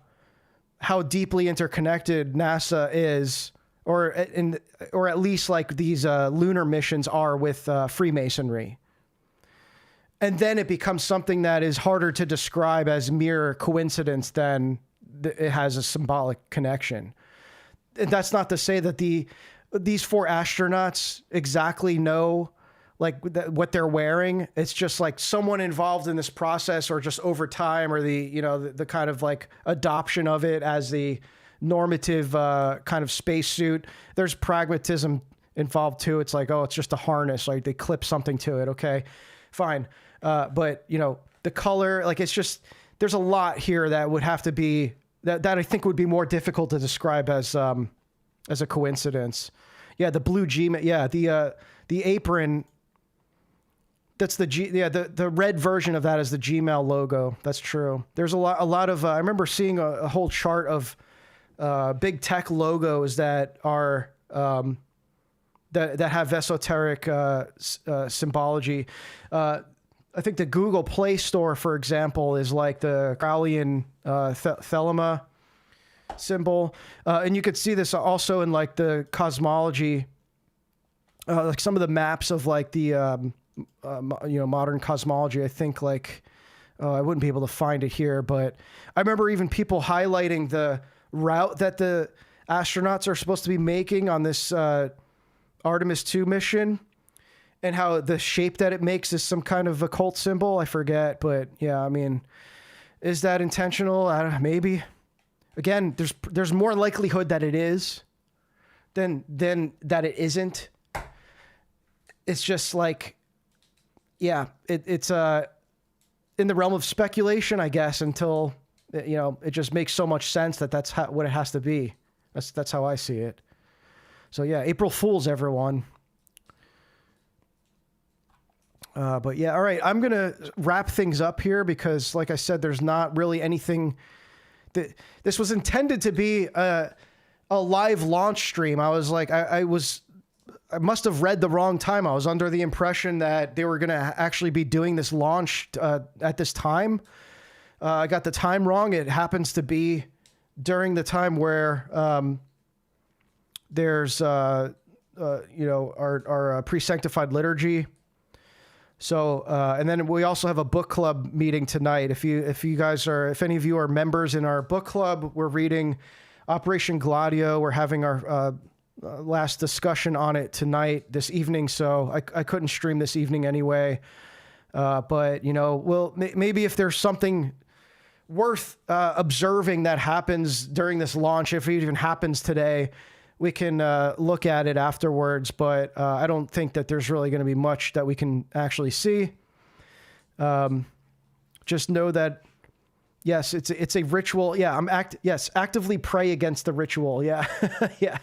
how deeply interconnected NASA is, or at least like these lunar missions are with Freemasonry. And then it becomes something that is harder to describe as mere coincidence than it has a symbolic connection. And that's not to say that these four astronauts exactly know like what they're wearing. It's just like someone involved in this process, or just over time, or the kind of like adoption of it as the normative kind of spacesuit. There's pragmatism involved too. It's like, oh, it's just a harness. Like they clip something to it. Okay, fine. But you know, the color, like it's just, there's a lot here that would have to be, that I think would be more difficult to describe as a coincidence. Yeah, the blue G, yeah, the apron. That's the red version of that is the Gmail logo. That's true. There's a lot of I remember seeing a whole chart of big tech logos that are that have esoteric symbology. I think the Google Play Store, for example, is like the Crowleyan thelema symbol, and you could see this also in like the cosmology, like some of the maps of like the modern cosmology. I think like I wouldn't be able to find it here, but I remember even people highlighting the route that the astronauts are supposed to be making on this Artemis II mission, and how the shape that it makes is some kind of occult symbol. I forget, but yeah, I mean, is that intentional? I don't know, maybe. Again, there's more likelihood that it is than that it isn't. it's just like, yeah, it's in the realm of speculation, I guess, until, you know, it just makes so much sense that that's what it has to be. That's how I see it. So yeah, April Fools, everyone. But yeah, all right, I'm going to wrap things up here because, like I said, there's not really anything that this was intended to be a live launch stream. I was like, I must have read the wrong time. I was under the impression that they were going to actually be doing this launch at this time. I got the time wrong. It happens to be during the time where there's, you know, our pre-sanctified liturgy. So, and then we also have a book club meeting tonight. If any of you are members in our book club, we're reading Operation Gladio. We're having our last discussion on it tonight, this evening. So I couldn't stream this evening anyway. But, you know, well, maybe if there's something worth observing that happens during this launch, if it even happens today, we can look at it afterwards, but I don't think that there's really going to be much that we can actually see. Just know that, yes, it's a ritual. Yeah, actively pray against the ritual. Yeah, yeah,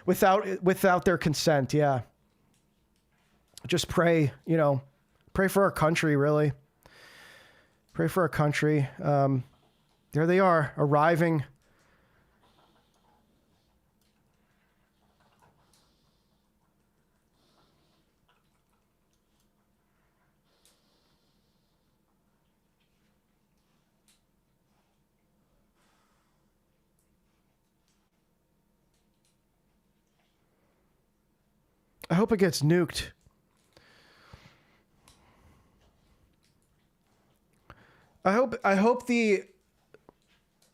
without their consent. Yeah, just pray. You know, pray for our country. Really, pray for our country. There they are, arriving. I hope it gets nuked. I hope the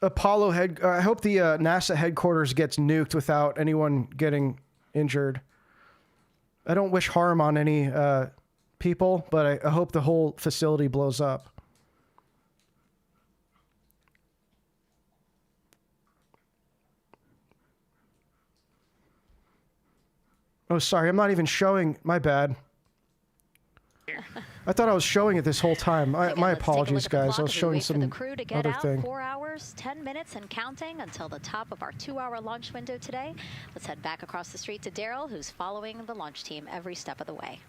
NASA headquarters gets nuked without anyone getting injured. I don't wish harm on any people, but I hope the whole facility blows up. Oh, sorry, I'm not even showing. My bad. I thought I was showing it this whole time. My apologies, guys. I was showing some other thing. 4 hours, 10 minutes, and counting until the top of our 2-hour launch window today. Let's head back across the street to Daryl, who's following the launch team every step of the way.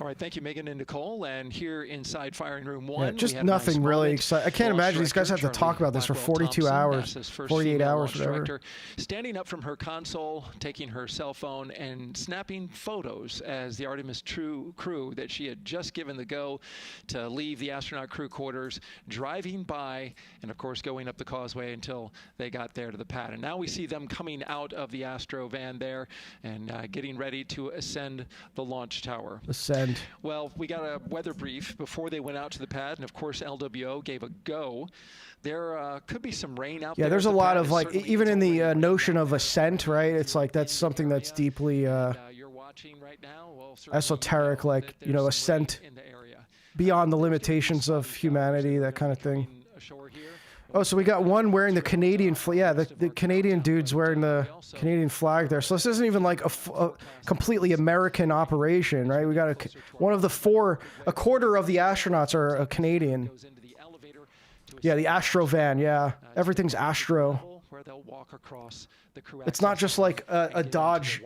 All right, thank you, Megan and Nicole. And here inside Firing Room 1, yeah, just nothing really exciting. I can't imagine these guys have to talk about this for 42 hours, 48 hours, whatever. Standing up from her console, taking her cell phone, and snapping photos as the Artemis II crew that she had just given the go to leave the astronaut crew quarters, driving by, and of course going up the causeway until they got there to the pad. And now we see them coming out of the Astro van there and getting ready to ascend the launch tower. Ascend. Well, we got a weather brief before they went out to the pad, and of course LWO gave a go. There could be some rain out there. Yeah, there's a lot of, like, even in the notion of ascent, right? It's like that's something that's deeply esoteric, like, you know, ascent beyond the limitations of humanity, that kind of thing. Oh, so we got one wearing the Canadian flag. Yeah, the Canadian dude's wearing the Canadian flag there. So this isn't even like a completely American operation, right? We got a quarter of the astronauts are Canadian. Yeah, the Astro van. Yeah, everything's Astro. It's not just like a Dodge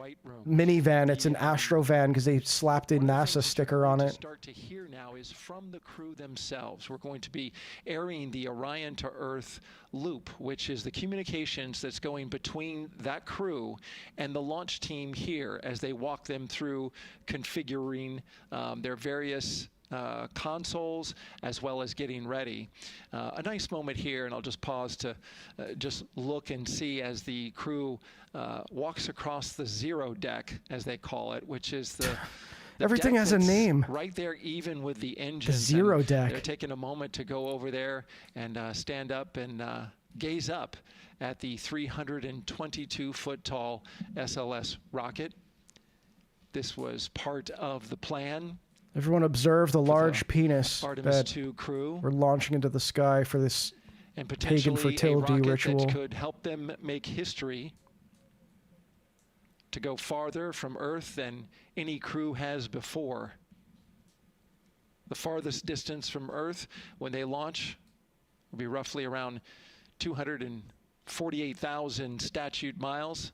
minivan. It's an Astro van because they slapped a NASA sticker on it. Start to hear now is from the crew themselves. We're going to be airing the Orion to Earth loop, which is the communications that's going between that crew and the launch team here as they walk them through configuring their various consoles as well as getting ready. A nice moment here, and I'll just pause to just look and see as the crew walks across the zero deck, as they call it, which is the everything has a name. Right there, even with the engines. The zero deck. They're taking a moment to go over there and stand up and gaze up at the 322-foot tall SLS rocket. This was part of the plan. Everyone observe the large penis Artemis that II crew. We're launching into the sky for this and pagan fertility a rocket ritual. That could help them make history to go farther from Earth than any crew has before. The farthest distance from Earth when they launch will be roughly around 248,000 statute miles.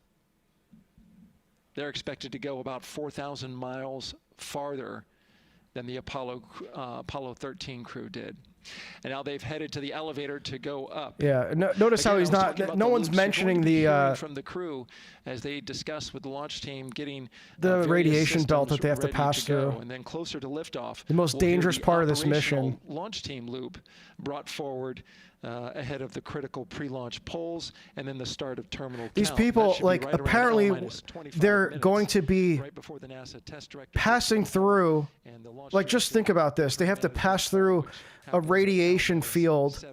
They're expected to go about 4,000 miles farther than the Apollo 13 crew did. And now they've headed to the elevator to go up. Yeah, notice how he's not, no one's mentioning the from the crew as they discuss with the launch team getting the radiation belt that they have to pass through. And then closer to liftoff, the most dangerous part of this mission. Launch team loop brought forward ahead of the critical pre-launch polls and then the start of terminal count. These people, like, right apparently they're going to be passing through, like, just think about this. They have to pass through a radiation field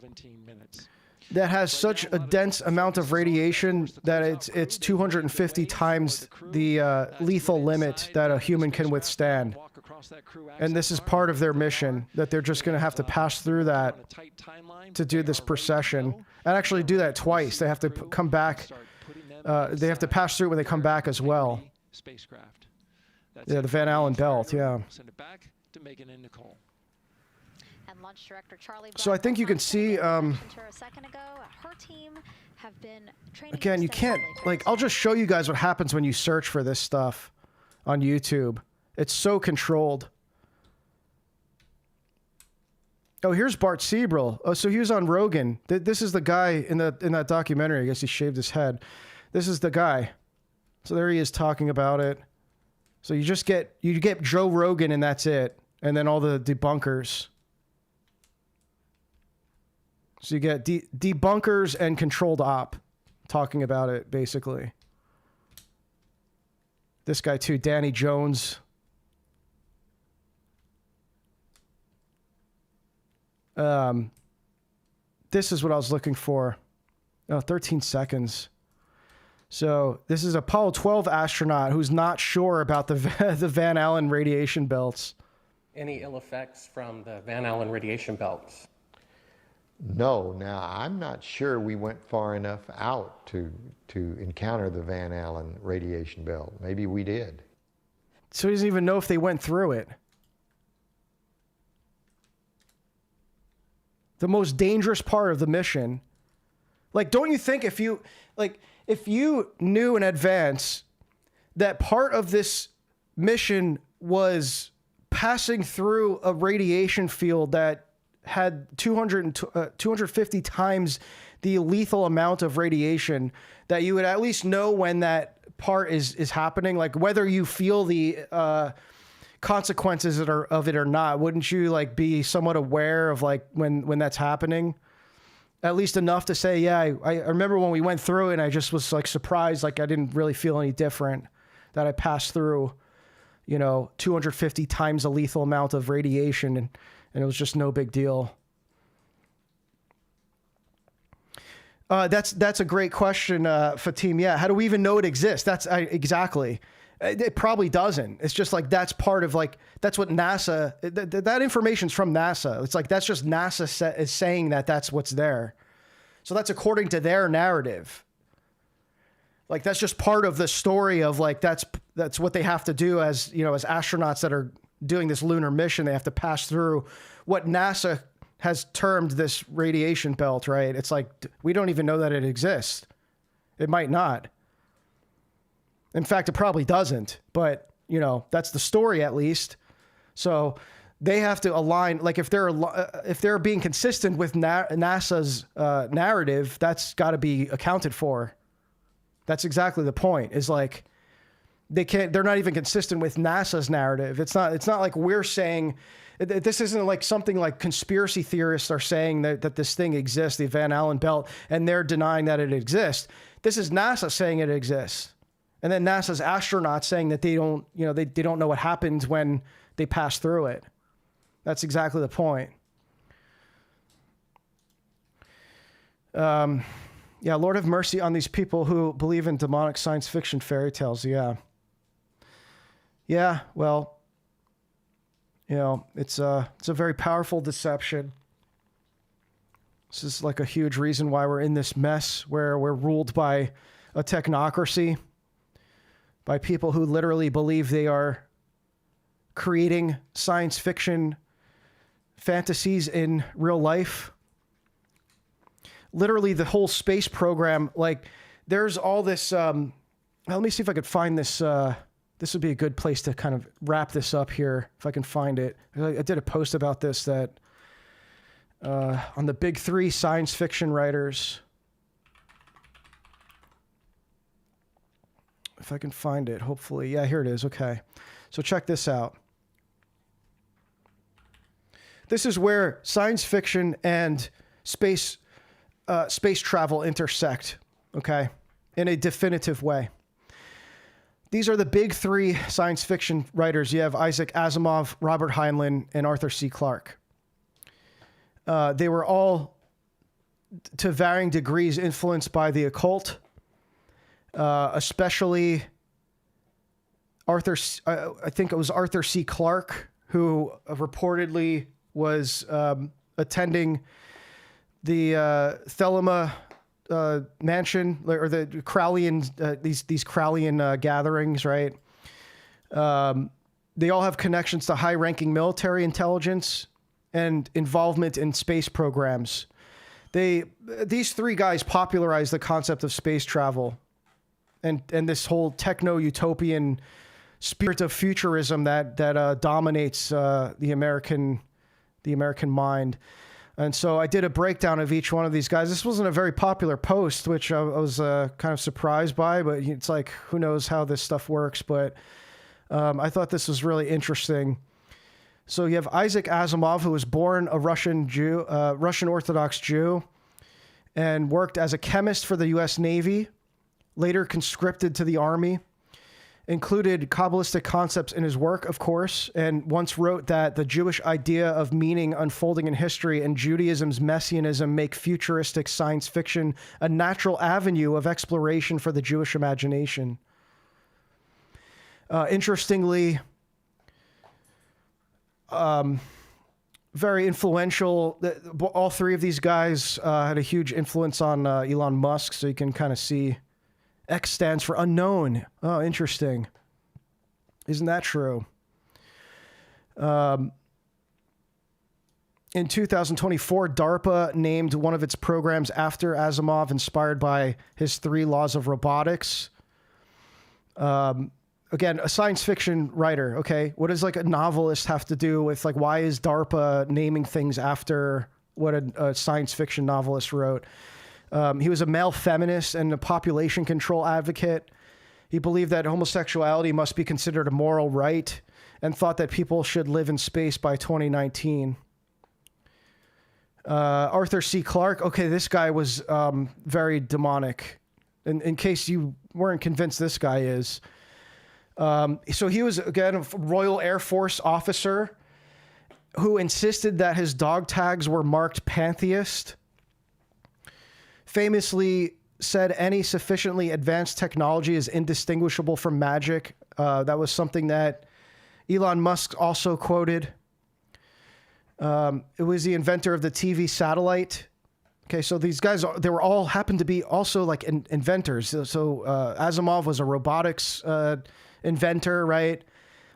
that has such a dense amount of radiation that it's 250 times the lethal limit that a human can withstand. And this is part of their mission, that they're just going to have to pass through that to do this procession. And actually do that twice. They have to come back. They have to pass through when they come back as well. Yeah, the Van Allen belt, yeah. So I think you can see, again, you can't, like, I'll just show you guys what happens when you search for this stuff on YouTube. It's so controlled. Oh, here's Bart Siebel. Oh, so he was on Rogan. This is the guy in that documentary. I guess he shaved his head. This is the guy. So there he is talking about it. So you get Joe Rogan and that's it. And then all the debunkers. So you get debunkers and controlled op talking about it, basically. This guy too, Danny Jones. This is what I was looking for. Oh, 13 seconds. So this is Apollo 12 astronaut who's not sure about the Van Allen radiation belts. Any ill effects from the Van Allen radiation belts? No. Now, I'm not sure we went far enough out to encounter the Van Allen radiation belt. Maybe we did. So he doesn't even know if they went through it. The most dangerous part of the mission. Like, don't you think if you knew in advance that part of this mission was passing through a radiation field that had 250 times the lethal amount of radiation, that you would at least know when that part is happening, like whether you feel the consequences of it or not, wouldn't you like be somewhat aware of like when that's happening? At least enough to say, yeah, I remember when we went through it and I just was like surprised, like I didn't really feel any different, that I passed through, 250 times a lethal amount of radiation and it was just no big deal. That's a great question, Fatim. Yeah, how do we even know it exists? Exactly. It probably doesn't. It's just like that's part of like that's what NASA. That information's from NASA. It's like that's just NASA is saying that that's what's there. So that's according to their narrative. Like that's just part of the story of like that's what they have to do as as astronauts that are doing this lunar mission. They have to pass through what NASA has termed this radiation belt. Right? It's like we don't even know that it exists. It might not. In fact, it probably doesn't, but that's the story at least. So they have to align, like if they're being consistent with NASA's narrative, that's got to be accounted for. That's exactly the point. Is like they're not even consistent with NASA's narrative. It's not like we're saying this isn't like something like conspiracy theorists are saying that this thing exists, the Van Allen belt, and they're denying that it exists. This is NASA saying it exists. And then NASA's astronauts saying that they don't know what happens when they pass through it. That's exactly the point. Yeah, Lord have mercy on these people who believe in demonic science fiction fairy tales. Yeah. Yeah, well, it's a very powerful deception. This is like a huge reason why we're in this mess where we're ruled by a technocracy by people who literally believe they are creating science fiction fantasies in real life. Literally the whole space program, like there's all this, let me see if I could find this. This would be a good place to kind of wrap this up here, if I can find it. I did a post about this that on the big three science fiction writers. If I can find it, hopefully. Yeah, here it is. Okay. So check this out. This is where science fiction and space travel intersect, okay, in a definitive way. These are the big three science fiction writers. You have Isaac Asimov, Robert Heinlein, and Arthur C. Clarke. They were all, to varying degrees, influenced by the occult, especially I think it was Arthur C. Clarke, who reportedly was attending the Thelema mansion, or the Crowleyan, these Crowleyan gatherings, right? They all have connections to high-ranking military intelligence and involvement in space programs. These three guys popularized the concept of space travel and this whole techno-utopian spirit of futurism that dominates the American mind. And so I did a breakdown of each one of these guys. This wasn't a very popular post, which I was kind of surprised by, but it's like, who knows how this stuff works. But I thought this was really interesting. So you have Isaac Asimov, who was born a Russian Orthodox Jew, and worked as a chemist for the U.S. Navy, later conscripted to the Army. Included Kabbalistic concepts in his work, of course, and once wrote that the Jewish idea of meaning unfolding in history and Judaism's messianism make futuristic science fiction a natural avenue of exploration for the Jewish imagination. Interestingly, very influential. All three of these guys had a huge influence on Elon Musk, so you can kind of see X stands for unknown. Oh, interesting. Isn't that true? In 2024, DARPA named one of its programs after Asimov, inspired by his 3 laws of robotics. Again, a science fiction writer, okay? What does like a novelist have to do with, like, why is DARPA naming things after what a science fiction novelist wrote? He was a male feminist and a population control advocate. He believed that homosexuality must be considered a moral right and thought that people should live in space by 2019. Arthur C. Clarke, okay, this guy was very demonic. In case you weren't convinced this guy is. So he was, again, a Royal Air Force officer who insisted that his dog tags were marked pantheist. Famously said any sufficiently advanced technology is indistinguishable from magic. That was something that Elon Musk also quoted. It was the inventor of the TV satellite. Okay, so these guys, they were all happened to be also like inventors. So Asimov was a robotics inventor, right?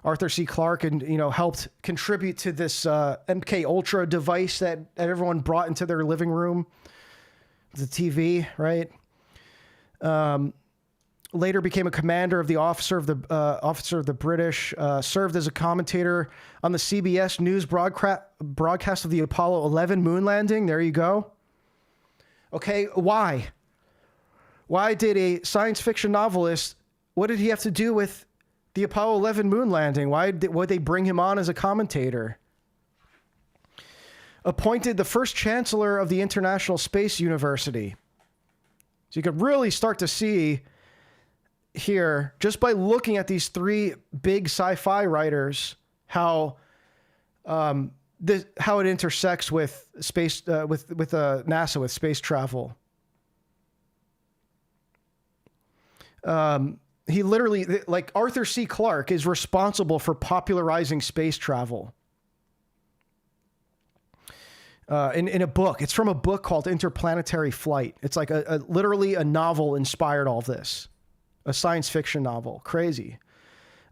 Arthur C. Clarke, and helped contribute to this MK Ultra device that everyone brought into their living room. The TV, right? Later became a commander of the officer of the British. Served as a commentator on the CBS News broadcast of the Apollo 11 moon landing. There you go. Okay, why? Why did a science fiction novelist? What did he have to do with the Apollo 11 moon landing? Would they bring him on as a commentator? Appointed the first chancellor of the International Space University. So you could really start to see here, just by looking at these 3 big sci-fi writers, how it intersects with space, with NASA, with space travel. He literally, like Arthur C. Clarke, is responsible for popularizing space travel. In a book. It's from a book called Interplanetary Flight. It's like literally a novel inspired all of this. a science fiction novel. Crazy.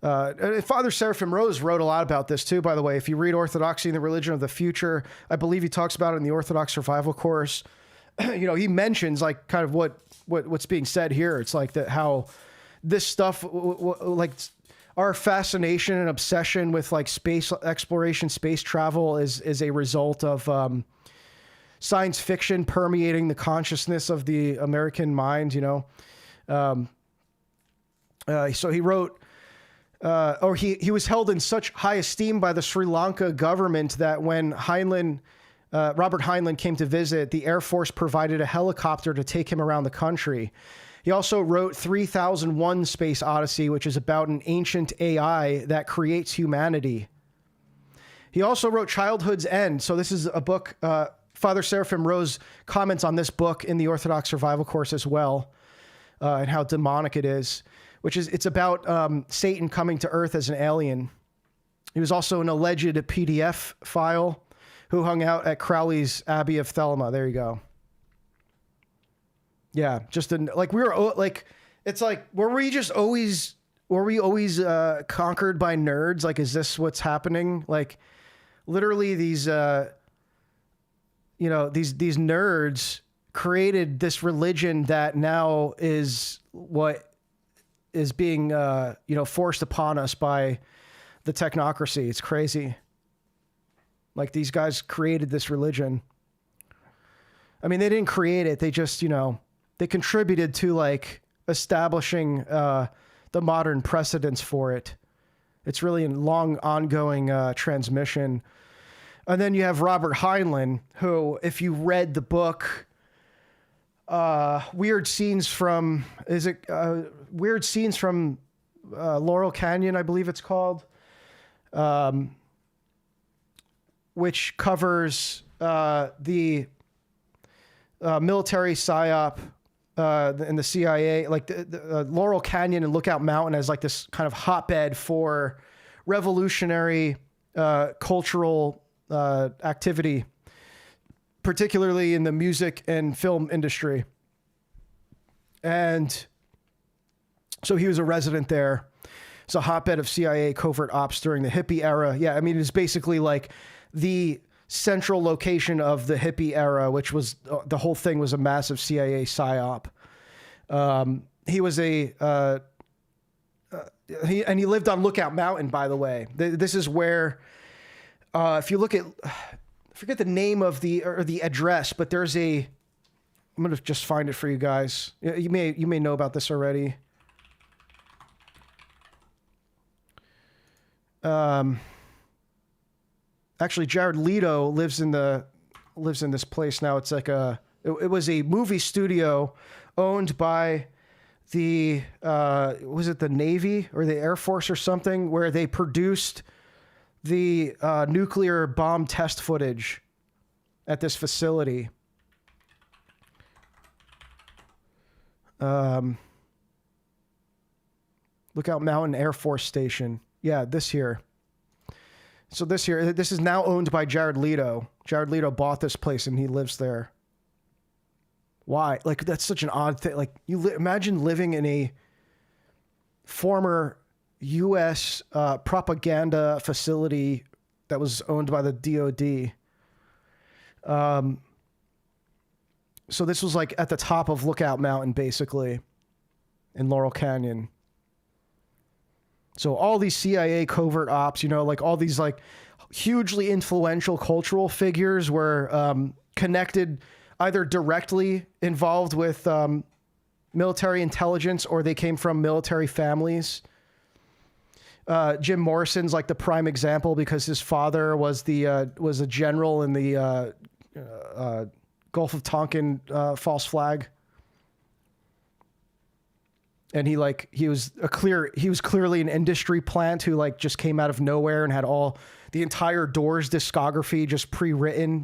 And Father Seraphim Rose wrote a lot about this too, by the way. If you read Orthodoxy and the Religion of the Future, I believe he talks about it in the Orthodox Survival Course. You know, he mentions like kind of what's being said here. It's like that how this stuff, like our fascination and obsession with like space exploration, space travel is a result of science fiction permeating the consciousness of the American mind, you know. So he wrote, or he was held in such high esteem by the Sri Lanka government that when Robert Heinlein came to visit, the Air Force provided a helicopter to take him around the country. He also wrote 3001 Space Odyssey, which is about an ancient AI that creates humanity. He also wrote Childhood's End. So this is a book, Father Seraphim Rose comments on this book in the Orthodox Survival Course as well, and how demonic it is, it's about Satan coming to Earth as an alien. He was also an alleged PDF file who hung out at Crowley's Abbey of Thelema. There you go. Yeah, just like we were like, it's like, were we always conquered by nerds? Like, is this what's happening? Like, literally these, these nerds created this religion that now is what is being, forced upon us by the technocracy. It's crazy. Like, these guys created this religion. I mean, they didn't create it. They just, they contributed to like establishing the modern precedents for it. It's really a long ongoing transmission. And then you have Robert Heinlein, who, if you read the book, Weird Scenes from Laurel Canyon, I believe it's called, which covers the military psyop and the CIA, like the Laurel Canyon and Lookout Mountain as like this kind of hotbed for revolutionary cultural activity, particularly in the music and film industry. And so he was a resident there. It's a hotbed of CIA covert ops during the hippie era. Yeah, I mean, it's basically like the central location of the hippie era, which was the whole thing was a massive CIA psyop. He was he lived on Lookout Mountain, by the way. This is where, if you look at, I forget the name of the address, but there's I'm going to just find it for you guys. You may know about this already. Actually, Jared Leto lives in this place now. It's like it was a movie studio owned by the was it the Navy or the Air Force or something, where they produced the nuclear bomb test footage at this facility. Lookout Mountain Air Force Station. Yeah, this here. So this is now owned by Jared Leto. Jared Leto bought this place and he lives there. Why? Like, that's such an odd thing. Like, imagine living in a former U.S. Propaganda facility that was owned by the DOD. So this was like at the top of Lookout Mountain, basically, in Laurel Canyon. So all these CIA covert ops, like all these like hugely influential cultural figures were connected, either directly involved with military intelligence or they came from military families. Jim Morrison's like the prime example because his father was a general in the Gulf of Tonkin false flag. And he was clearly an industry plant who like just came out of nowhere and had all the entire Doors discography just pre-written,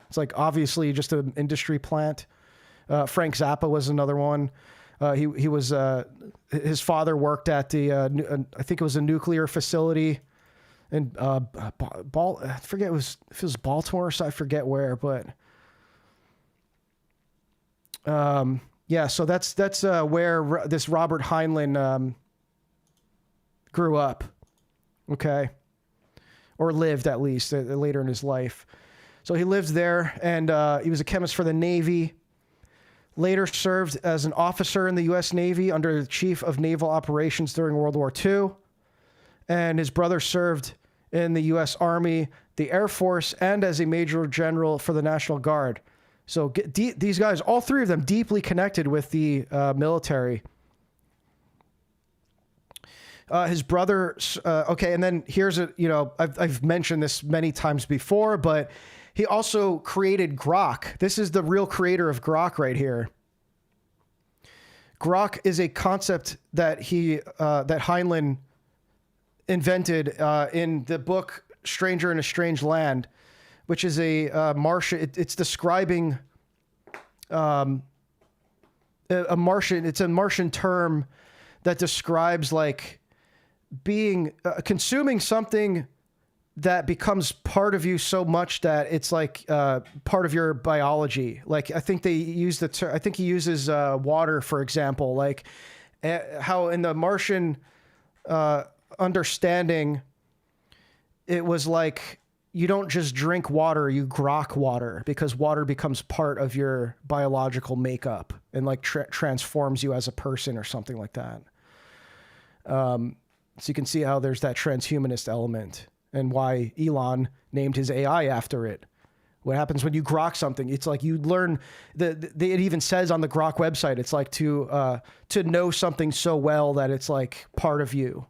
It's like obviously just an industry plant. Frank Zappa was another one. He was his father worked at the I think it was a nuclear facility in I forget if it was Baltimore, so I forget where, but Yeah, so that's where this Robert Heinlein grew up, okay? Or lived, at least, later in his life. So he lived there, and he was a chemist for the Navy. Later served as an officer in the U.S. Navy under the Chief of Naval Operations during World War II. And his brother served in the U.S. Army, the Air Force, and as a Major General for the National Guard. So these guys, all three of them, deeply connected with the military. His brother, okay, and then here's I've mentioned this many times before, but he also created Grok. This is the real creator of Grok right here. Grok is a concept that that Heinlein invented in the book Stranger in a Strange Land, which is a Martian. It's describing a Martian. It's a Martian term that describes like being consuming something that becomes part of you so much that it's like part of your biology. Like I think they use the term. I think he uses water, for example. Like how in the Martian understanding, it was like you don't just drink water, you grok water, because water becomes part of your biological makeup and like transforms you as a person or something like that. So you can see how there's that transhumanist element and why Elon named his AI after it. What happens when you grok something? It's like you learn it even says on the Grok website, it's like to know something so well that it's like part of you.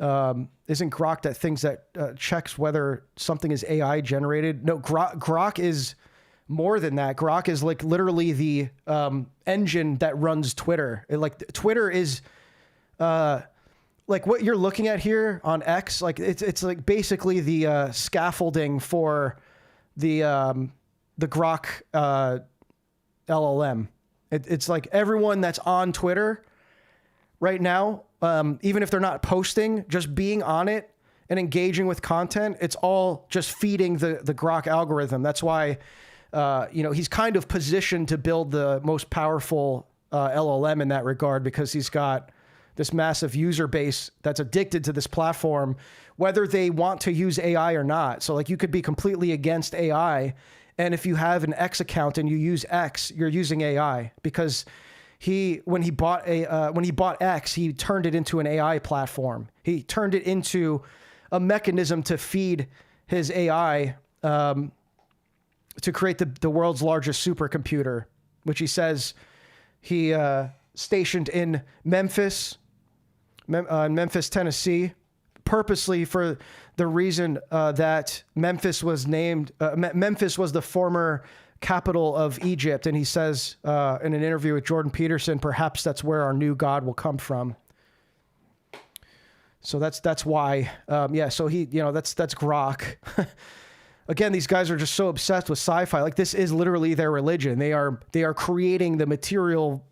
Isn't Grok that things that checks whether something is AI generated? No, Grok is more than that. Grok is like literally the engine that runs Twitter. Twitter is like what you're looking at here on X. Like it's like basically the scaffolding for the Grok LLM. It's like everyone that's on Twitter right now, even if they're not posting, just being on it and engaging with content, it's all just feeding the Grok algorithm. That's why, he's kind of positioned to build the most powerful LLM in that regard, because he's got this massive user base that's addicted to this platform, whether they want to use AI or not. So like you could be completely against AI, and if you have an X account and you use X, you're using AI, because when he bought X, he turned it into an AI platform. He turned it into a mechanism to feed his AI to create the world's largest supercomputer, which he says he stationed in Memphis, Tennessee, purposely for the reason that Memphis was named. Memphis was the former capital of Egypt, and he says in an interview with Jordan Peterson, perhaps that's where our new god will come from. So that's why. So he, that's Grok. Again, these guys are just so obsessed with sci-fi. Like this is literally their religion. They are creating the material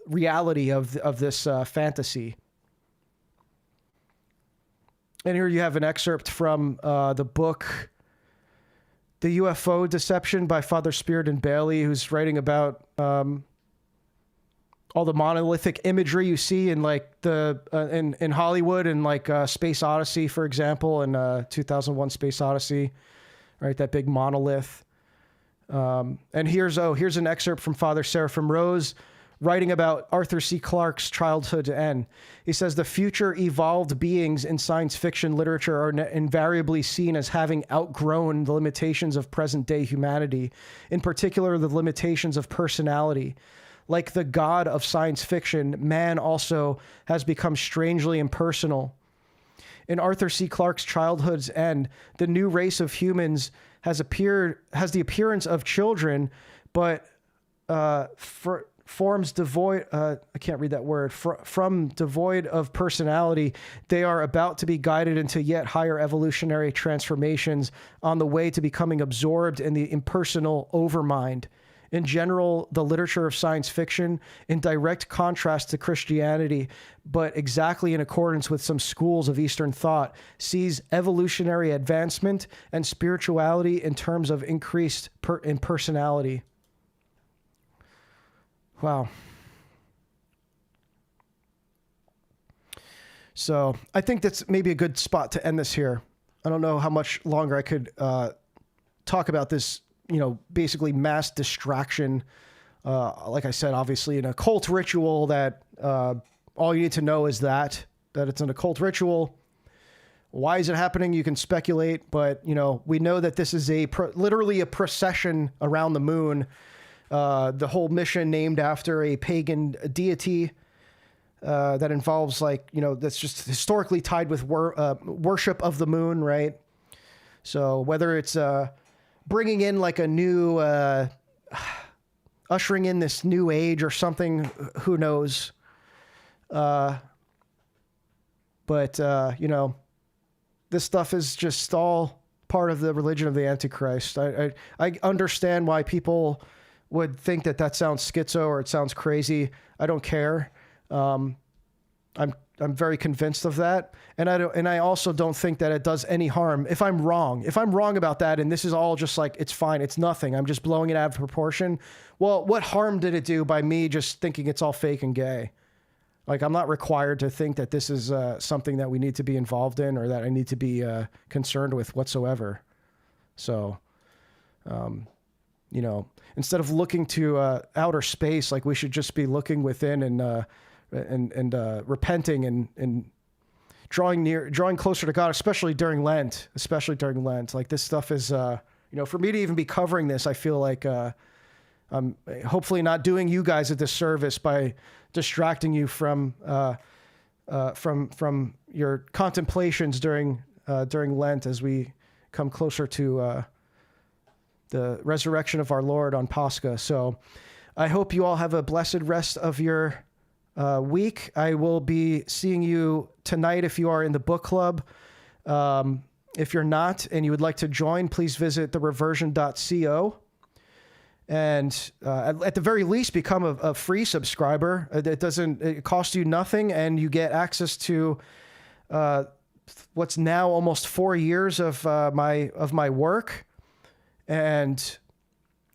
reality of this fantasy. And here you have an excerpt from the book The UFO Deception by Father Spiridon Bailey, who's writing about all the monolithic imagery you see in like in Hollywood and like Space Odyssey, for example, and 2001 Space Odyssey. Right, that big monolith. And here's an excerpt from Father Seraphim Rose writing about Arthur C. Clarke's Childhood to End. He says, the future evolved beings in science fiction literature are invariably seen as having outgrown the limitations of present-day humanity, in particular the limitations of personality. Like the god of science fiction, man also has become strangely impersonal. In Arthur C. Clarke's Childhood's End, the new race of humans has the appearance of children, but forms devoid. I can't read that word. From devoid of personality, they are about to be guided into yet higher evolutionary transformations on the way to becoming absorbed in the impersonal overmind. In general, the literature of science fiction, in direct contrast to Christianity, but exactly in accordance with some schools of Eastern thought, sees evolutionary advancement and spirituality in terms of increased impersonality. Wow. So I think that's maybe a good spot to end this here. I don't know how much longer I could talk about this, basically mass distraction. Like I said, obviously an occult ritual that all you need to know is that it's an occult ritual. Why is it happening? You can speculate, but we know that this is literally a procession around the moon. The whole mission named after a pagan deity that involves that's just historically tied with worship of the moon, right? So whether it's bringing in like a new, ushering in this new age or something, who knows? But this stuff is just all part of the religion of the Antichrist. I understand why people would think that sounds schizo or it sounds crazy. I don't care. I'm very convinced of that, and I also don't think that it does any harm. If I'm wrong about that, and this is all just like it's fine, it's nothing, I'm just blowing it out of proportion. Well, what harm did it do by me just thinking it's all fake and gay? Like, I'm not required to think that this is something that we need to be involved in or that I need to be concerned with whatsoever. So, instead of looking to outer space, like we should just be looking within and repenting and drawing closer to God, especially during Lent. Like, this stuff is, for me to even be covering this, I feel like I'm hopefully not doing you guys a disservice by distracting you from your contemplations during Lent as we come closer to the resurrection of our Lord on Pascha. So I hope you all have a blessed rest of your week. I will be seeing you tonight if you are in the book club. If you're not and you would like to join, please visit thereversion.co. And at the very least, become a free subscriber. It costs you nothing, and you get access to what's now almost 4 years of my work, and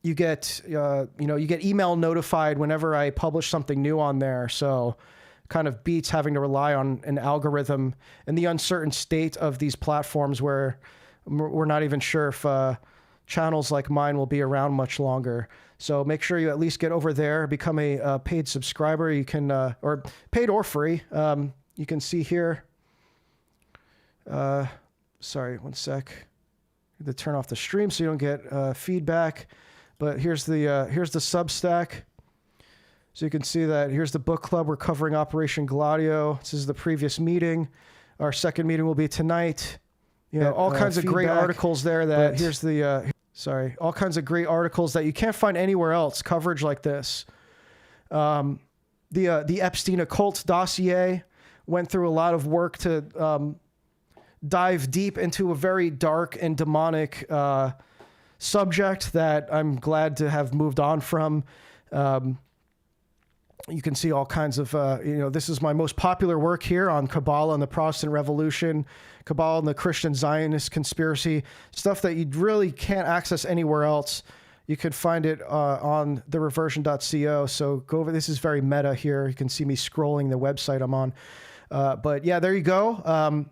you get email notified whenever I publish something new on there. So kind of beats having to rely on an algorithm and the uncertain state of these platforms where we're not even sure if channels like mine will be around much longer. So make sure you at least get over there, become a paid subscriber. You can, or paid or free. You can see here. Sorry, one sec. I had to turn off the stream so you don't get feedback. But here's the Substack. So you can see that here's the book club. We're covering Operation Gladio. This is the previous meeting. Our second meeting will be tonight. All kinds of great articles there. All kinds of great articles that you can't find anywhere else. Coverage like this. The Epstein occult dossier went through a lot of work to dive deep into a very dark and demonic subject that I'm glad to have moved on from. You can see all kinds of, this is my most popular work here on Kabbalah and the Protestant Revolution, Kabbalah and the Christian Zionist conspiracy, stuff that you really can't access anywhere else. You could find it on thereversion.co. So go over, this is very meta here. You can see me scrolling the website I'm on. But yeah, there you go.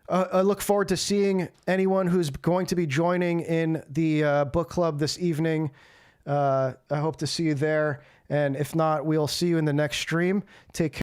I look forward to seeing anyone who's going to be joining in the book club this evening. I hope to see you there. And if not, we'll see you in the next stream. Take care.